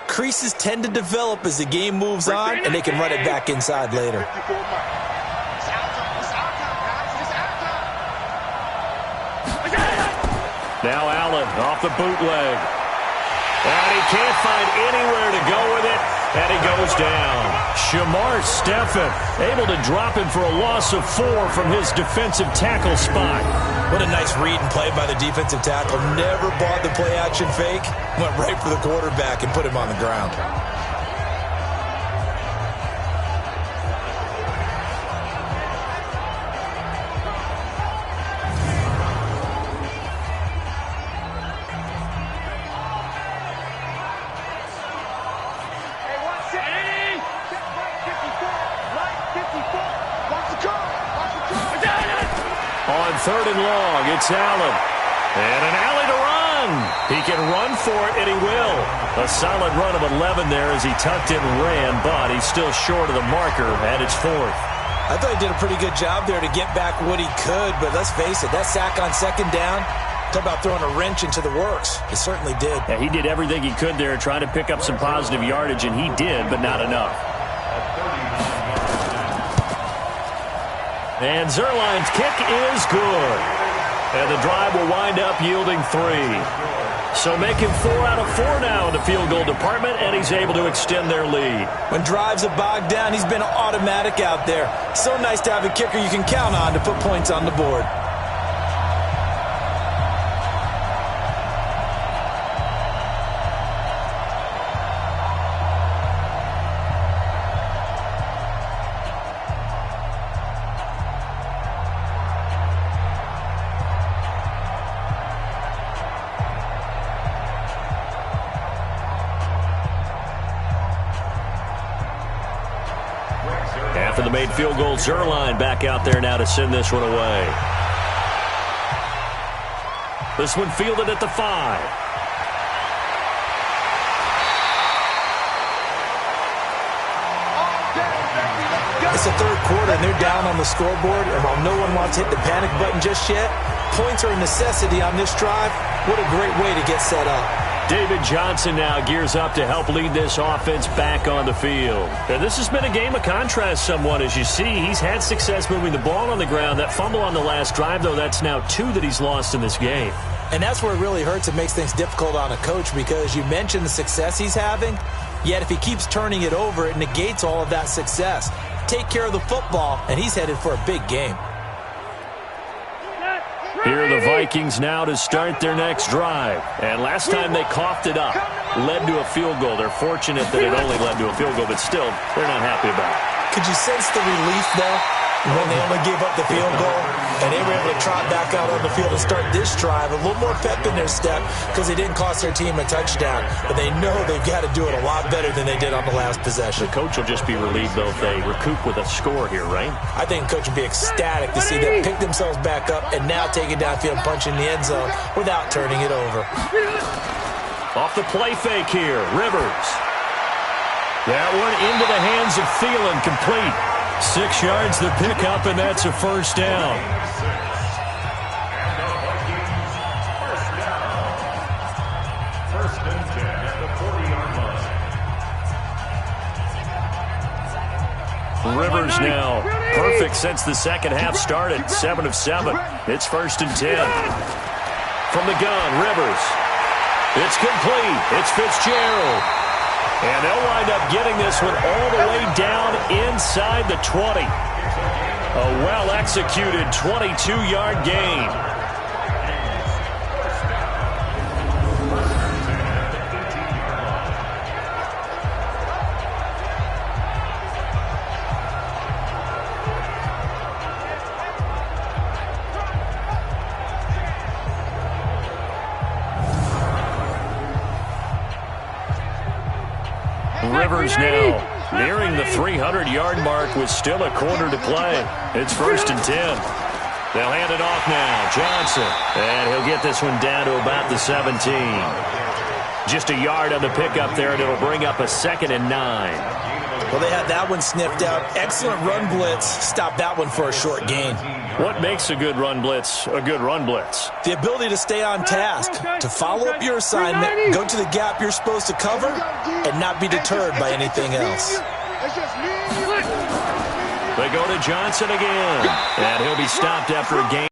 creases tend to develop as the game moves on, and they can run it back inside later. Now Allen off the bootleg. And he can't find anywhere to go with it, and he goes down. Shamar Stephen able to drop him for a loss of 4 from his defensive tackle spot. What a nice read and play by the defensive tackle. Never bought the play-action fake. Went right for the quarterback and put him on the ground. On 3rd and long, it's Allen. And an alley to run. He can run for it, and he will. A solid run of 11 there as he tucked it and ran, but he's still short of the marker, and it's 4th. I thought he did a pretty good job there to get back what he could, but let's face it, that sack on 2nd down, talk about throwing a wrench into the works. He certainly did. Yeah, he did everything he could there, trying to pick up some positive yardage, and he did, but not enough. And Zerline's kick is good. And the drive will wind up yielding 3. So making 4 out of 4 now in the field goal department, and he's able to extend their lead. When drives are bogged down, he's been automatic out there. So nice to have a kicker you can count on to put points on the board. After the made field goal, Zerline back out there now to send this one away. This one fielded at the 5. It's the 3rd quarter, and they're down on the scoreboard. And while no one wants to hit the panic button just yet, points are a necessity on this drive. What a great way to get set up. David Johnson now gears up to help lead this offense back on the field. And this has been a game of contrast somewhat. As you see, he's had success moving the ball on the ground. That fumble on the last drive, though, that's now 2 that he's lost in this game. And that's where it really hurts. It makes things difficult on a coach because you mentioned the success he's having, yet if he keeps turning it over, it negates all of that success. Take care of the football, and he's headed for a big game. Here are the Vikings now to start their next drive. And last time they coughed it up, led to a field goal. They're fortunate that it only led to a field goal, but still, they're not happy about it. Could you sense the relief, though, when they only gave up the field goal? And they were able to trot back out on the field and start this drive. A little more pep in their step because they didn't cost their team a touchdown. But they know they've got to do it a lot better than they did on the last possession. The coach will just be relieved, though, if they recoup with a score here, right? I think the coach will be ecstatic to see them pick themselves back up and now take it downfield and punch in the end zone without turning it over. Off the play fake here, Rivers. That one into the hands of Thielen, complete. 6 yards the pickup, and that's a first down. First and 10 at the 40-yard line. Rivers now perfect since the second half started. 7 of 7. It's 1st and 10. From the gun, Rivers. It's complete. It's Fitzgerald. And they'll wind up getting this one all the way down inside the 20. A well-executed 22-yard gain. Rivers now nearing the 300-yard mark with still a quarter to play. It's 1st and 10. They'll hand it off now. Johnson. And he'll get this one down to about the 17. Just a yard on the pickup there, and it'll bring up a 2nd and 9. Well, they had that one sniffed out. Excellent run blitz. Stop that one for a short gain. What makes a good run blitz a good run blitz? The ability to stay on task, to follow up your assignment, go to the gap you're supposed to cover, and not be deterred by anything else. They go to Johnson again, and he'll be stopped after a gain.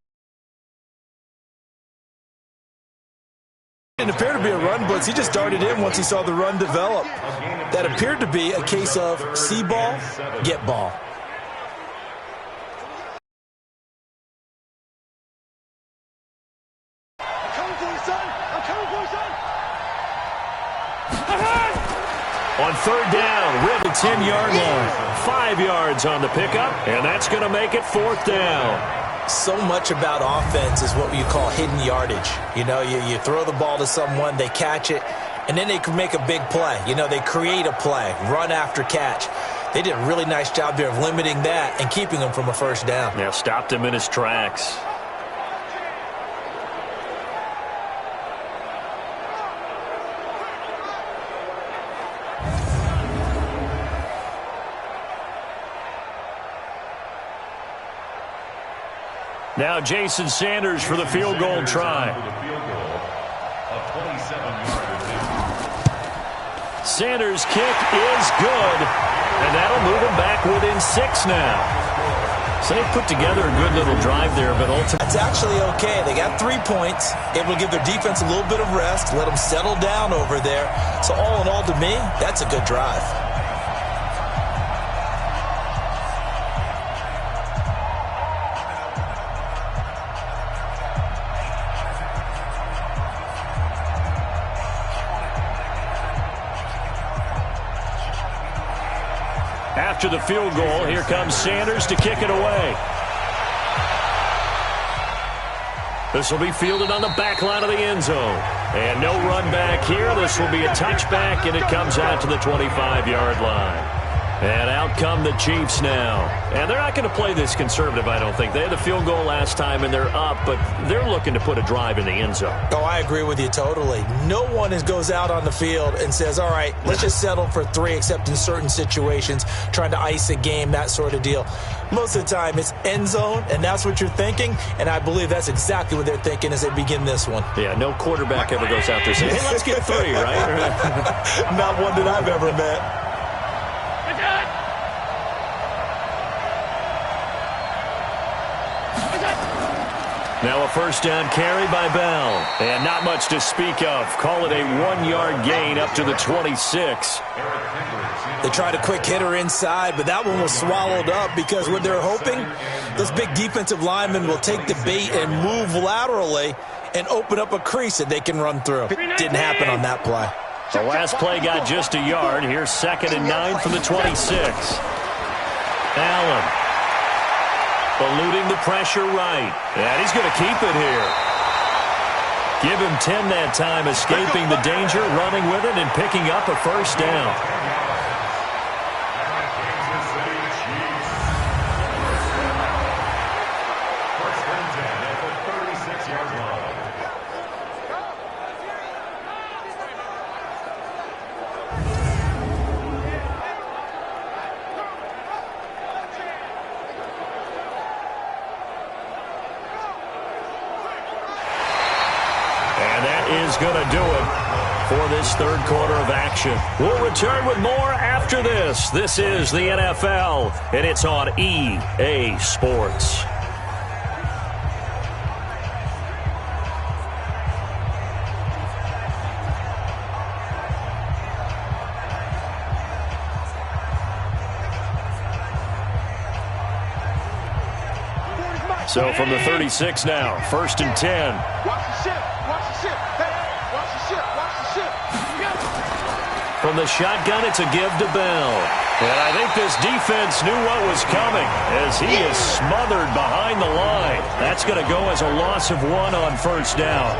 It didn't appear to be a run blitz. He just darted in once he saw the run develop. That appeared to be a case of see ball, get ball. On 3rd down, we're at the 10-yard line. 5 yards on the pickup, and that's going to make it 4th down. So much about offense is what you call hidden yardage. You know, you throw the ball to someone, they catch it, and then they can make a big play. You know, they create a play, run after catch. They did a really nice job there of limiting that and keeping him from a 1st down. Now stopped him in his tracks. Now Jason Sanders for the field goal try. Sanders' kick is good, and that'll move him back within 6 now. So they put together a good little drive there, but ultimately it's actually okay. They got 3 points, able to give their defense a little bit of rest, let them settle down over there. So all in all, to me, that's a good drive. After the field goal, here comes Sanders to kick it away. This will be fielded on the back line of the end zone. And no run back here. This will be a touchback, and it comes out to the 25-yard line. And out come the Chiefs now. And they're not going to play this conservative, I don't think. They had the field goal last time, and they're up, but they're looking to put a drive in the end zone. Oh, I agree with you totally. No one goes out on the field and says, all right, let's just settle for 3, except in certain situations, trying to ice a game, that sort of deal. Most of the time, it's end zone, and that's what you're thinking, and I believe that's exactly what they're thinking as they begin this one. Yeah, no quarterback ever goes out there saying, hey, let's get 3, right? Not one that I've ever met. Now a 1st down carry by Bell. And not much to speak of. Call it a 1-yard gain up to the 26. They tried a quick hitter inside, but that one was swallowed up because what they're hoping, those big defensive linemen will take the bait and move laterally and open up a crease that they can run through. Didn't happen on that play. The last play got just a yard. Here's 2nd and 9 from the 26. Allen. Eluding the pressure right. And he's going to keep it here. Give him 10 that time, escaping the danger, running with it, and picking up a 1st down. Is going to do it for this 3rd quarter of action. We'll return with more after this. This is the NFL, and it's on EA Sports. So from the 36 now, 1st and 10. Watch the ship. Watch the ship. Hey, watch the ship. Watch the ship. From the shotgun, it's a give to Bell. And I think this defense knew what was coming as he is smothered behind the line. That's going to go as a loss of 1 on 1st down.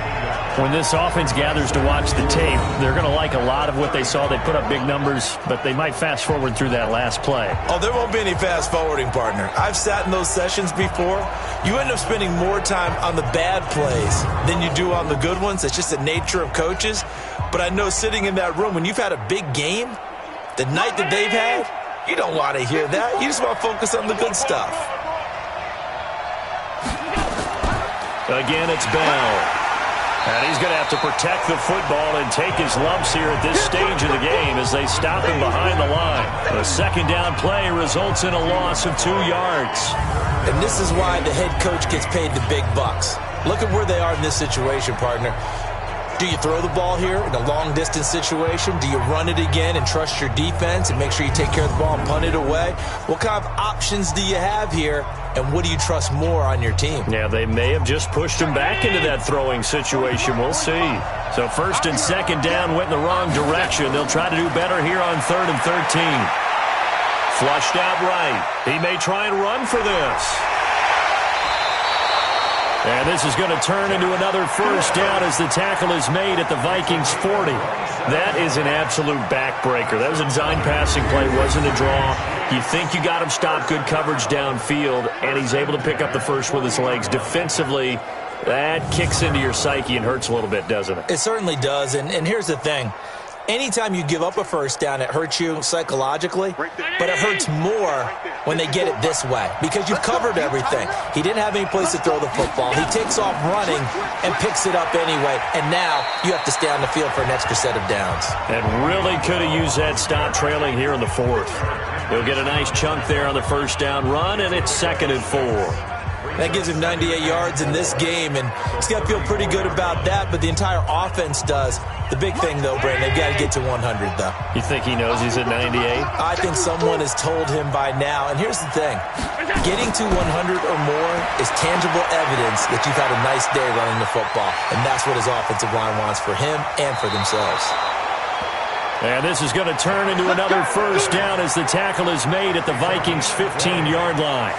When this offense gathers to watch the tape, they're going to like a lot of what they saw. They put up big numbers, but they might fast forward through that last play. Oh, there won't be any fast forwarding, partner. I've sat in those sessions before. You end up spending more time on the bad plays than you do on the good ones. It's just the nature of coaches. But I know sitting in that room, when you've had a big game, the night that they've had, you don't want to hear that. You just want to focus on the good stuff. Again, it's Bell. And he's going to have to protect the football and take his lumps here at this stage of the game as they stop him behind the line. The 2nd down play results in a loss of 2 yards. And this is why the head coach gets paid the big bucks. Look at where they are in this situation, partner. Do you throw the ball here in a long-distance situation? Do you run it again and trust your defense and make sure you take care of the ball and punt it away? What kind of options do you have here, and what do you trust more on your team? Yeah, they may have just pushed him back into that throwing situation. We'll see. So 1st and 2nd down went in the wrong direction. They'll try to do better here on 3rd and 13. Flushed out right. He may try and run for this. And this is going to turn into another 1st down as the tackle is made at the Vikings 40. That is an absolute backbreaker. That was a design passing play, wasn't a draw. You think you got him stopped, good coverage downfield, and he's able to pick up the first with his legs. Defensively, that kicks into your psyche and hurts a little bit, doesn't it? It certainly does, and here's the thing. Anytime you give up a 1st down, it hurts you psychologically, but it hurts more when they get it this way because you've covered everything. He didn't have any place to throw the football. He takes off running and picks it up anyway, and now you have to stay on the field for an extra set of downs. And really could have used that stop trailing here in the 4th. He'll get a nice chunk there on the 1st down run, and it's 2nd and 4. That gives him 98 yards in this game, and he's got to feel pretty good about that, but the entire offense does. The big thing, though, Brandon, they've got to get to 100, though. You think he knows he's at 98? I think someone has told him by now, and here's the thing. Getting to 100 or more is tangible evidence that you've had a nice day running the football, and that's what his offensive line wants for him and for themselves. And this is going to turn into another 1st down as the tackle is made at the Vikings' 15-yard line.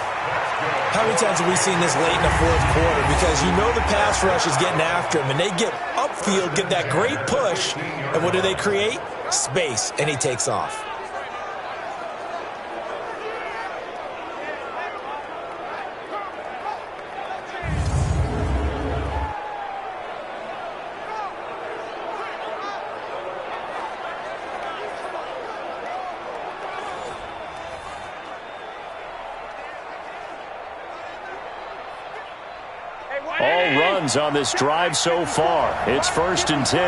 How many times have we seen this late in the 4th quarter? Because you know the pass rush is getting after him, and they get upfield, get that great push, and what do they create? Space, and he takes off. All runs on this drive so far. It's 1st and 10.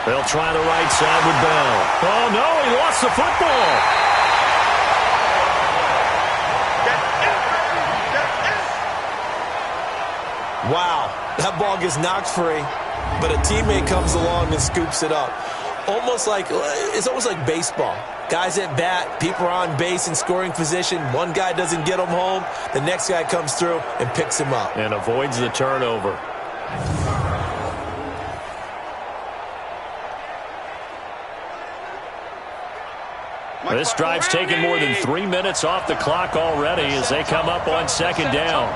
They'll try the right side with Bell. Oh, no, he lost the football. Wow, that ball gets knocked free, but a teammate comes along and scoops it up. It's almost like baseball. Guys at bat, people are on base in scoring position. One guy doesn't get him home. The next guy comes through and picks him up. And avoids the turnover. This drive's taken more than 3 minutes off the clock already as they come up on 2nd down.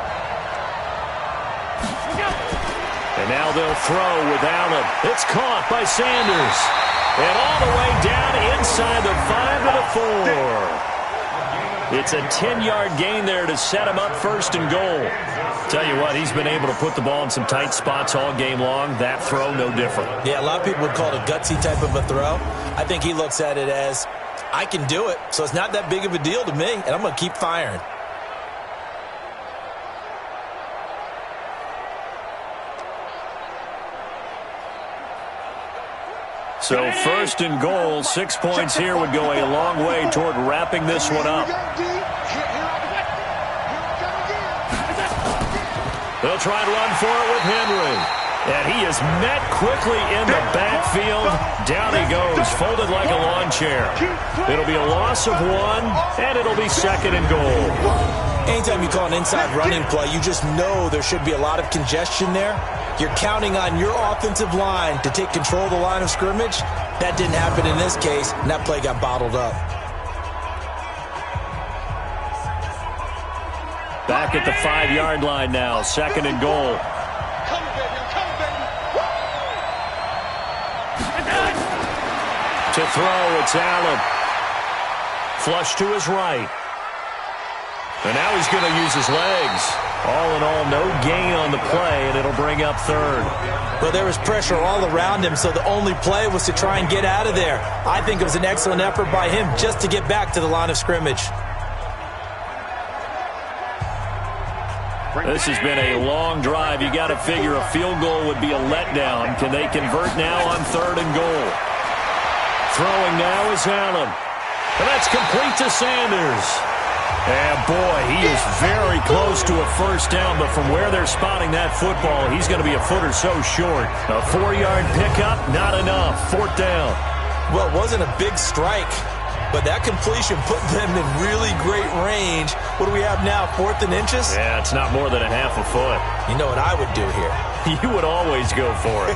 And now they'll throw with Allen. It's caught by Sanders. And all the way down inside the 5 to the 4. It's a 10-yard gain there to set him up 1st and goal. Tell you what, he's been able to put the ball in some tight spots all game long. That throw, no different. Yeah, a lot of people would call it a gutsy type of a throw. I think he looks at it as, I can do it, so it's not that big of a deal to me, and I'm going to keep firing. So 1st and goal, 6 points here would go a long way toward wrapping this one up. They'll try to run for it with Henry. And he is met quickly in the backfield. Down he goes, folded like a lawn chair. It'll be a loss of 1, and it'll be 2nd and goal. Anytime you call an inside running play, you just know there should be a lot of congestion there. You're counting on your offensive line to take control of the line of scrimmage. That didn't happen in this case, and that play got bottled up. Back at the 5-yard line now, 2nd and goal. To throw, it's Allen. Flush to his right. And now he's going to use his legs. All in all, no gain on the play, and it'll bring up 3rd. Well, there was pressure all around him, so the only play was to try and get out of there. I think it was an excellent effort by him just to get back to the line of scrimmage. This has been a long drive. You got to figure a field goal would be a letdown. Can they convert now on 3rd and goal? Throwing now is Allen. And that's complete to Sanders. And boy, he is very close to a first down, but from where they're spotting that football, he's going to be a foot or so short. A 4-yard pickup, not enough. 4th down. Well, it wasn't a big strike, but that completion put them in really great range. What do we have now, 4th and inches? Yeah, it's not more than a half a foot. You know what I would do here? You would always go for it.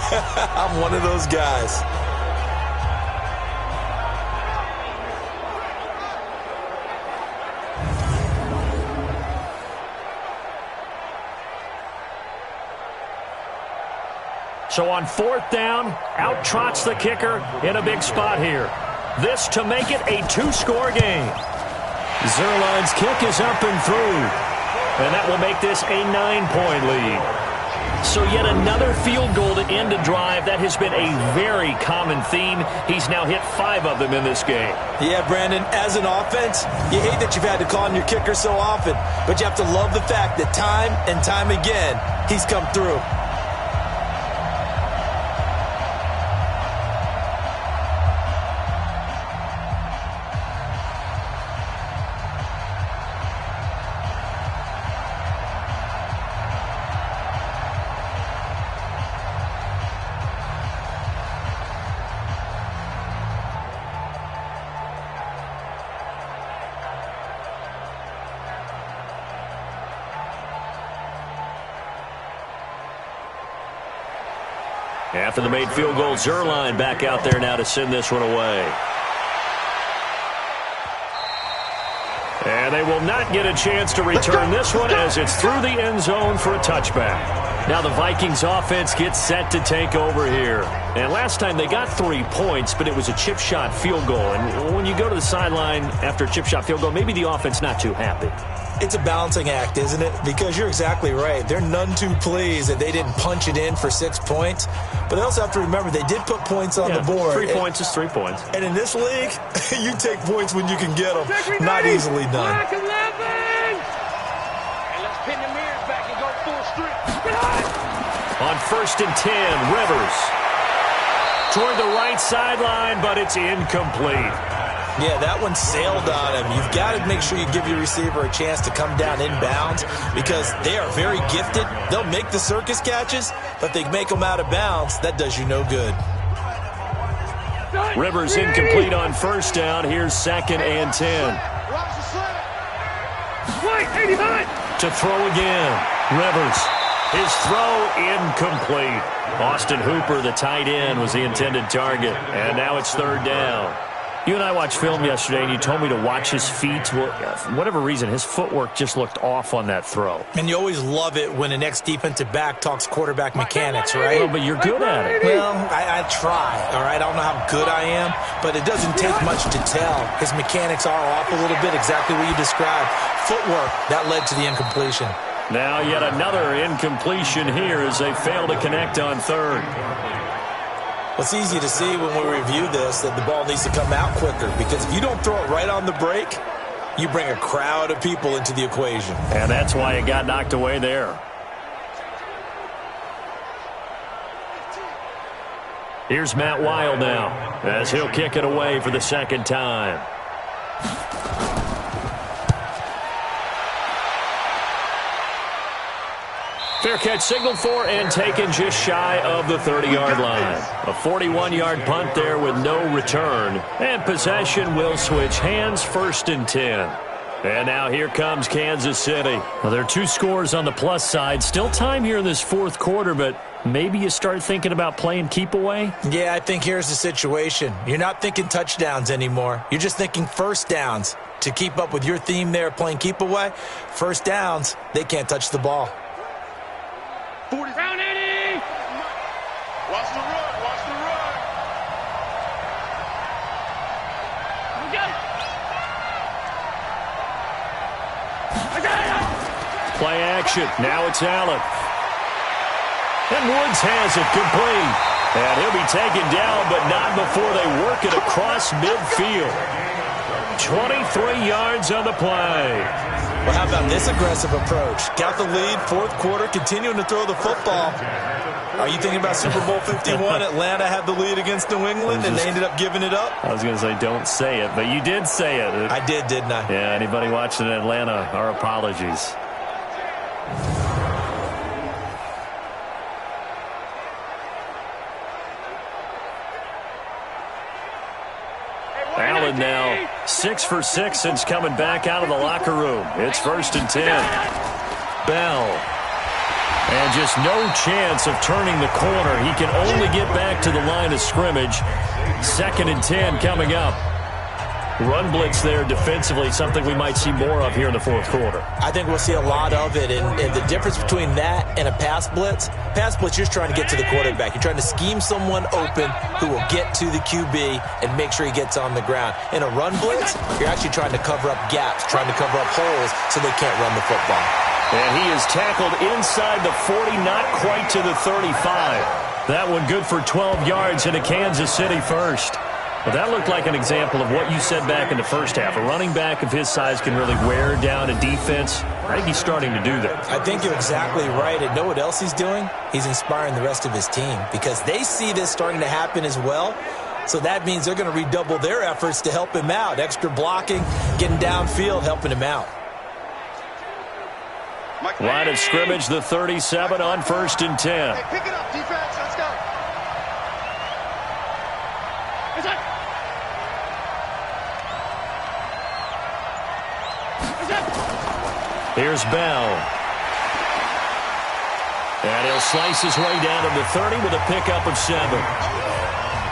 I'm one of those guys. So on 4th down, out trots the kicker in a big spot here. This to make it a 2-score game. Zerline's kick is up and through. And that will make this a 9-point lead. So yet another field goal to end a drive. That has been a very common theme. He's now hit 5 of them in this game. Yeah, Brandon, as an offense, you hate that you've had to call on your kicker so often. But you have to love the fact that time and time again, he's come through. After the made field goal, Zerline back out there now to send this one away. And they will not get a chance to return this one as it's through the end zone for a touchback. Now the Vikings offense gets set to take over here. And last time they got 3 points, but it was a chip shot field goal. And when you go to the sideline after a chip shot field goal, maybe the offense not too happy. It's a balancing act, isn't it? Because you're exactly right. They're none too pleased that they didn't punch it in for 6 points. But they also have to remember they did put points on the board. 3 points is 3 points. And in this league, you take points when you can get them. Not easily done. And let's pin the mirrors back and go full strength. On 1st and 10, Rivers. Toward the right sideline, but it's incomplete. Yeah, that one sailed on him. You've got to make sure you give your receiver a chance to come down inbounds because they are very gifted. They'll make the circus catches, but if they make them out of bounds, that does you no good. Rivers incomplete on 1st down. Here's 2nd and 10. To throw again. Rivers. His throw incomplete. Austin Hooper, the tight end, was the intended target. And now it's 3rd down. You and I watched film yesterday, and you told me to watch his feet. Well, for whatever reason, his footwork just looked off on that throw. And you always love it when an ex-defensive back talks quarterback mechanics, right? Well, but you're good at it. Well, I try, all right? I don't know how good I am, but it doesn't take much to tell. His mechanics are off a little bit, exactly what you described. Footwork, that led to the incompletion. Now yet another incompletion here as they fail to connect on 3rd. Well, it's easy to see when we review this that the ball needs to come out quicker because if you don't throw it right on the break, you bring a crowd of people into the equation. And that's why it got knocked away there. Here's Matt Wild now as he'll kick it away for the 2nd time. Fair catch signaled for and taken just shy of the 30-yard line. A 41-yard punt there with no return. And possession will switch hands, 1st and 10. And now here comes Kansas City. Well, there are 2 scores on the plus side. Still time here in this 4th quarter, but maybe you start thinking about playing keep away? Yeah, I think here's the situation. You're not thinking touchdowns anymore. You're just thinking first downs. To keep up with your theme there, playing keep away, first downs, they can't touch the ball. 40. Round 80. Watch the run. Watch the run. Play action. Now it's Allen. And Woods has it complete. And he'll be taken down, but not before they work it across midfield. 23 yards on the play. Well, how about this aggressive approach? Got the lead, 4th quarter, continuing to throw the football. Are you thinking about Super Bowl 51? Atlanta had the lead against New England, and they ended up giving it up? I was going to say don't say it, but you did say it. I did, didn't I? Yeah, anybody watching in Atlanta, our apologies. Allen now 6 for 6 since coming back out of the locker room. It's 1st and 10. Bell. And just no chance of turning the corner. He can only get back to the line of scrimmage. 2nd and 10 coming up. Run blitz there defensively, something we might see more of here in the 4th quarter. I think we'll see a lot of it, and the difference between that and a pass blitz, you're just trying to get to the quarterback. You're trying to scheme someone open who will get to the QB and make sure he gets on the ground. In a run blitz, you're actually trying to cover up gaps, trying to cover up holes so they can't run the football. And he is tackled inside the 40, not quite to the 35. That one good for 12 yards into Kansas City first. Well, that looked like an example of what you said back in the first half. A running back of his size can really wear down a defense. I think he's starting to do that. I think you're exactly right. And know what else he's doing? He's inspiring the rest of his team because they see this starting to happen as well. So that means they're going to redouble their efforts to help him out. Extra blocking, getting downfield, helping him out. Line of scrimmage, the 37 on 1st and 10. Hey, pick it up, defense. Let's go. Here's Bell. And he'll slice his way down to the 30 with a pickup of 7.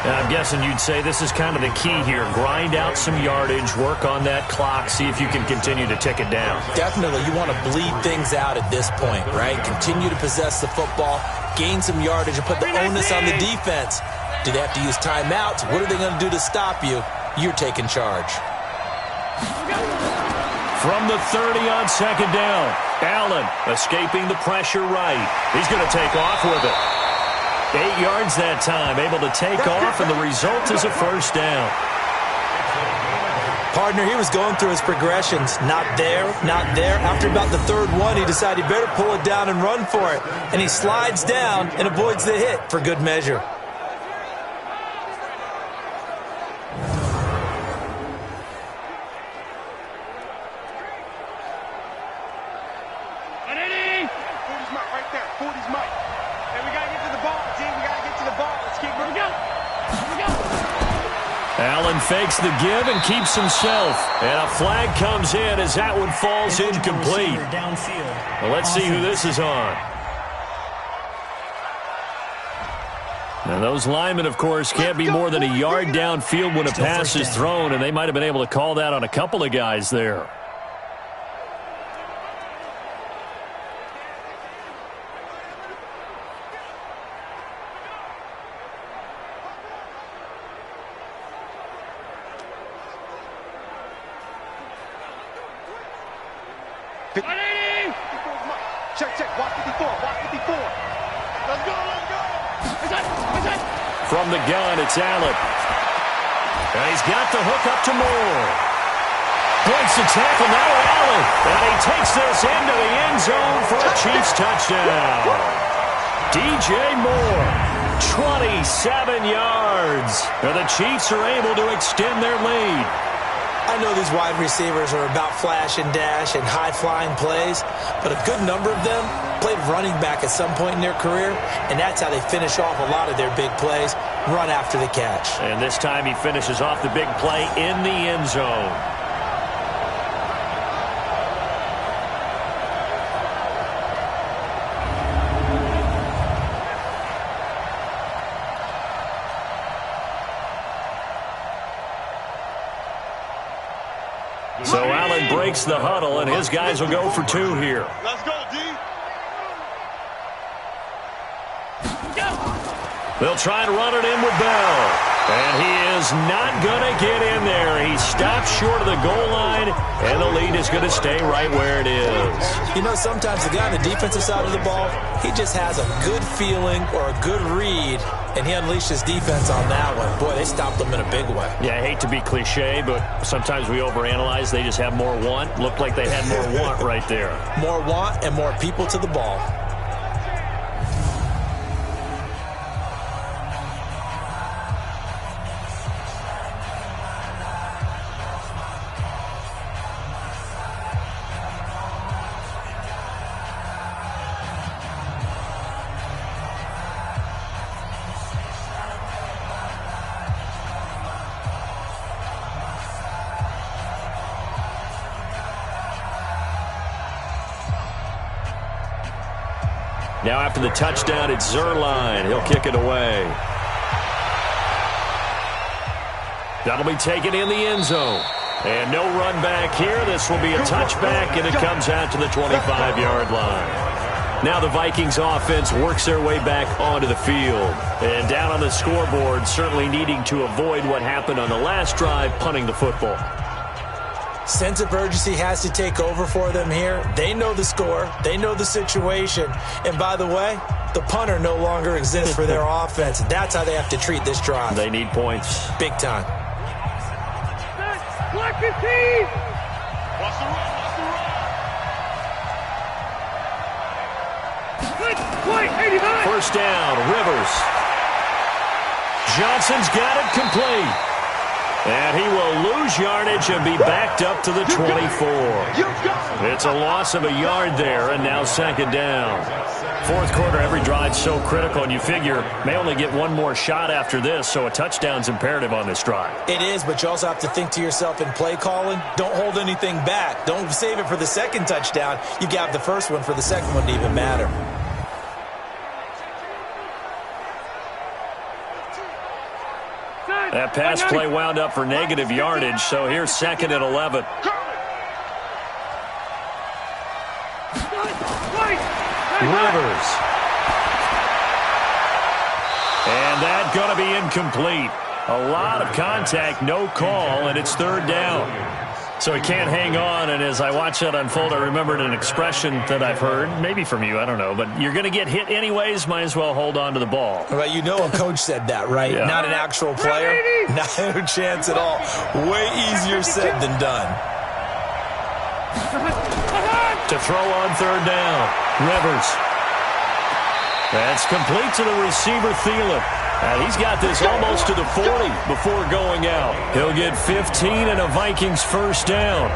And I'm guessing you'd say this is kind of the key here. Grind out some yardage, work on that clock, see if you can continue to tick it down. Definitely. You want to bleed things out at this point, right? Continue to possess the football, gain some yardage, and put the onus on the defense. Do they have to use timeouts? What are they going to do to stop you? You're taking charge. From the 30 on 2nd down, Allen escaping the pressure right. He's going to take off with it. 8 yards that time, able to take off, and the result is a 1st down. Partner, he was going through his progressions. Not there, not there. After about the 3rd one, he decided he better pull it down and run for it. And he slides down and avoids the hit for good measure. Allen fakes the give and keeps himself. And a flag comes in as that one falls incomplete. Well, let's see who this is on. And those linemen, of course, can't be more than a yard downfield when a pass is thrown, and they might have been able to call that on a couple of guys there. Check, watch 54, watch 54. Let's go. From the gun, it's Allen. And he's got the hook up to Moore. Breaks the tackle, now Allen. And he takes this into the end zone for a Chiefs touchdown. DJ Moore, 27 yards. And the Chiefs are able to extend their lead. I know these wide receivers are about flash and dash and high-flying plays, but a good number of them played running back at some point in their career, and that's how they finish off a lot of their big plays, run after the catch. And this time he finishes off the big play in the end zone. So Allen breaks the huddle, and his guys will go for 2 here. Let's go, D. They'll try and run it in with Bell. And he is not going to get in there. He stops short of the goal line, and the lead is going to stay right where it is. You know, sometimes the guy on the defensive side of the ball, he just has a good feeling or a good read, and he unleashed his defense on that one. Boy, they stopped him in a big way. Yeah, I hate to be cliche, but sometimes we overanalyze. They just have more want. Looked like they had more want right there. More want and more people to the ball. Now after the touchdown, it's Zerline. He'll kick it away. That'll be taken in the end zone. And no run back here. This will be a touchback, and it comes out to the 25-yard line. Now the Vikings offense works their way back onto the field. And down on the scoreboard, certainly needing to avoid what happened on the last drive, punting the football. Sense of urgency has to take over for them here. They know the score. They know the situation. And by the way, the punter no longer exists for their offense. That's how they have to treat this drive. They need points. Big time. Black 15. Watch the run. Good play, 89. First down, Rivers. Johnson's got it complete. And he will lose yardage and be backed up to the 24. It's a loss of a yard there, and now second down. Fourth quarter, every drive's so critical, and you figure may only get one more shot after this, so a touchdown's imperative on this drive. It is, but you also have to think to yourself in play calling, don't hold anything back. Don't save it for the second touchdown. You got the first one for the second one to even matter. That pass play wound up for negative yardage, so here's second and 11. Rivers. And that's going to be incomplete. A lot of contact, no call, and it's third down. So he can't hang on, and as I watch that unfold, I remembered an expression that I've heard, maybe from you, I don't know, but you're going to get hit anyways, might as well hold on to the ball. Well, you know a coach said that, right? Yeah. Not an actual player. No chance at all. Way easier said than done. To throw on third down, Rivers. That's complete to the receiver, Thielen. And he's got this almost to the 40 before going out. He'll get 15 and a Vikings first down.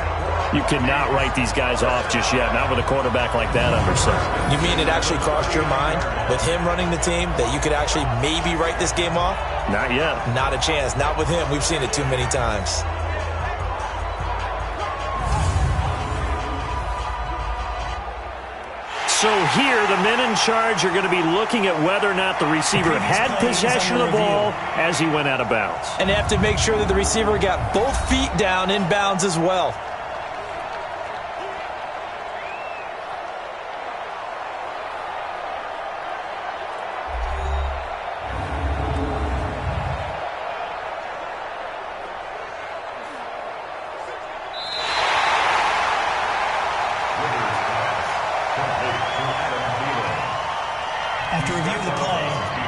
You cannot write these guys off just yet, not with a quarterback like that under center. You mean it actually crossed your mind with him running the team that you could actually maybe write this game off? Not yet. Not a chance. Not with him. We've seen it too many times. So here, the men in charge are going to be looking at whether or not the receiver had possession of the ball as he went out of bounds. And they have to make sure that the receiver got both feet down in bounds as well.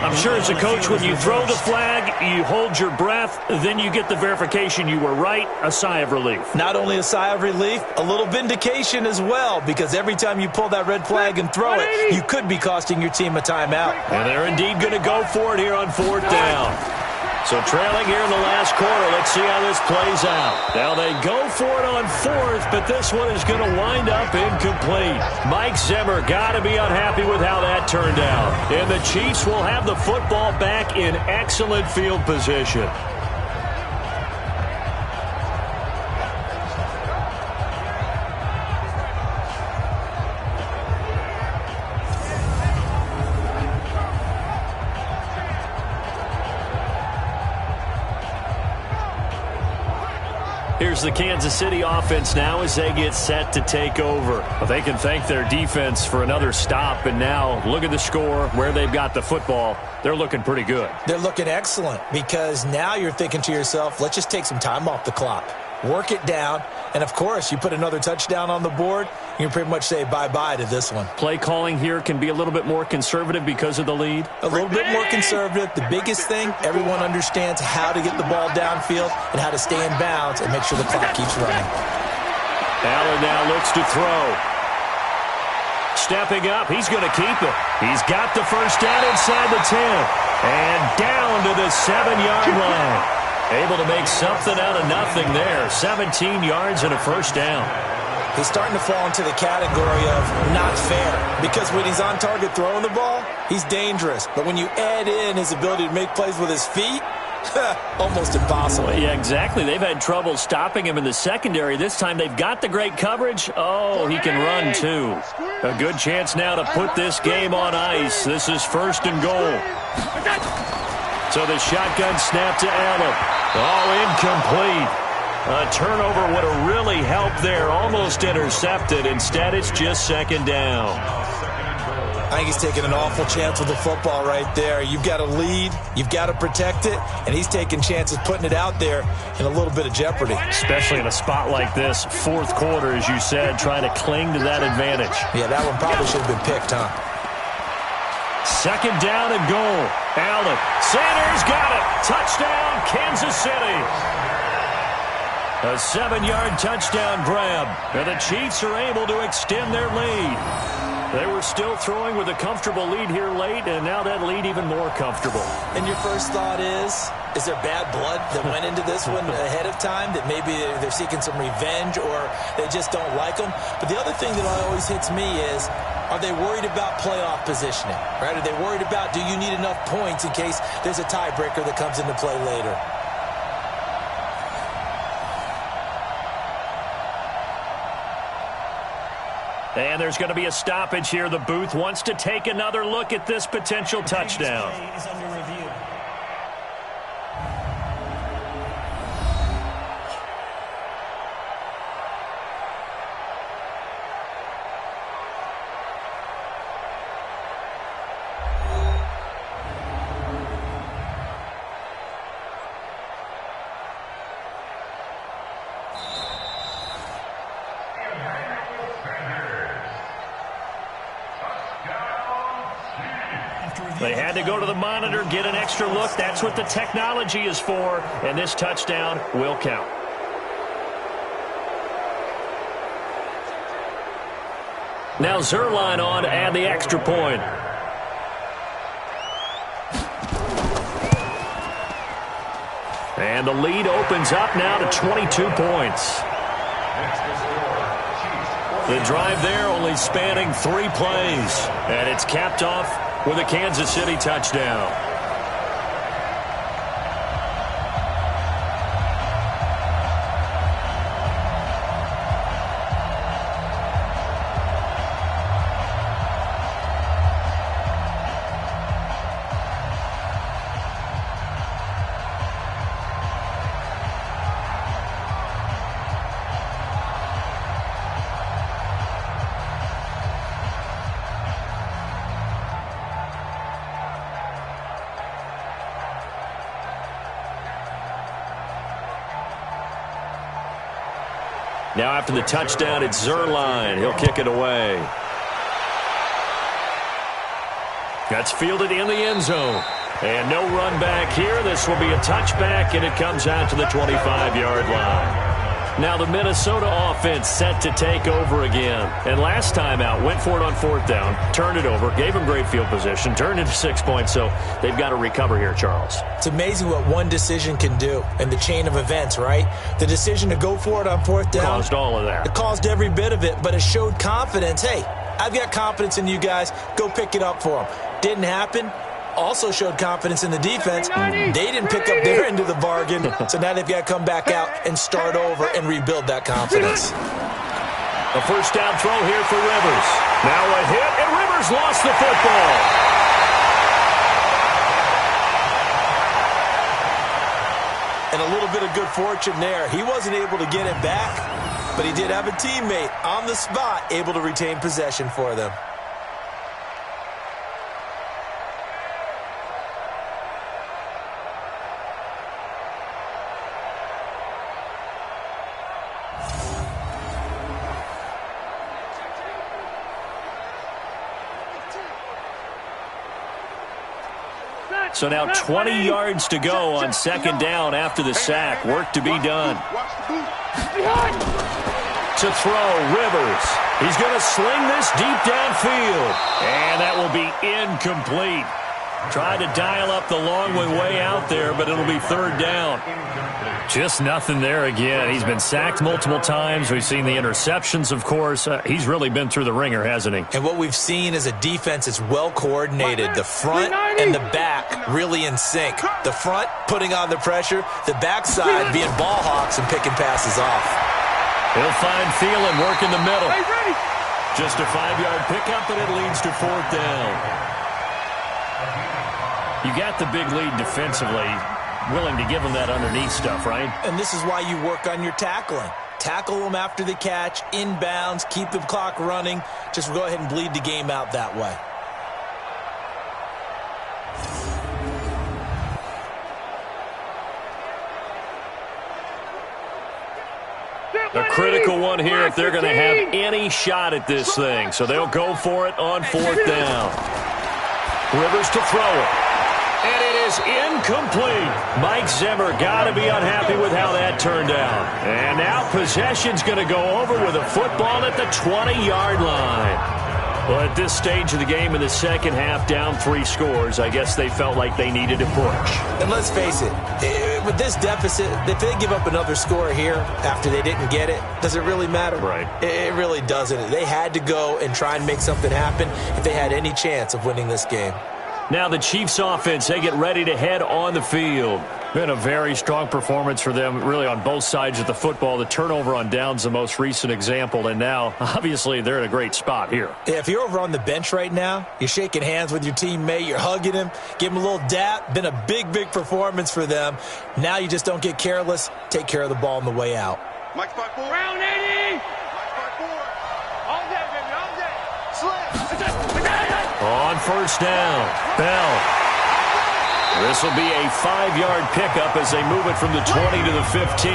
I'm sure as a coach, when you throw the flag, you hold your breath, then you get the verification you were right, a sigh of relief. Not only a sigh of relief, a little vindication as well, because every time you pull that red flag and throw it, you could be costing your team a timeout. And they're indeed going to go for it here on fourth down. So trailing here in the last quarter. Let's see how this plays out. Now they go for it on fourth, but this one is going to wind up incomplete. Mike Zimmer got to be unhappy with how that turned out. And the Chiefs will have the football back in excellent field position. Here's the Kansas City offense now as they get set to take over. Well, they can thank their defense for another stop, and now look at the score, where they've got the football. They're looking pretty good. They're looking excellent because now you're thinking to yourself, let's just take some time off the clock. Work it down, and of course, you put another touchdown on the board, you can pretty much say bye-bye to this one. Play calling here can be a little bit more conservative because of the lead. A little bit more conservative. The biggest thing, everyone understands how to get the ball downfield and how to stay in bounds and make sure the clock keeps running. Allen now looks to throw. Stepping up, he's going to keep it. He's got the first down inside the 10. And down to the 7-yard line. Able to make something out of nothing there. 17 yards and a first down. He's starting to fall into the category of not fair, because when he's on target throwing the ball, he's dangerous. But when you add in his ability to make plays with his feet, almost impossible. Well, yeah, exactly. They've had trouble stopping him in the secondary. This time they've got the great coverage. Oh, he can run too. A good chance now to put this game on ice. This is first and goal. So the shotgun snap to Allen. Oh, incomplete. A turnover would have really helped there. Almost intercepted. Instead, it's just second down. I think he's taking an awful chance with the football right there. You've got to lead. You've got to protect it. And he's taking chances putting it out there in a little bit of jeopardy. Especially in a spot like this. Fourth quarter, as you said, trying to cling to that advantage. Yeah, that one probably should have been picked, huh? Second down and goal. Allen. Sanders got it. Touchdown, Kansas City. A 7-yard touchdown grab. And the Chiefs are able to extend their lead. They were still throwing with a comfortable lead here late, and now that lead even more comfortable. And your first thought is there bad blood that went into this one ahead of time, that maybe they're seeking some revenge or they just don't like them? But the other thing that always hits me is, are they worried about playoff positioning? Right? Are they worried about, do you need enough points in case there's a tiebreaker that comes into play later? And there's going to be a stoppage here. The booth wants to take another look at this potential touchdown. Is under review. They had to go to the monitor, get an extra look. That's what the technology is for, and this touchdown will count. Now Zerline on to add the extra point. And the lead opens up now to 22 points. The drive there only spanning 3 plays, and it's capped off with a Kansas City touchdown. Now after the touchdown, it's Zerline. He'll kick it away. That's fielded in the end zone. And no run back here. This will be a touchback, and it comes out to the 25-yard line. Now the Minnesota offense set to take over again. And last time out, went for it on 4th down, turned it over, gave them great field position, turned into 6 points, so they've got to recover here, Charles. It's amazing what one decision can do in the chain of events, right? The decision to go for it on 4th down. Caused all of that. It caused every bit of it, but it showed confidence. Hey, I've got confidence in you guys. Go pick it up for them. Didn't happen. Also showed confidence in the defense. They didn't pick up their end of the bargain, so now they've got to come back out and start over and rebuild that confidence. A first down throw here for Rivers. Now a hit, and Rivers lost the football. And a little bit of good fortune there. He wasn't able to get it back, but he did have a teammate on the spot able to retain possession for them. So now 20 yards to go on 2nd down after the sack. Work to be done. To throw, Rivers. He's going to sling this deep downfield. And that will be incomplete. Tried to dial up the long way out there, but it'll be 3rd down. Just nothing there again. He's been sacked multiple times. We've seen the interceptions, of course. He's really been through the ringer, hasn't he? And what we've seen is a defense that's well coordinated. The front and the back really in sync. The front putting on the pressure. The backside being ball hawks and picking passes off. He'll find Thielen working the middle. Just a 5-yard pickup, and it leads to 4th down. You got the big lead defensively. Willing to give them that underneath stuff, right? And this is why you work on your tackling. Tackle them after the catch, inbounds, keep the clock running. Just go ahead and bleed the game out that way. A critical one here if they're going to have any shot at this thing. So they'll go for it on 4th down. Rivers to throw it. And it is incomplete. Mike Zimmer got to be unhappy with how that turned out. And now possession's going to go over with a football at the 20-yard line. Well, at this stage of the game in the second half, down 3 scores, I guess they felt like they needed to push. And let's face it, with this deficit, if they give up another score here after they didn't get it, does it really matter? Right. It really doesn't. They had to go and try and make something happen if they had any chance of winning this game. Now the Chiefs offense, they get ready to head on the field. Been a very strong performance for them, really on both sides of the football. The turnover on downs, the most recent example, and now, obviously, they're in a great spot here. Yeah, if you're over on the bench right now, you're shaking hands with your teammate, you're hugging him, give him a little dap. Been a big, big performance for them. Now you just don't get careless. Take care of the ball on the way out. Mike's by 4. Round 80. Mike's by 4. All day, baby, all day. Slip. On first down, Bell. This will be a 5-yard pickup as they move it from the 20 to the 15.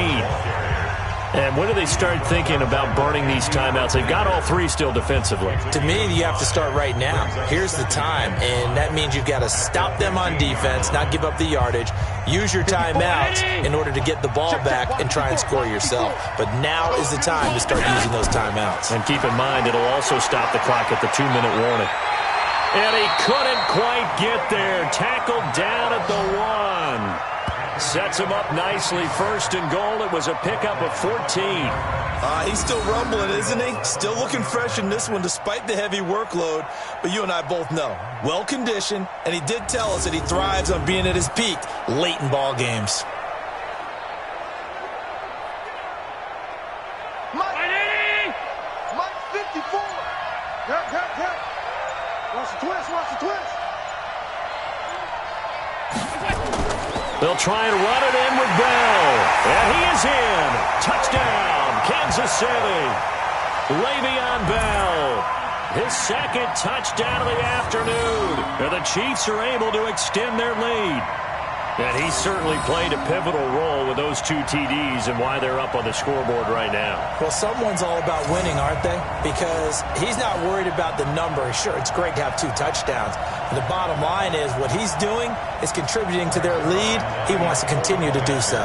And when do they start thinking about burning these timeouts? They've got all 3 still defensively. To me, you have to start right now. Here's the time, and that means you've got to stop them on defense, not give up the yardage, use your timeouts in order to get the ball back and try and score yourself. But now is the time to start using those timeouts. And keep in mind, it'll also stop the clock at the 2-minute warning. And he couldn't quite get there. Tackled down at the 1. Sets him up nicely. 1st and goal. It was a pickup of 14. He's still rumbling, isn't he? Still looking fresh in this one despite the heavy workload. But you and I both know, well-conditioned, and he did tell us that he thrives on being at his peak late in ball games. Mike 54. Cut. Watch the twist. They'll try and run it in with Bell. And he is in. Touchdown, Kansas City. Le'Veon Bell. His 2nd touchdown of the afternoon. And the Chiefs are able to extend their lead. And he certainly played a pivotal role with those 2 TDs and why they're up on the scoreboard right now. Well, someone's all about winning, aren't they? Because he's not worried about the number. Sure, it's great to have 2 touchdowns. But the bottom line is what he's doing is contributing to their lead. He wants to continue to do so.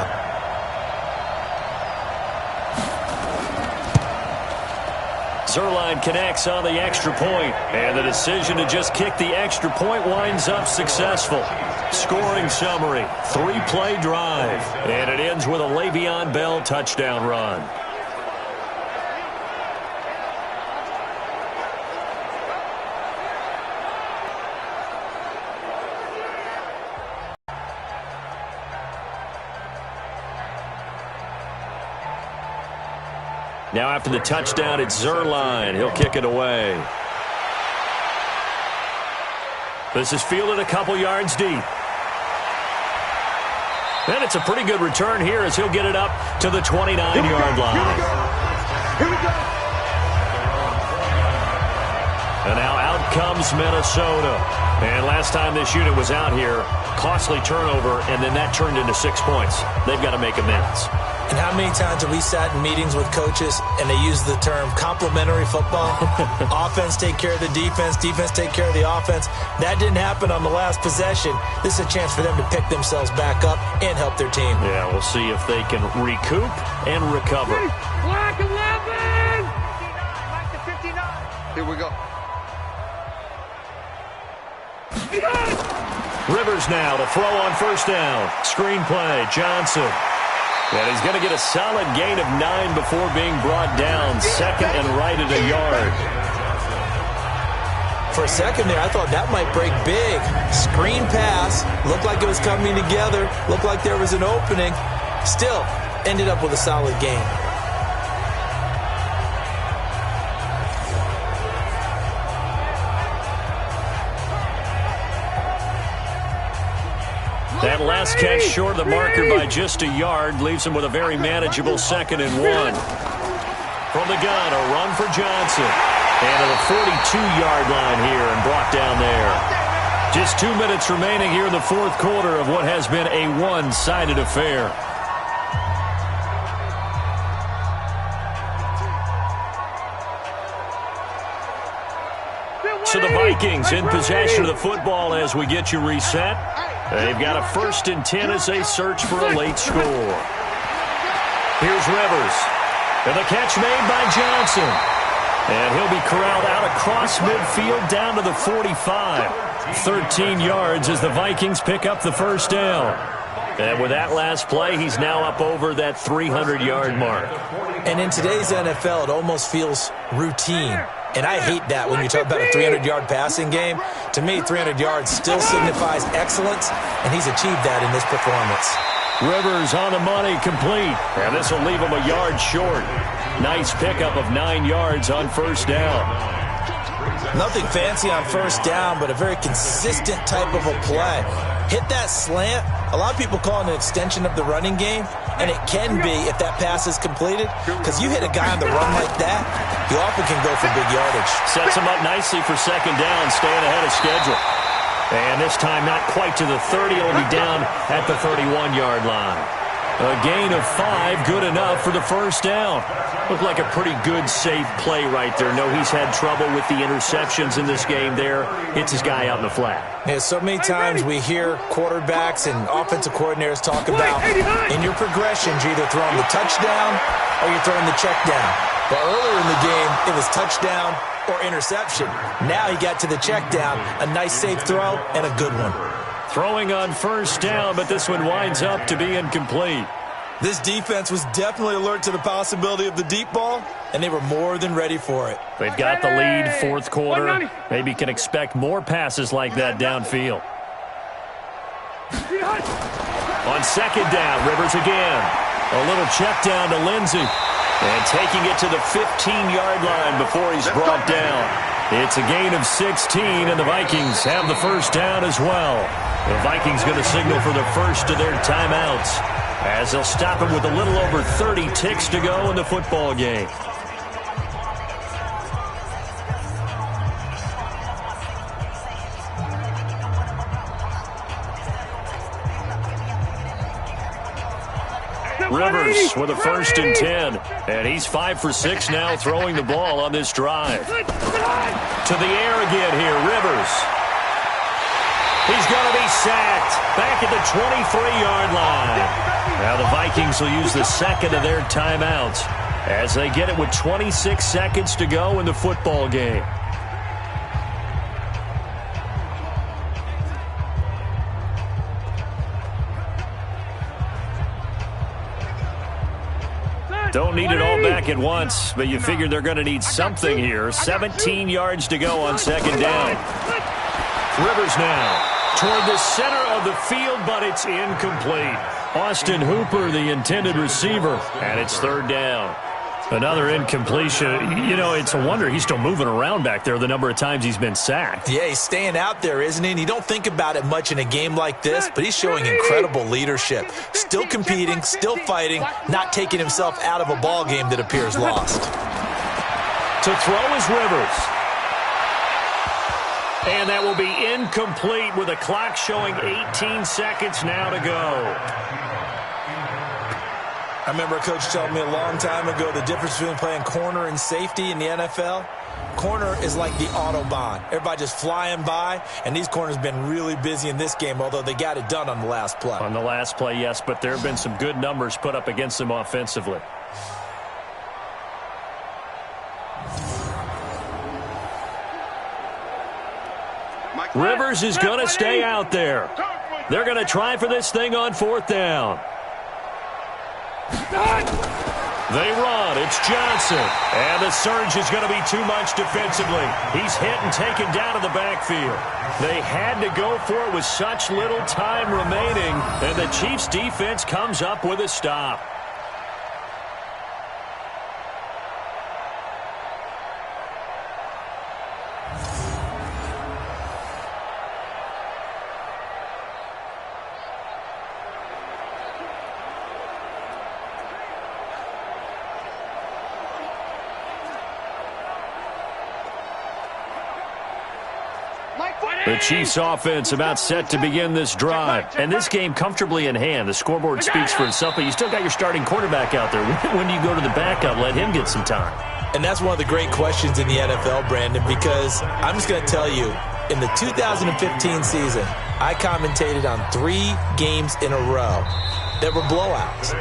Zerline connects on the extra point, and the decision to just kick the extra point winds up successful. Scoring summary, 3-play drive, and it ends with a Le'Veon Bell touchdown run. Now after the touchdown, it's Zerline. He'll kick it away. This is fielded a couple yards deep. And it's a pretty good return here as he'll get it up to the 29-yard line. Here we go. And now out comes Minnesota. And last time this unit was out here, costly turnover, and then that turned into 6 points. They've got to make amends. And how many times have we sat in meetings with coaches and they use the term complementary football? Offense take care of the defense, defense take care of the offense. That didn't happen on the last possession. This is a chance for them to pick themselves back up and help their team. Yeah, we'll see if they can recoup and recover. Black 11! Black to 59. Here we go. Rivers now to throw on first down. Screen play, Johnson. And he's going to get a solid gain of 9 before being brought down. Second and right at a yard. For a second there, I thought that might break big. Screen pass. Looked like it was coming together. Looked like there was an opening. Still, ended up with a solid gain. That last catch short of the marker by just a yard leaves him with a very manageable 2nd and 1. From the gun, a run for Johnson. And to the 42-yard line here and brought down there. Just 2 minutes remaining here in the fourth quarter of what has been a one-sided affair. So the Vikings in possession of the football as we get you reset. They've got a 1st and 10 as they search for a late score. Here's Rivers. And the catch made by Johnson. And he'll be corralled out across midfield down to the 45. 13 yards as the Vikings pick up the first down. And with that last play, he's now up over that 300-yard mark. And in today's NFL, it almost feels routine. And I hate that when you talk about a 300-yard passing game. To me, 300 yards still signifies excellence, and he's achieved that in this performance. Rivers on the money, complete. And this will leave him a yard short. Nice pickup of 9 yards on first down. Nothing fancy on first down, but a very consistent type of a play. Hit that slant. A lot of people call it an extension of the running game, and it can be if that pass is completed, because you hit a guy on the run like that, he often can go for big yardage. Sets him up nicely for second down, staying ahead of schedule. And this time not quite to the 30, it'll be down at the 31-yard line. A gain of 5, good enough for the first down. Looked like a pretty good, safe play right there. No, he's had trouble with the interceptions in this game there. Hits his guy out in the flat. Yeah, so many times we hear quarterbacks and offensive coordinators talk about in your progressions, you're either throwing the touchdown or you're throwing the check down. But earlier in the game, it was touchdown or interception. Now he got to the check down, a nice safe throw and a good one. Throwing on first down, but this one winds up to be incomplete. This defense was definitely alert to the possibility of the deep ball, and they were more than ready for it. They've got the lead, fourth quarter. Maybe can expect more passes like that downfield. On second down, Rivers again. A little check down to Lindsey. And taking it to the 15-yard line before he's brought down. It's a gain of 16, and the Vikings have the first down as well. The Vikings going to signal for the first of their timeouts as they'll stop him with a little over 30 ticks to go in the football game. Rivers with a 1st and 10. And he's 5 for 6 now throwing the ball on this drive. To the air again here, Rivers. He's going to be sacked back at the 23-yard line. Now the Vikings will use the second of their timeouts. as they get it with 26 seconds to go in the football game. Don't need it all back at once, but you figure they're going to need something here. 17 yards to go on second down. Rivers now toward the center of the field, but it's incomplete. Austin Hooper, the intended receiver, and it's third down. Another incompletion. You know, it's a wonder he's still moving around back there the number of times he's been sacked. Yeah, he's staying out there, isn't he? And you don't think about it much in a game like this, but he's showing incredible leadership. Still competing, still fighting, not taking himself out of a ball game that appears lost. To throw is Rivers. And that will be incomplete with a clock showing 18 seconds now to go. I remember a coach telling me a long time ago the difference between playing corner and safety in the NFL. Corner is like the Autobahn. Everybody just flying by, and these corners have been really busy in this game, although they got it done on the last play. On the last play, yes, but there have been some good numbers put up against them offensively. Rivers is going to stay out there. They're going to try for this thing on fourth down. They run. It's Johnson. And the surge is going to be too much defensively. He's hit and taken down in the backfield. They had to go for it with such little time remaining. And the Chiefs' defense comes up with a stop. The Chiefs offense about set to begin this drive. And this game comfortably in hand. The scoreboard speaks for itself, but you still got your starting quarterback out there. When do you go to the backup? Let him get some time. And that's one of the great questions in the NFL, Brandon, because I'm just going to tell you, in the 2015 season, I commentated on 3 games in a row that were blowouts.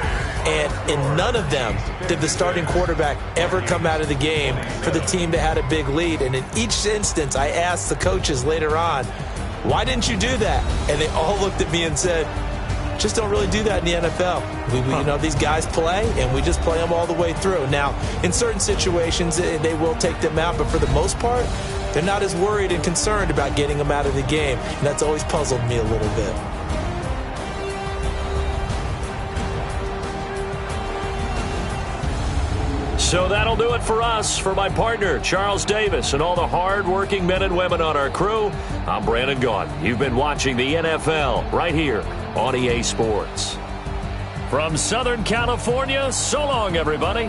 And in none of them did the starting quarterback ever come out of the game for the team that had a big lead. And in each instance, I asked the coaches later on, why didn't you do that? And they all looked at me and said, just don't really do that in the NFL. You know, these guys play, and we just play them all the way through. Now, in certain situations, they will take them out, but for the most part, they're not as worried and concerned about getting them out of the game. And that's always puzzled me a little bit. So that'll do it for us. For my partner, Charles Davis, and all the hard-working men and women on our crew, I'm Brandon Gaudin. You've been watching the NFL right here on EA Sports. From Southern California, so long, everybody.